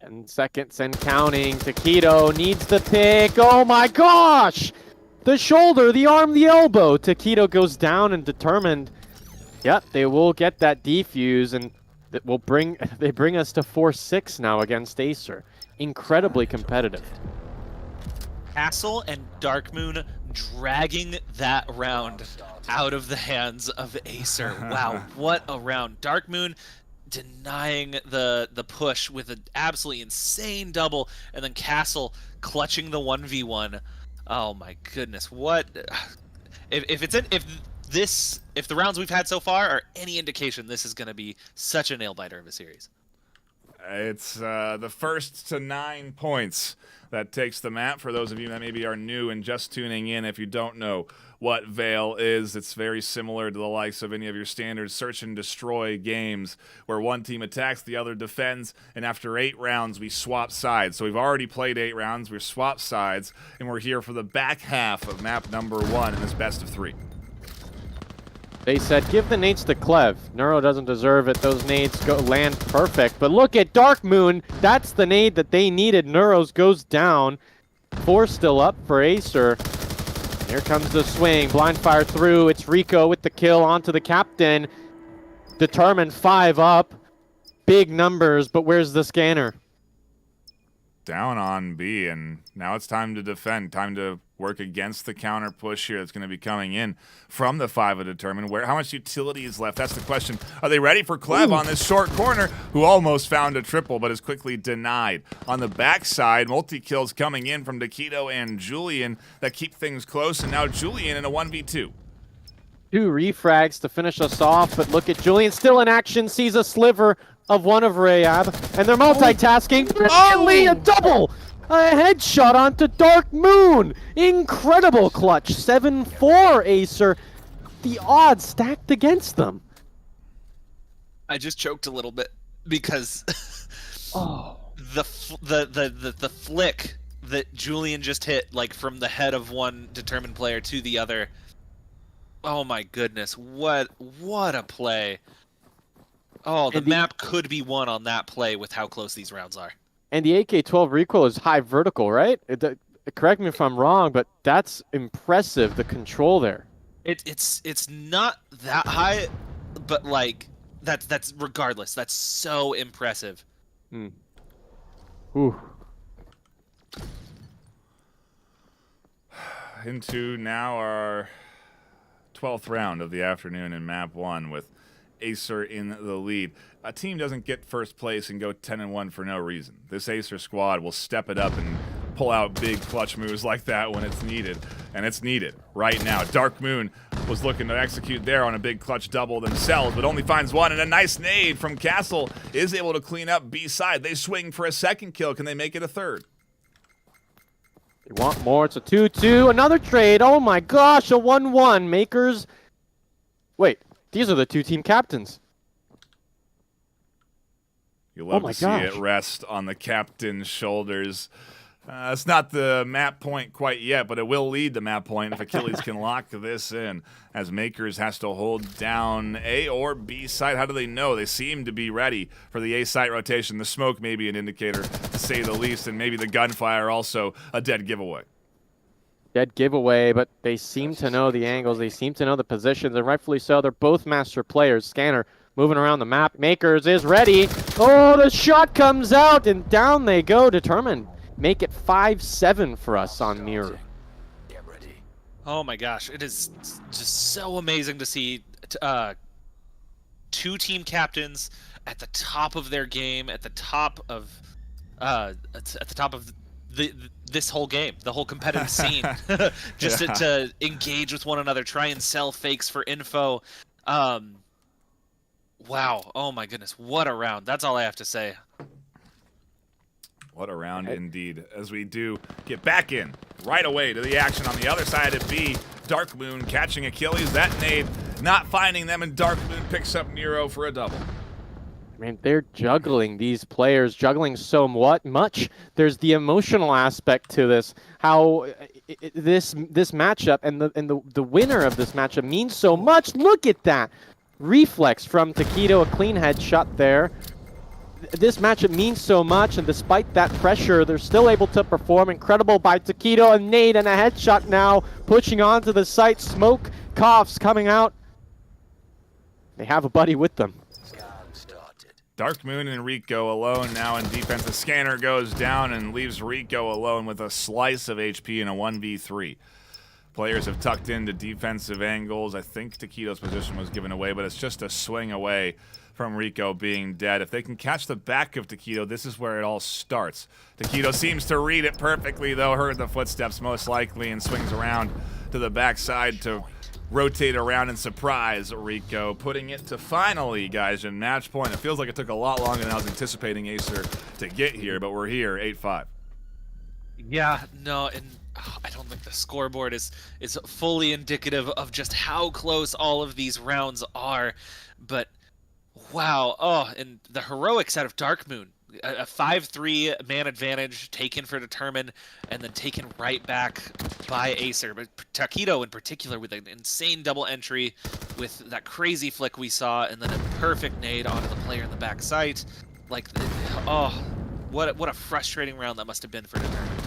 And seconds and counting. Taquito needs the pick. Oh my gosh! The shoulder, the arm, the elbow. Taquito goes down and determined. Yep, they will get that defuse, and they bring us to 4-6 now against Acer. Incredibly competitive. Castle and Dark Moon dragging that round out of the hands of Acer. Wow, what a round. Dark Moon denying the push with an absolutely insane double, and then Castle clutching the 1v1. Oh my goodness, what if the rounds we've had so far are any indication, this is going to be such a nail biter of a series. It's the first to 9 points that takes the map. For those of you that maybe are new and just tuning in, if you don't know what VAIL is, it's very similar to the likes of any of your standard search and destroy games where one team attacks, the other defends, and after 8 rounds, we swap sides. So we've already played 8 rounds, we've swapped sides, and we're here for the back half of map number 1 in this best of 3. They said, give the nades to Clev. Neuro doesn't deserve it. Those nades land perfect. But look at Dark Moon. That's the nade that they needed. Neuros goes down. 4 still up for Acer. Here comes the swing. Blind fire through. It's Rico with the kill onto the captain. Determined 5 up. Big numbers, but where's the scanner? Down on B, and now it's time to defend. Time to work against the counter push here that's going to be coming in from the 5 of Determined. How much utility is left? That's the question. Are they ready for Clev on this short corner, who almost found a triple but is quickly denied? On the backside, multi-kills coming in from Taquito and Julian that keep things close, and now Julian in a 1v2. 2 refrags to finish us off, but look at Julian still in action, sees a sliver of one of Rayab, and they're multitasking. Brilliantly, a double! A headshot onto Dark Moon! Incredible clutch. 7-4 Acer. The odds stacked against them. I just choked a little bit because the flick that Julian just hit, like from the head of one Determined player to the other. Oh my goodness, what a play. Oh, the map could be won on that play with how close these rounds are. And the AK-12 recoil is high vertical, right? Correct me if I'm wrong, but that's impressive, the control there. It's not that high, but like that's regardless. That's so impressive. Ooh. Into now our 12th round of the afternoon in map 1 with Acer in the lead. A team doesn't get first place and go 10-1 for no reason. This Acer squad will step it up and pull out big clutch moves like that when it's needed, and it's needed right now. Dark Moon was looking to execute there on a big clutch double themselves, but only finds one, and a nice nade from Castle is able to clean up B side. They swing for a second kill. Can they make it a third? They want more. It's a 2-2. Another trade. Oh my gosh, a 1-1. Makers. Wait, these are the 2 team captains. You love to see it rest on the captain's shoulders. It's not the map point quite yet, but it will lead the map point if Achilles can lock this in, as Makers has to hold down A or B site. How do they know? They seem to be ready for the A site rotation. The smoke may be an indicator, to say the least, and maybe the gunfire also a dead giveaway. Dead giveaway, but they seem to know the angles. They seem to know the positions, and rightfully so. They're both master players. Scanner moving around the map. Makers is ready. Oh, the shot comes out, and down they go. Determined. Make it 5-7 for us on Mirror. Oh my gosh, it is just so amazing to see two team captains at the top of their game, at the top of this whole game, the whole competitive scene, just to engage with one another, try and sell fakes for info. Wow, oh my goodness, what a round. That's all I have to say. What a round indeed, as we do get back in right away to the action on the other side of B. Dark Moon catching Achilles. That nade not finding them, and Dark Moon picks up Miro for a double. I mean, they're juggling, these players, juggling so much. There's the emotional aspect to this, how this matchup and the winner of this matchup means so much. Look at that. Reflex from Taquito, a clean headshot there. This matchup means so much, and despite that pressure, they're still able to perform. Incredible by Taquito, a nade and a headshot now, pushing onto the site. Smoke, coughs coming out. They have a buddy with them. Dark Moon and Rico alone now in defense. The scanner goes down and leaves Rico alone with a slice of HP in a 1v3. Players have tucked into defensive angles. I think Taquito's position was given away, but it's just a swing away from Rico being dead. If they can catch the back of Taquito, this is where it all starts. Taquito seems to read it perfectly, though. Heard the footsteps most likely and swings around to the backside to rotate around and surprise Rico, putting it to finally, guys, in match point. It feels like it took a lot longer than I was anticipating Acer to get here, but we're here, 8-5. Yeah, no, and I don't think the scoreboard is fully indicative of just how close all of these rounds are, but wow, oh, and the heroics out of Dark Moon. A 5-3 man advantage taken for Determined and then taken right back by Acer. But Taquito in particular with an insane double entry with that crazy flick we saw and then a perfect nade onto the player in the back site. Like, oh, what a frustrating round that must have been for Determined.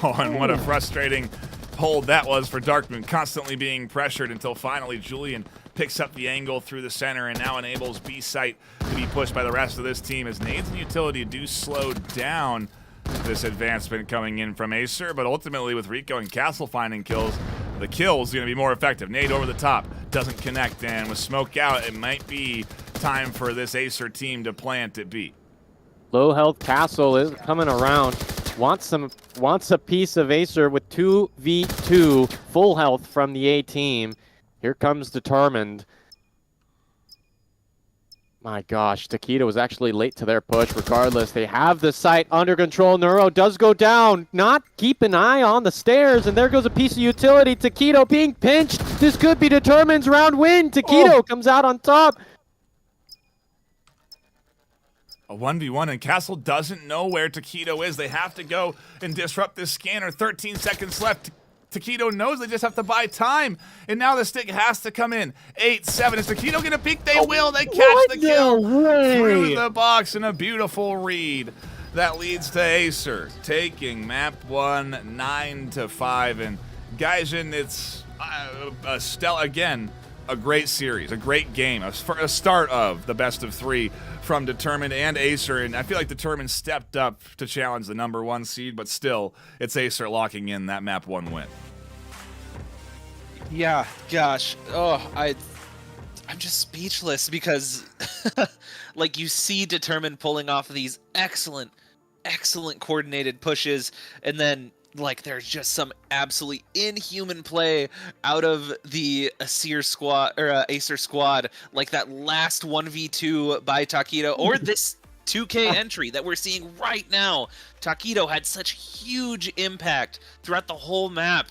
Oh, and what a frustrating hold that was for Dark Moon, constantly being pressured until finally Julian picks up the angle through the center and now enables B site to be pushed by the rest of this team as nades and utility do slow down this advancement coming in from Acer, but ultimately with Rico and Castle finding kills, the kill's going to be more effective. Nade over the top, doesn't connect, and with smoke out, it might be time for this Acer team to plant at B. Low health Castle is coming around. Wants a piece of Acer with 2v2 full health from the A team. Here comes Determined. My gosh, Taquito was actually late to their push. Regardless, they have the site under control. Neuro does go down. Not keep an eye on the stairs, and there goes a piece of utility. Taquito being pinched. This could be Determined's round win. Taquito comes out on top. A 1v1, and Castle doesn't know where Taquito is. They have to go and disrupt this scanner. 13 seconds left. Taquito knows they just have to buy time, and now the stick has to come in. 8-7. Is Taquito going to peek? They will. They catch the kill through the box, and a beautiful read that leads to Acer taking map 1, 9-5. And Gaijin, it's again, a great series, a great game, a start of the best of 3 from Determined and Acer, and I feel like Determined stepped up to challenge the #1 seed, but still, it's Acer locking in that map 1 win. Yeah, gosh, oh, I'm just speechless because, like, you see Determined pulling off these excellent coordinated pushes, and then like there's just some absolutely inhuman play out of the Acer squad or Acer squad, like that last 1v2 by Taquito or this 2K entry that we're seeing right now. Taquito had such huge impact throughout the whole map.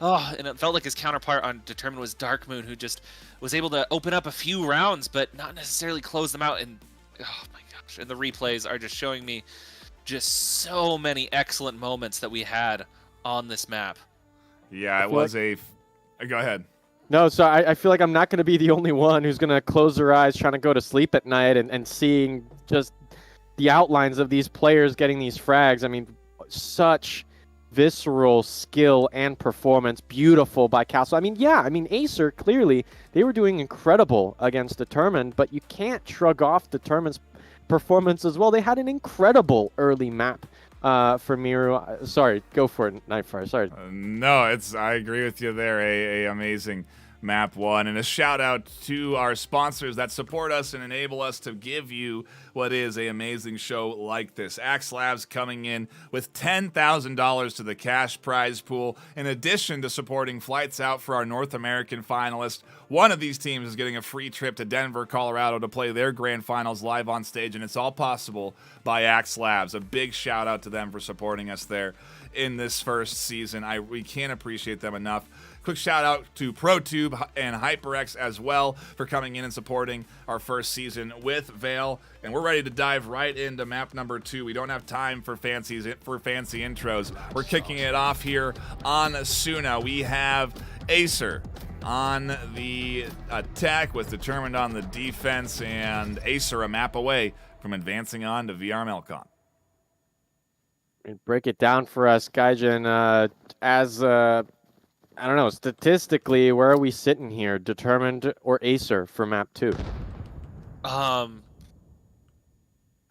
Oh, and it felt like his counterpart on Determined was Dark Moon, who just was able to open up a few rounds, but not necessarily close them out. And oh my gosh, and the replays are just showing me just so many excellent moments that we had on this map. Yeah, it was a. Go ahead. No, so I feel like I'm not going to be the only one who's going to close their eyes trying to go to sleep at night and seeing just the outlines of these players getting these frags. I mean, such visceral skill and performance. Beautiful by Castle. I mean, yeah, I mean, Acer, clearly, they were doing incredible against Determined, but you can't shrug off Determined's performance as well. They had an incredible early map. For Miru, sorry, go for it, Nightfire. Sorry. No, I agree with you there. A amazing map one, and a shout out to our sponsors that support us and enable us to give you what is a amazing show like this. Axe Labs coming in with $10,000 to the cash prize pool, in addition to supporting flights out for our North American finalists. One of these teams is getting a free trip to Denver, Colorado to play their grand finals live on stage, and it's all possible by Axe Labs. A big shout out to them for supporting us there in this first season. We can't appreciate them enough. Quick shout out to ProTube and HyperX as well for coming in and supporting our first season with VAIL. And we're ready to dive right into map number 2. We don't have time for fancy intros. We're kicking it off here on Asuna. We have Acer on the attack with Determined on the defense, and Acer a map away from advancing on to VRML Con. Break it down for us, Gaijin. I don't know, statistically, where are we sitting here? Determined or Acer for map 2?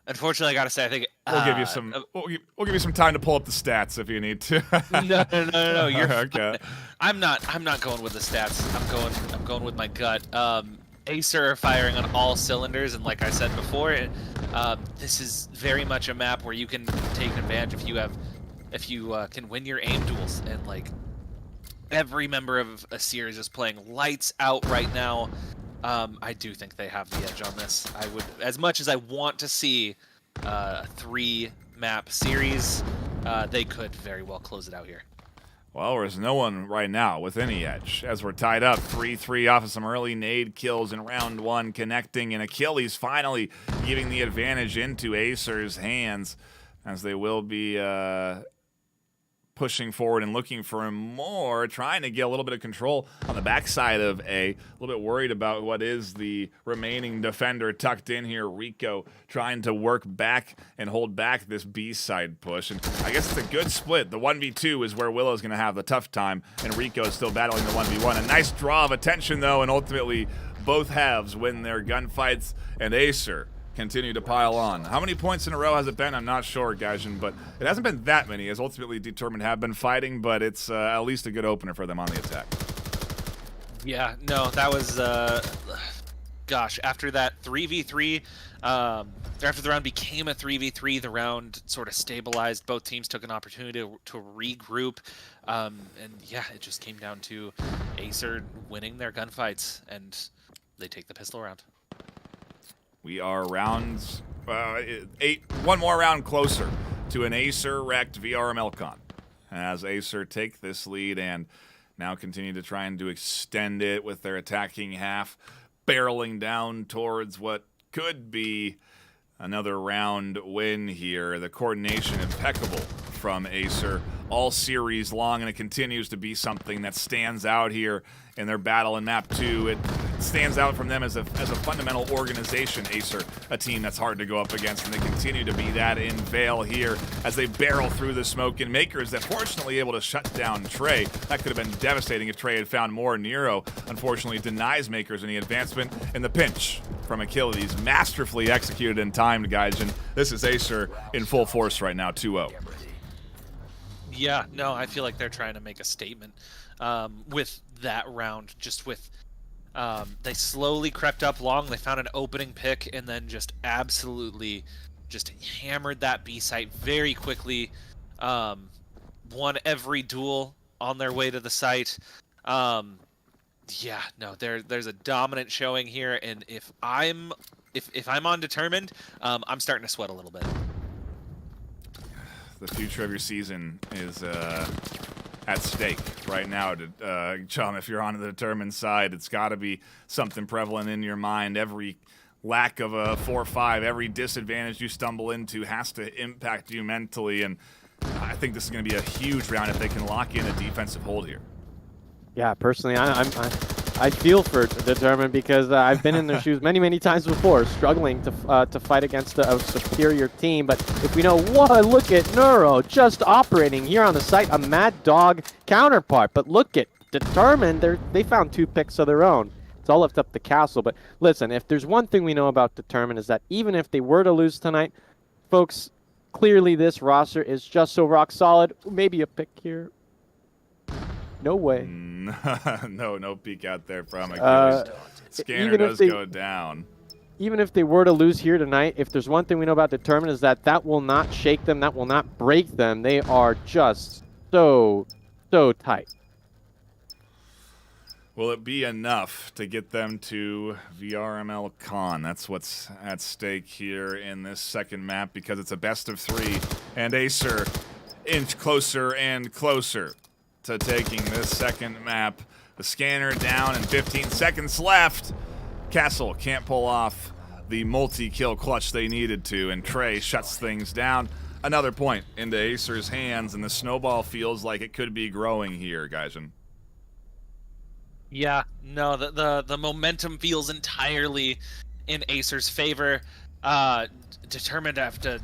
Unfortunately, I gotta say, I think we'll give you some. We'll give you some time to pull up the stats if you need to. No. You're okay. I'm not going with the stats. I'm going with my gut. Acer are firing on all cylinders, and like I said before, this is very much a map where you can take advantage if you can win your aim duels, and like every member of Acer is just playing lights out right now. I do think they have the edge on this. I would, as much as I want to see a 3-map series, they could very well close it out here. Well, there's no one right now with any edge, as we're tied up 3-3 off of some early nade kills in round 1, connecting, and Achilles finally giving the advantage into Acer's hands, as they will be pushing forward and looking for more, trying to get a little bit of control on the backside of A. A little bit worried about what is the remaining defender tucked in here. Rico trying to work back and hold back this B side push. And I guess it's a good split. The 1v2 is where Willow's going to have the tough time, and Rico is still battling the 1v1. A nice draw of attention, though, and ultimately both halves win their gunfights, and Acer continue to pile on. How many points in a row has it been? I'm not sure, Gaijin, but it hasn't been that many, as ultimately Determined have been fighting, but it's at least a good opener for them on the attack. Yeah, no, that was, gosh, after that 3v3, after the round became a 3v3, the round sort of stabilized. Both teams took an opportunity to regroup, and yeah, it just came down to Acer winning their gunfights, and they take the pistol round. We are rounds 8, one more round closer to an Acer wrecked VRML Con, as Acer take this lead and now continue to try and extend it with their attacking half, barreling down towards what could be another round win here. The coordination impeccable from Acer all series long, and it continues to be something that stands out here in their battle in map 2. It stands out from them as a fundamental organization. Acer, a team that's hard to go up against, and they continue to be that in VAIL here as they barrel through the smoke. And Makers that fortunately able to shut down Trey. That could have been devastating if Trey had found more. Nero unfortunately denies Makers any advancement, in the pinch from Achilles, masterfully executed and timed, guys. And this is Acer in full force right now, 2-0. Yeah, no, I feel like they're trying to make a statement with that round. Just with they slowly crept up long, they found an opening pick, and then just absolutely just hammered that B site very quickly. Won every duel on their way to the site. Yeah, no, there's a dominant showing here, and if I'm on Determined, I'm starting to sweat a little bit. The future of your season is at stake right now. Chum, if you're on the Determined side, it's got to be something prevalent in your mind. Every lack of a 4-5. Every disadvantage you stumble into has to impact you mentally, and I think this is going to be a huge round if they can lock in a defensive hold here. Yeah, personally, I feel for Determined because I've been in their shoes many times before, struggling to fight against a superior team. But if we know what, look at Neuro just operating here on the site, a Mad Dog counterpart. But look at Determined, they found 2 picks of their own. It's all left up to Castle. But listen, if there's one thing we know about Determined is that even if they were to lose tonight, folks, clearly this roster is just so rock solid. Maybe a pick here. No way. No peek out there from Achilles. Scanner does go down. Even if they were to lose here tonight, if there's one thing we know about Determined is that will not shake them, that will not break them. They are just so tight. Will it be enough to get them to VRML Con? That's what's at stake here in this second map, because it's a best of 3, and Acer inch closer and closer to taking this second map. The scanner down and 15 seconds left. Castle can't pull off the multi-kill clutch they needed to, and Trey shuts things down. Another point into Acer's hands, and the snowball feels like it could be growing here, Gaijin. Yeah, no, the momentum feels entirely in Acer's favor. Determined to have to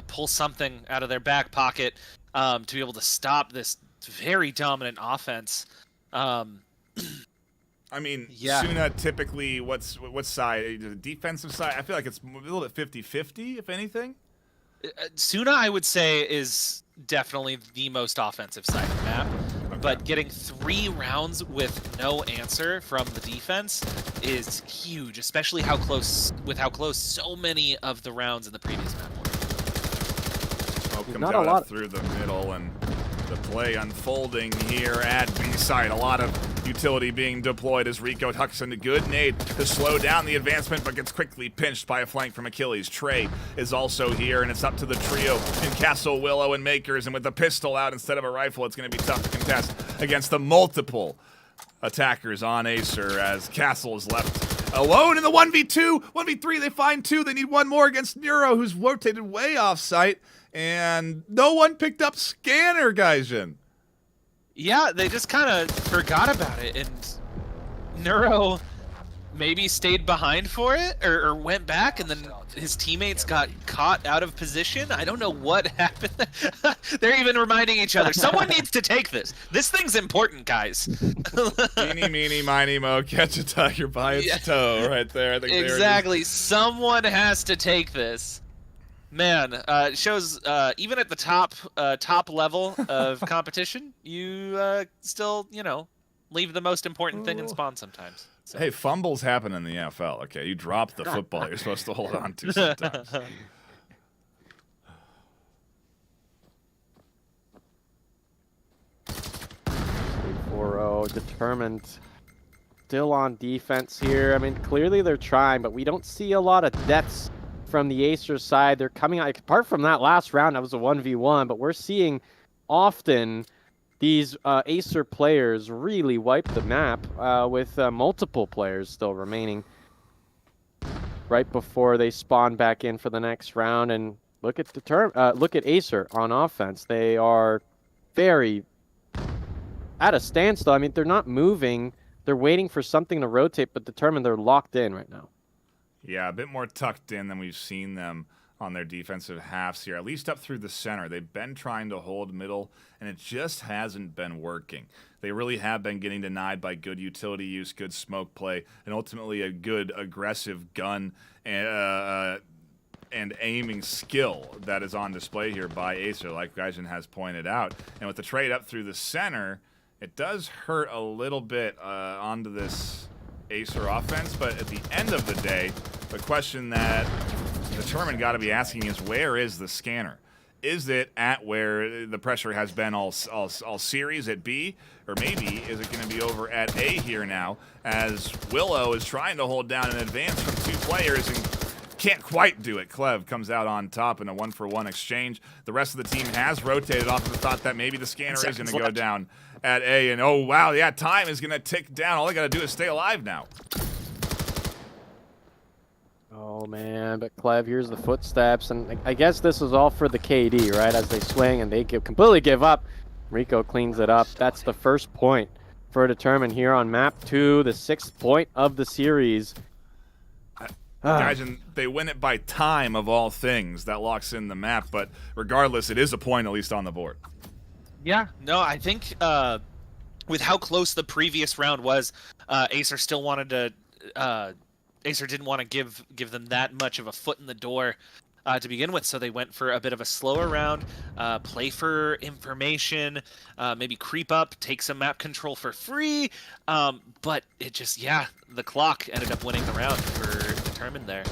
pull something out of their back pocket to be able to stop this very dominant offense. I mean, yeah. Suna typically, what side? The defensive side? I feel like it's a little bit 50-50, if anything. Suna, I would say, is definitely the most offensive side of the map. Okay. But getting 3 rounds with no answer from the defense is huge, especially how close so many of the rounds in the previous map were. Smoke comes out up through the middle, and the play unfolding here at B-side. A lot of utility being deployed as Rico tucks in a good nade to slow down the advancement, but gets quickly pinched by a flank from Achilles. Trey is also here, and it's up to the trio in Castle, Willow, and Makers, and with the pistol out instead of a rifle, it's going to be tough to contest against the multiple attackers on Acer, as Castle is left alone in the 1v2. 1v3, they find 2. They need 1 more against Neuro, who's rotated way off site. And no one picked up Scanner, Gaijin. Yeah, they just kind of forgot about it, and Neuro maybe stayed behind for it, or went back, and then his teammates got caught out of position. I don't know what happened. They're even reminding each other, someone needs to take this. This thing's important, guys. Eeny, meeny, miny, mo, catch a tiger by its toe right there. I think exactly. Someone has to take this. Man, it shows even at the top level of competition, you still, leave the most important thing in spawn sometimes. So. Hey, fumbles happen in the NFL, okay? You drop the football you're supposed to hold on to sometimes. 4-0, Determined. Still on defense here. I mean, clearly they're trying, but we don't see a lot of deaths from the Acer side. They're coming out, apart from that last round, that was a 1v1, but we're seeing often these Acer players really wipe the map with multiple players still remaining right before they spawn back in for the next round. And look at Acer on offense. They are very at a standstill. I mean, they're not moving. They're waiting for something to rotate, but Determined they're locked in right now. Yeah, a bit more tucked in than we've seen them on their defensive halves here, at least up through the center. They've been trying to hold middle, and it just hasn't been working. They really have been getting denied by good utility use, good smoke play, and ultimately a good aggressive gun and aiming skill that is on display here by Acer, like Gaijin has pointed out. And with the trade up through the center, it does hurt a little bit onto this Acer offense, but at the end of the day, the question that Determined got to be asking is, where is the scanner? Is it at where the pressure has been all series at B, or maybe is it going to be over at A here now, as Willow is trying to hold down an advance from 2 players and can't quite do it. Clev comes out on top in a 1-for-1 exchange. The rest of the team has rotated off of the thought that maybe the scanner is going to go down at A, and oh wow, yeah, time is going to tick down. All they got to do is stay alive now. Oh man, but Clev, here's the footsteps, and I guess this is all for the KD, right? As they swing and they completely give up. Rico cleans it up. That's the first point for Determined here on map 2, the 6th point of the series. Guys, and they win it by time of all things. That locks in the map, but regardless, it is a point at least on the board. Yeah, no, I think with how close the previous round was, Acer still wanted to. Acer didn't want to give them that much of a foot in the door to begin with, so they went for a bit of a slower round, play for information, maybe creep up, take some map control for free, but it just, the clock ended up winning the round for Determined there.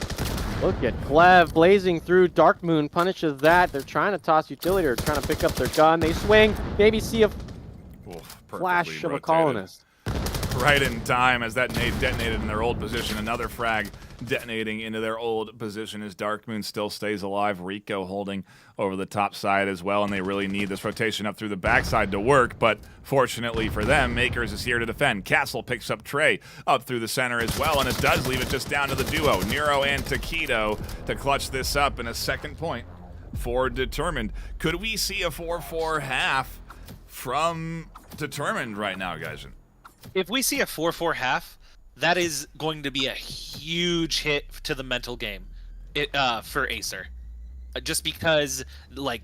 Look at Clev blazing through. Dark Moon punishes that. They're trying to toss utility or trying to pick up their gun. They swing, maybe see a flash of a colonist. Right in time as that nade detonated in their old position. Another frag detonating into their old position as Dark Moon still stays alive. Rico holding over the top side as well, and they really need this rotation up through the backside to work, but fortunately for them, Makers is here to defend. Castle picks up Trey up through the center as well, and it does leave it just down to the duo, Nero and Taquito, to clutch this up in a second point for Determined. Could we see a 4-4 half from Determined right now, guys? If we see a 4-4 half, that is going to be a huge hit to the mental game for Acer. Just because, like,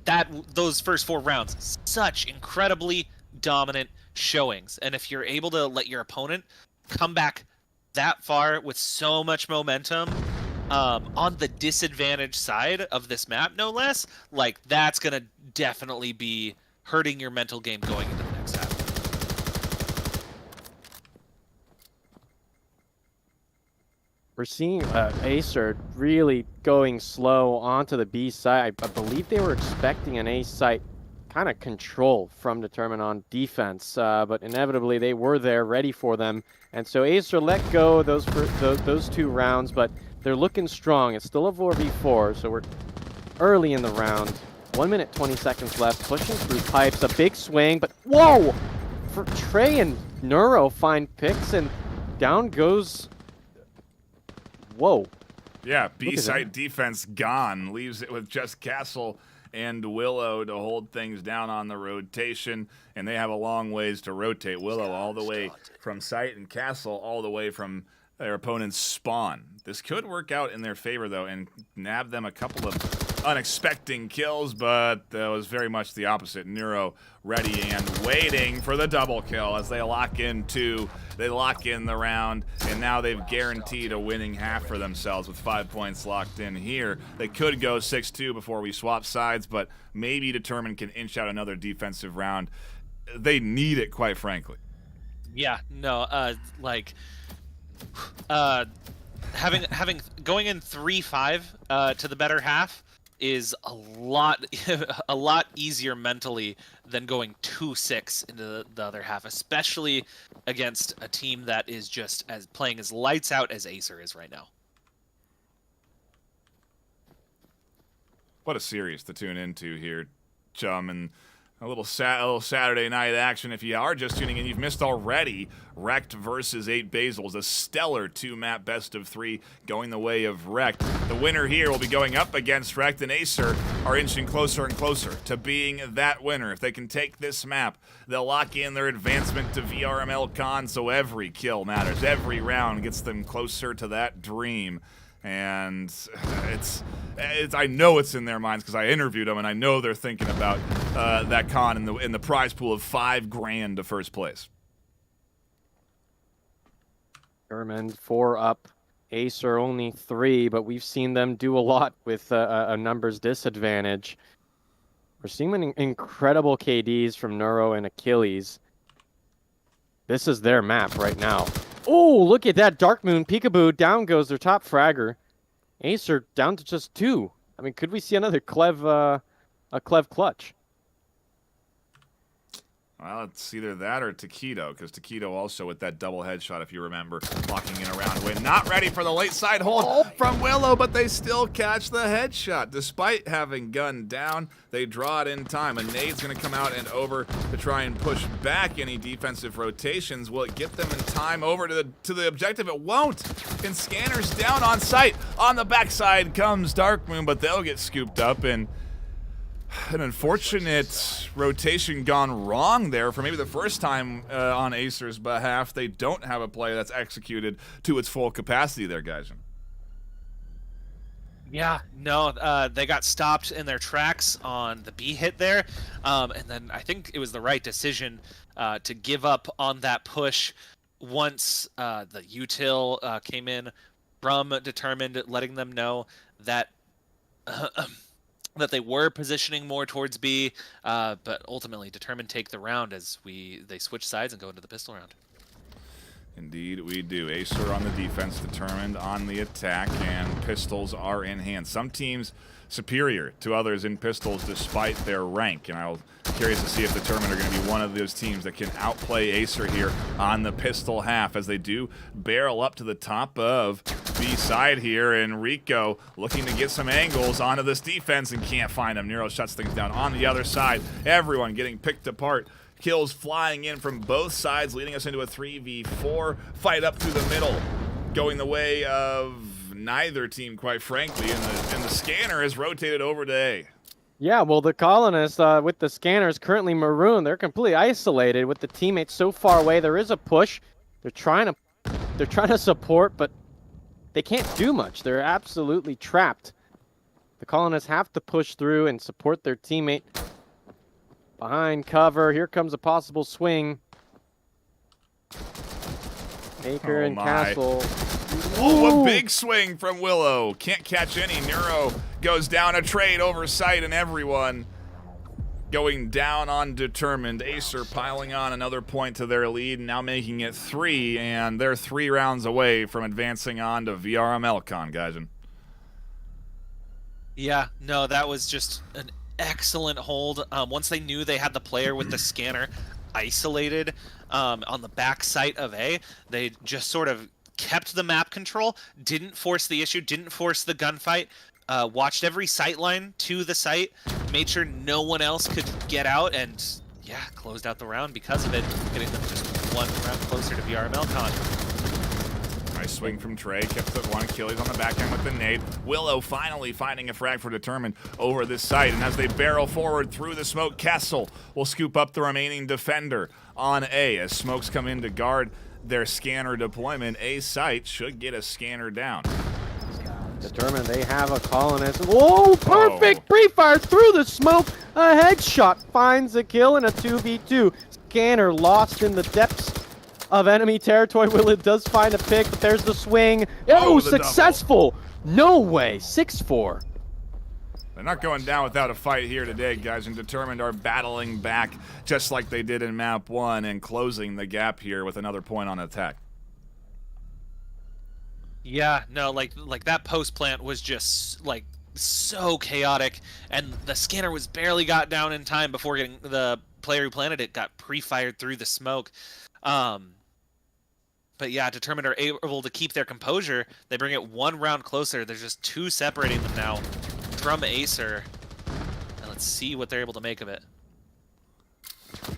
those first 4 rounds, such incredibly dominant showings. And if you're able to let your opponent come back that far with so much momentum on the disadvantaged side of this map, no less, like, that's going to definitely be hurting your mental game going into the next half. We're seeing Acer really going slow onto the B side. I believe they were expecting an A site kind of control from Determined on defense, but inevitably they were there ready for them. And so Acer let go those 2 rounds, but they're looking strong. It's still a 4v4, so we're early in the round. 1 minute, 20 seconds left, pushing through pipes, a big swing, but whoa! For Trey and Neuro find picks, and down goes... Whoa. Yeah, B-side defense gone. Leaves it with just Castle and Willow to hold things down on the rotation, and they have a long ways to rotate. Willow all the way from site and Castle all the way from their opponent's spawn. This could work out in their favor, though, and nab them a couple of unexpected kills, but that was very much the opposite. Neuro ready and waiting for the double kill as they lock in the round, and now they've guaranteed a winning half for themselves with 5 points locked in here. They could go 6-2 before we swap sides, but maybe Determined can inch out another defensive round. They need it, quite frankly. Yeah, no, having going in 3-5 to the better half is a lot easier mentally than going 2-6 into the other half, especially against a team that is just playing as lights out as Acer is right now. What a series to tune into here, chum, and a little Saturday night action. If you are just tuning in, you've missed already. Wrecked versus 8 Basils, a stellar 2-map best of 3 going the way of Wrecked. The winner here will be going up against Wrecked, and Acer are inching closer and closer to being that winner. If they can take this map, they'll lock in their advancement to VRML Con, so every kill matters. Every round gets them closer to that dream. And I know it's in their minds because I interviewed them, and I know they're thinking about that con in the prize pool of $5,000 to first place. Determined 4 up, Acer only 3, but we've seen them do a lot with a numbers disadvantage. We're seeing incredible KDs from Neuro and Achilles. This is their map right now. Oh, look at that Dark Moon peekaboo. Down goes their top fragger. Acer down to just 2. I mean, could we see another Clev clutch? Well, it's either that or Taquito, because Taquito also with that double headshot, if you remember, locking in around Win. Not ready for the late side hold from Willow, but they still catch the headshot. Despite having gunned down, they draw it in time. A nade's going to come out and over to try and push back any defensive rotations. Will it get them in time over to the objective? It won't. And Scanners down on site. On the backside comes Dark Moon, but they'll get scooped up, and an unfortunate rotation gone wrong there for maybe the first time on Acer's behalf. They don't have a play that's executed to its full capacity there, guys. Yeah, no, they got stopped in their tracks on the B hit there, and then I think it was the right decision to give up on that push once the util came in from Determined, letting them know that that they were positioning more towards B, but ultimately Determined take the round as they switch sides and go into the pistol round. Indeed, we do. Acer on the defense, Determined on the attack, and pistols are in hand. Some teams superior to others in pistols despite their rank, and I'm curious to see if Determined are going to be one of those teams that can outplay Acer here on the pistol half as they do barrel up to the top of B side here, and Rico looking to get some angles onto this defense and can't find them. Nero shuts things down on the other side. Everyone getting picked apart. Kills flying in from both sides, leading us into a 3v4 fight up through the middle, going the way of neither team, quite frankly, and the scanner has rotated over to A. Yeah, well, the colonists with the scanners currently maroon. They're completely isolated with the teammates so far away. There is a push. They're trying to support, but they can't do much. They're absolutely trapped. The colonists have to push through and support their teammate. Behind cover, here comes a possible swing. Baker and Castle. Oh, a big swing from Willow. Can't catch any. Neuro goes down a trade over sight, and everyone going down on Determined. Acer piling on another point to their lead, now making it 3, and they're 3 rounds away from advancing on to VRML Con, guys. Yeah, no, that was just an excellent hold. Once they knew they had the player with the scanner isolated on the back site of A, they just sort of kept the map control, didn't force the issue, didn't force the gunfight, watched every sight line to the site, made sure no one else could get out, and yeah, closed out the round because of it, getting them just 1 round closer to VRML Con. Nice swing from Trey, kept the 1 kill. He's on the back end with the nade. Willow finally finding a frag for Determined over this site, and as they barrel forward through the smoke, Castle will scoop up the remaining defender on A. As smokes come in to guard their scanner deployment, A site should get a scanner down. Determined, they have a colonist. Whoa, perfect pre-fire through the smoke. A headshot finds a kill in a 2v2. Scanner lost in the depths of enemy territory. Will it does find a pick, but there's the swing. Oh, successful. Double. No way. 6-4. They're not going down without a fight here today, guys, and Determined are battling back just like they did in map 1 and closing the gap here with another point on attack. Yeah, no, like that post plant was just like so chaotic, and the scanner was barely got down in time before getting the player who planted it got pre-fired through the smoke. But yeah, Determined are able to keep their composure. They bring it 1 round closer. There's just 2 separating them now from Acer. And let's see what they're able to make of it.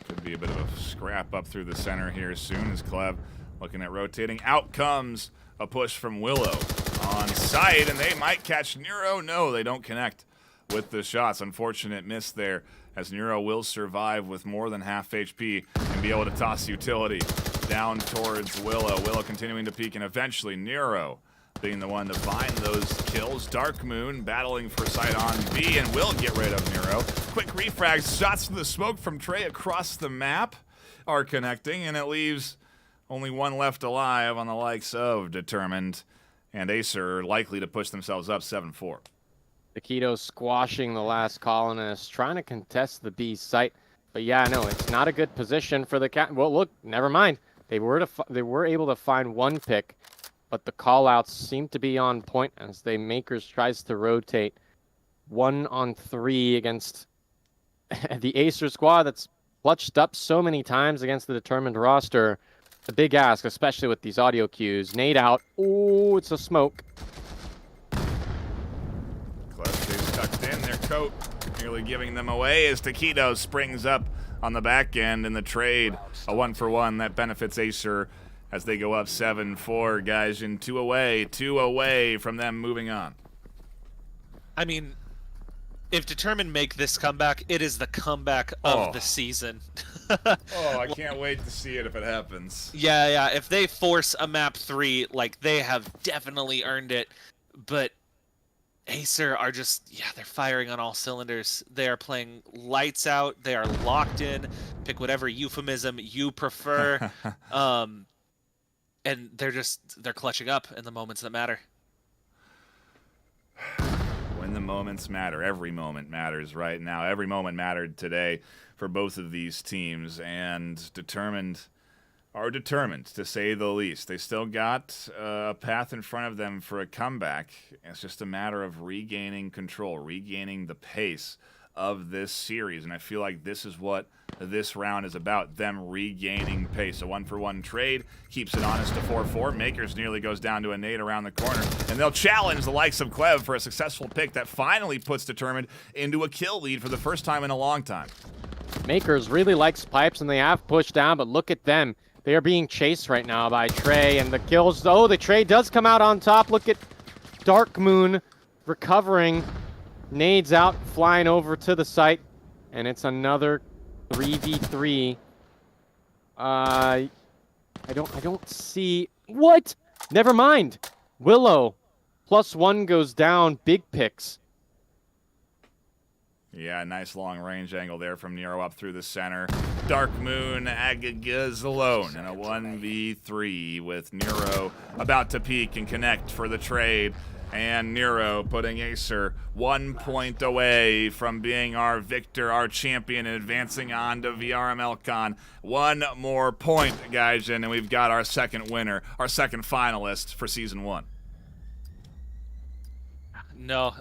Could be a bit of a scrap up through the center here soon as Clev looking at rotating. Out comes a push from Willow on site, and they might catch Nero. No, they don't connect with the shots. Unfortunate miss there, as Nero will survive with more than half HP and be able to toss utility down towards Willow. Willow continuing to peek, and eventually Nero being the one to find those kills. Dark Moon battling for sight on B and will get rid of Nero. Quick refrags, shots to the smoke from Trey across the map are connecting, and it leaves only 1 left alive on the likes of Determined, and Acer likely to push themselves up 7-4. Taquito squashing the last colonist, trying to contest the B site. But yeah, no, it's not a good position for the cat. Well, look, never mind. They were able to find 1 pick, but the callouts seem to be on point as the Makers tries to rotate 1 on 3 against the Acer squad that's clutched up so many times against the Determined roster. A big ask, especially with these audio cues. Nade out. Oh, it's a smoke. Clef stays tucked in their coat, nearly giving them away as Taquito springs up on the back end in the trade. A 1-for-1 that benefits Acer as they go up 7-4, guys, and two away from them moving on. I mean, if Determined make this comeback, it is the comeback of the season. Oh, I can't wait to see it if it happens. Yeah. If they force a map 3, like, they have definitely earned it. But Acer are just, they're firing on all cylinders. They are playing lights out. They are locked in. Pick whatever euphemism you prefer. And they're clutching up in the moments that matter. When the moments matter, every moment matters right now. Every moment mattered today for both of these teams, and Determined are determined, to say the least. They still got a path in front of them for a comeback. It's just a matter of regaining control, regaining the pace of this series, and I feel like this is what this round is about, them regaining pace. A 1-for-1 trade keeps it honest to 4-4. Makers nearly goes down to a nade around the corner, and they'll challenge the likes of Clev for a successful pick that finally puts Determined into a kill lead for the first time in a long time. Makers really likes pipes, and they have pushed down, but look at them. They are being chased right now by Trey, and the kills. Oh, the trade does come out on top. Look at Dark Moon recovering. Nades out, flying over to the site, and it's another 3v3. I don't see what? Never mind. Willow +1 goes down. Big picks. Yeah, nice long range angle there from Nero up through the center. Dark Moon Agagas alone in a 1v3 with Nero about to peek and connect for the trade. And Nero putting Acer 1 point away from being our victor, our champion, and advancing on to VRML Con. One more point, guys, and we've got our second winner, our second finalist for Season 1. No,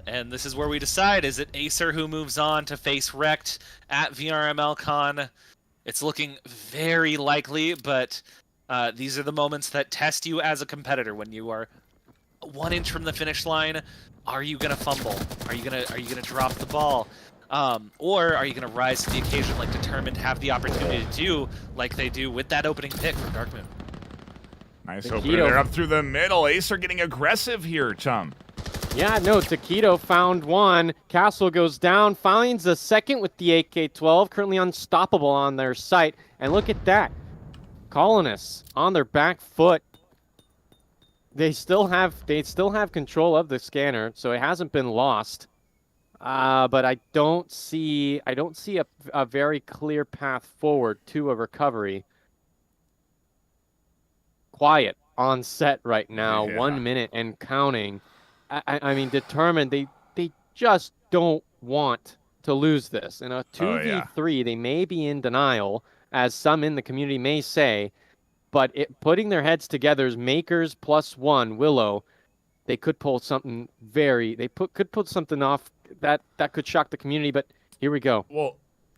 and this is where we decide, is it Acer who moves on to face Rekt at VRML Con? It's looking very likely, but these are the moments that test you as a competitor when you are 1 inch from the finish line. Are you gonna fumble? Are you gonna drop the ball? Or are you gonna rise to the occasion like Determined have the opportunity to do, like they do with that opening pick from Dark Moon? Nice opener there up through the middle. Acer getting aggressive here, chum. Yeah, no, Taquito found one. Castle goes down, finds a second with the AK-12, currently unstoppable on their site. And look at that. Colonists on their back foot. They still have control of the scanner, so it hasn't been lost. But I don't see a very clear path forward to a recovery. Quiet on set right now, 1 minute and counting. I mean, Determined, they just don't want to lose this. In a 2v3, they may be in denial, as some in the community may say, but putting their heads together as Makers +1, Willow, they could pull something could pull something off that could shock the community, but here we go. Well,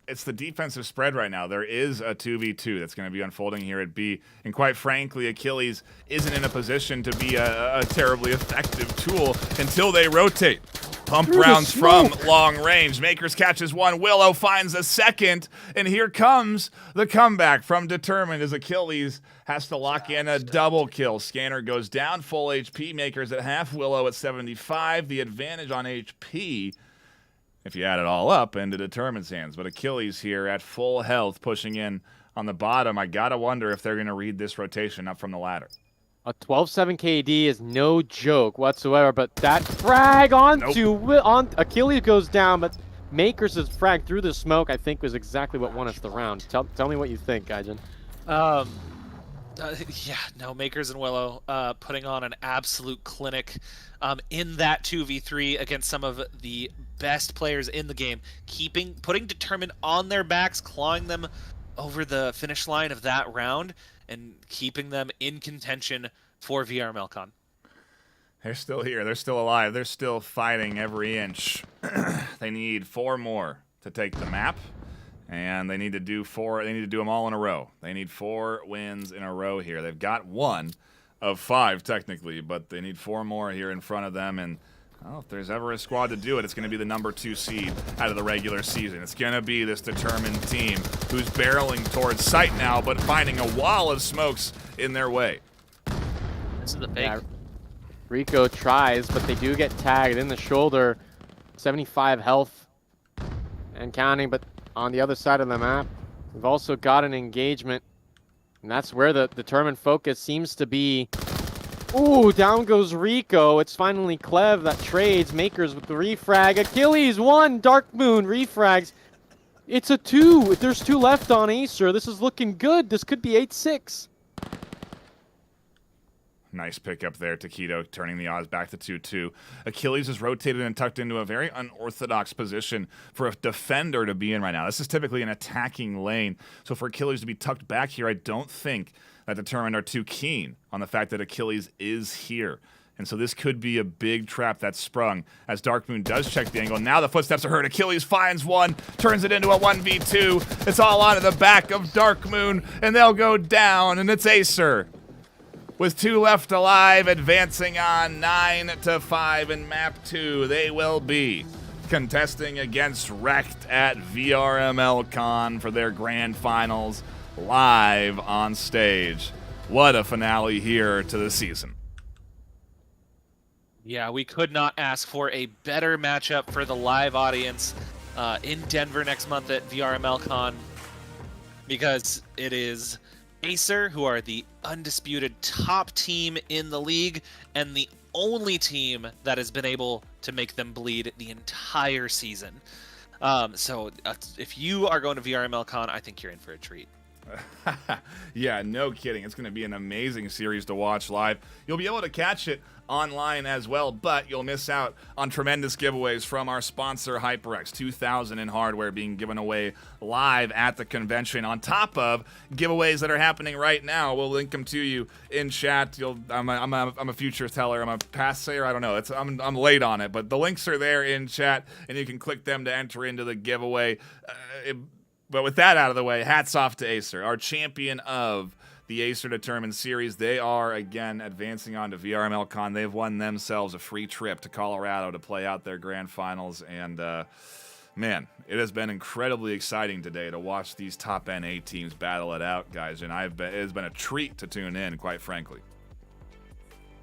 it's the defensive spread right now. There is a 2v2 that's going to be unfolding here at B, and quite frankly, Achilles isn't in a position to be a terribly effective tool until they rotate. Pump rounds from long range. Makers catches one. Willow finds a second, and here comes the comeback from Determined as Achilles has to lock in a double kill. Scanner goes down, full HP. Makers at half, Willow at 75. The advantage on HP, if you add it all up, into Determined's hands. But Achilles here at full health, pushing in on the bottom. I gotta wonder if they're gonna read this rotation up from the ladder. A 12-7 KD is no joke whatsoever, but that frag on Achilles goes down, but Makers' frag through the smoke, I think, was exactly what won us the round. Tell me what you think, Gaijin. Yeah, no, Makers and Willow putting on an absolute clinic in that 2v3 against some of the best players in the game, putting Determined on their backs, clawing them over the finish line of that round, and keeping them in contention for VRML Con. They're still here. They're still alive. They're still fighting every inch. They need 4 more to take the map. And they need to do 4. They need to do them all in a row. They need 4 wins in a row here. They've got 1 of 5 technically, but they need 4 more here in front of them. And if there's ever a squad to do it, it's going to be the number 2 seed out of the regular season. It's going to be this determined team who's barreling towards sight now, but finding a wall of smokes in their way. This is the fake. Yeah, Rico tries, but they do get tagged in the shoulder. 75 health and counting, but on the other side of the map, we've also got an engagement, and that's where the determined focus seems to be. Ooh, down goes Rico. It's finally Clev that trades. Makers with the refrag. Achilles 1, Dark Moon refrags. It's a 2. There's 2 left on Acer. This is looking good. This could be 8-6. Nice pickup there, Taquito, turning the odds back to 2-2. Achilles is rotated and tucked into a very unorthodox position for a defender to be in right now. This is typically an attacking lane. So for Achilles to be tucked back here, I don't think that Determined are too keen on the fact that Achilles is here. And so this could be a big trap that's sprung as Dark Moon does check the angle. Now the footsteps are heard. Achilles finds one, turns it into a 1v2. It's all onto the back of Dark Moon, and they'll go down, and it's Acer with 2 left alive, advancing on 9-5 in map 2. They will be contesting against Wrecked at VRML Con for their grand finals live on stage. What a finale here to the season. Yeah, we could not ask for a better matchup for the live audience in Denver next month at VRML Con, because it is Acer, who are the undisputed top team in the league and the only team that has been able to make them bleed the entire season. So if you are going to VRML Con, I think you're in for a treat. Yeah, no kidding. It's going to be an amazing series to watch live. You'll be able to catch it online as well, but you'll miss out on tremendous giveaways from our sponsor HyperX. 2,000 in hardware being given away live at the convention, on top of giveaways that are happening right now. We'll link them to you in chat. I'm a future teller. I'm a past sayer. I don't know. I'm late on it, but the links are there in chat, and you can click them to enter into the giveaway. But with that out of the way, hats off to Acer, our champion of the Acer Determined Series. They are, again, advancing on to VRML Con. They've won themselves a free trip to Colorado to play out their grand finals. And, man, it has been incredibly exciting today to watch these top NA teams battle it out, guys. And it has been a treat to tune in, quite frankly.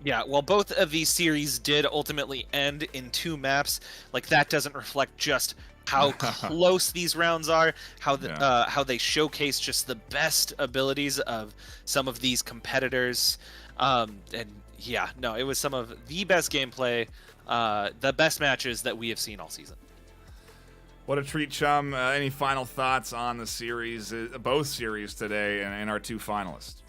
Yeah, well, both of these series did ultimately end in 2 maps. Like, that doesn't reflect just how close these rounds are, how they showcase just the best abilities of some of these competitors. And yeah, no, it was some of the best gameplay, the best matches that we have seen all season. What a treat, Chum. Any final thoughts on the series, both series today, and our 2 finalists?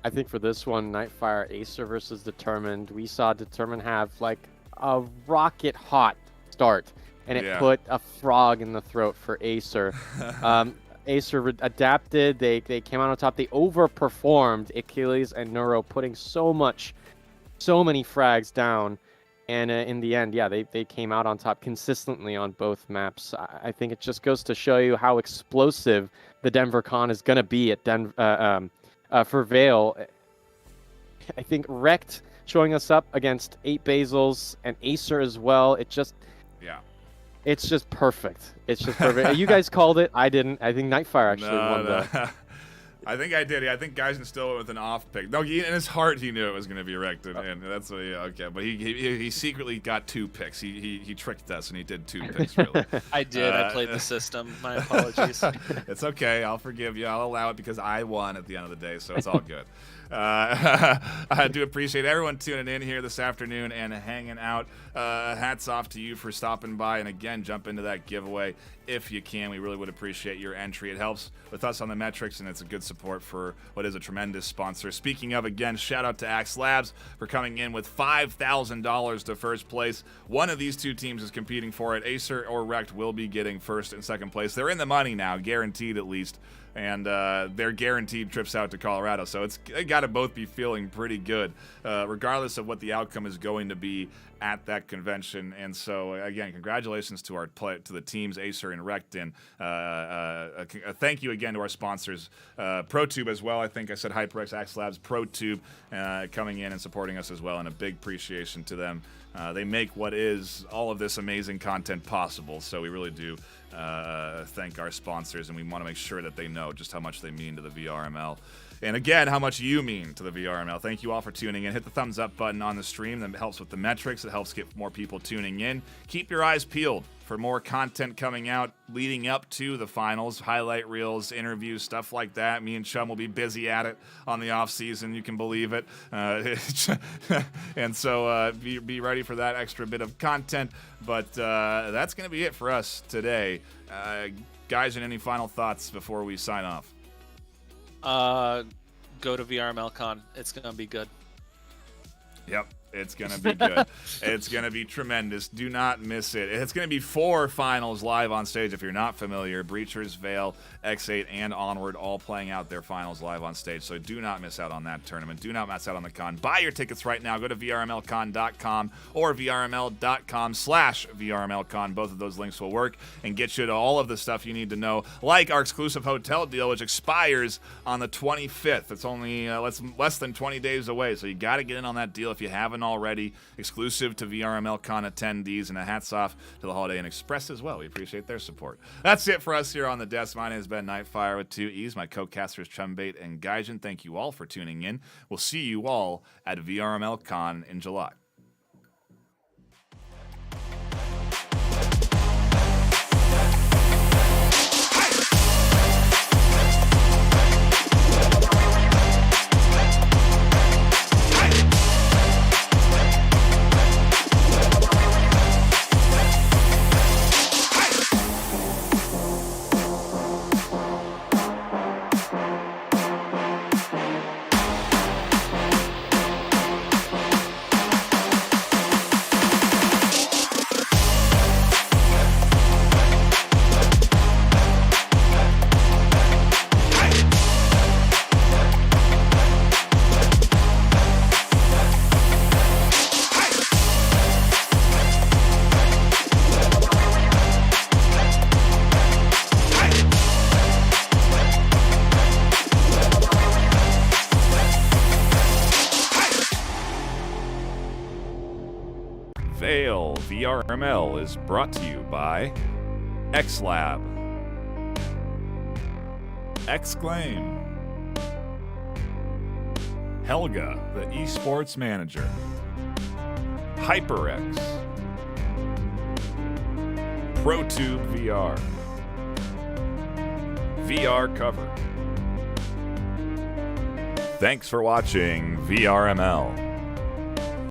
I think for this one, Nightfire Acer versus Determined, we saw Determined have like a rocket hot start, and it put a frog in the throat for Acer. Acer adapted. They came out on top. They overperformed Achilles and Neuro, putting so many frags down. And in the end, yeah, they came out on top consistently on both maps. I think it just goes to show you how explosive the Denver Con is going to be at for VAIL. I think Wrecked showing us up against 8 Basils and Acer as well. It's just perfect. It's just perfect. You guys called it. I didn't. I think Nightfire actually won the... I think I did. Yeah, I think Geisen still went with an off pick. No, in his heart he knew it was going to be Wrecked, and that's what. Okay, but he secretly got 2 picks. He tricked us, and he did 2 picks. Really, I did. I played the system. My apologies. It's okay. I'll forgive you. I'll allow it because I won at the end of the day, so it's all good. I do appreciate everyone tuning in here this afternoon and hanging out. Hats off to you for stopping by, and again, jump into that giveaway if you can. We really would appreciate your entry. It helps with us on the metrics, and it's a good support for what is a tremendous sponsor. Speaking of, again, shout out to Axe Labs for coming in with $5,000 to first place. One of these 2 teams is competing for it. Acer or Wrecked will be getting first and second place. They're in the money now, guaranteed at least. and they're guaranteed trips out to Colorado. So they got to both be feeling pretty good, regardless of what the outcome is going to be at that convention. And so, again, congratulations to the teams, Acer and Rect, and a thank you again to our sponsors, ProTube as well. I think I said HyperX, Axe Labs, ProTube coming in and supporting us as well, and a big appreciation to them. They make what is all of this amazing content possible, so we really do thank our sponsors, and we want to make sure that they know just how much they mean to the VRML. And again, how much you mean to the VRML. Thank you all for tuning in. Hit the thumbs up button on the stream. That helps with the metrics. It helps get more people tuning in. Keep your eyes peeled for more content coming out leading up to the finals. Highlight reels, interviews, stuff like that. Me and Chum will be busy at it on the off season. You can believe it. And so be ready for that extra bit of content. But that's going to be it for us today. Guys, any final thoughts before we sign off? Go to VRMLCon. It's gonna be good. Yep, it's gonna be good. It's gonna be tremendous. Do not miss it. It's gonna be 4 finals live on stage. If you're not familiar, Breachers, VAIL, X8, and Onward all playing out their finals live on stage. So do not miss out on that tournament. Do not miss out on the con. Buy your tickets right now. Go to vrmlcon.com or vrml.com/vrmlcon. Both of those links will work and get you to all of the stuff you need to know, like our exclusive hotel deal, which expires on the 25th. It's only less than 20 days away, so you got to get in on that deal if you haven't already. Exclusive to VRMLCon attendees, and a hats off to the Holiday Inn Express as well. We appreciate their support. That's it for us here on the desk. My name is Ben Nightfire with 2 E's. My co-casters Chumbait and Gaijin. Thank you all for tuning in. We'll see you all at VRMLCon in July. VAIL VRML is brought to you by XLab, Exclaim, Helga, the esports manager, HyperX, ProTube VR, VR Cover. Thanks for watching VRML.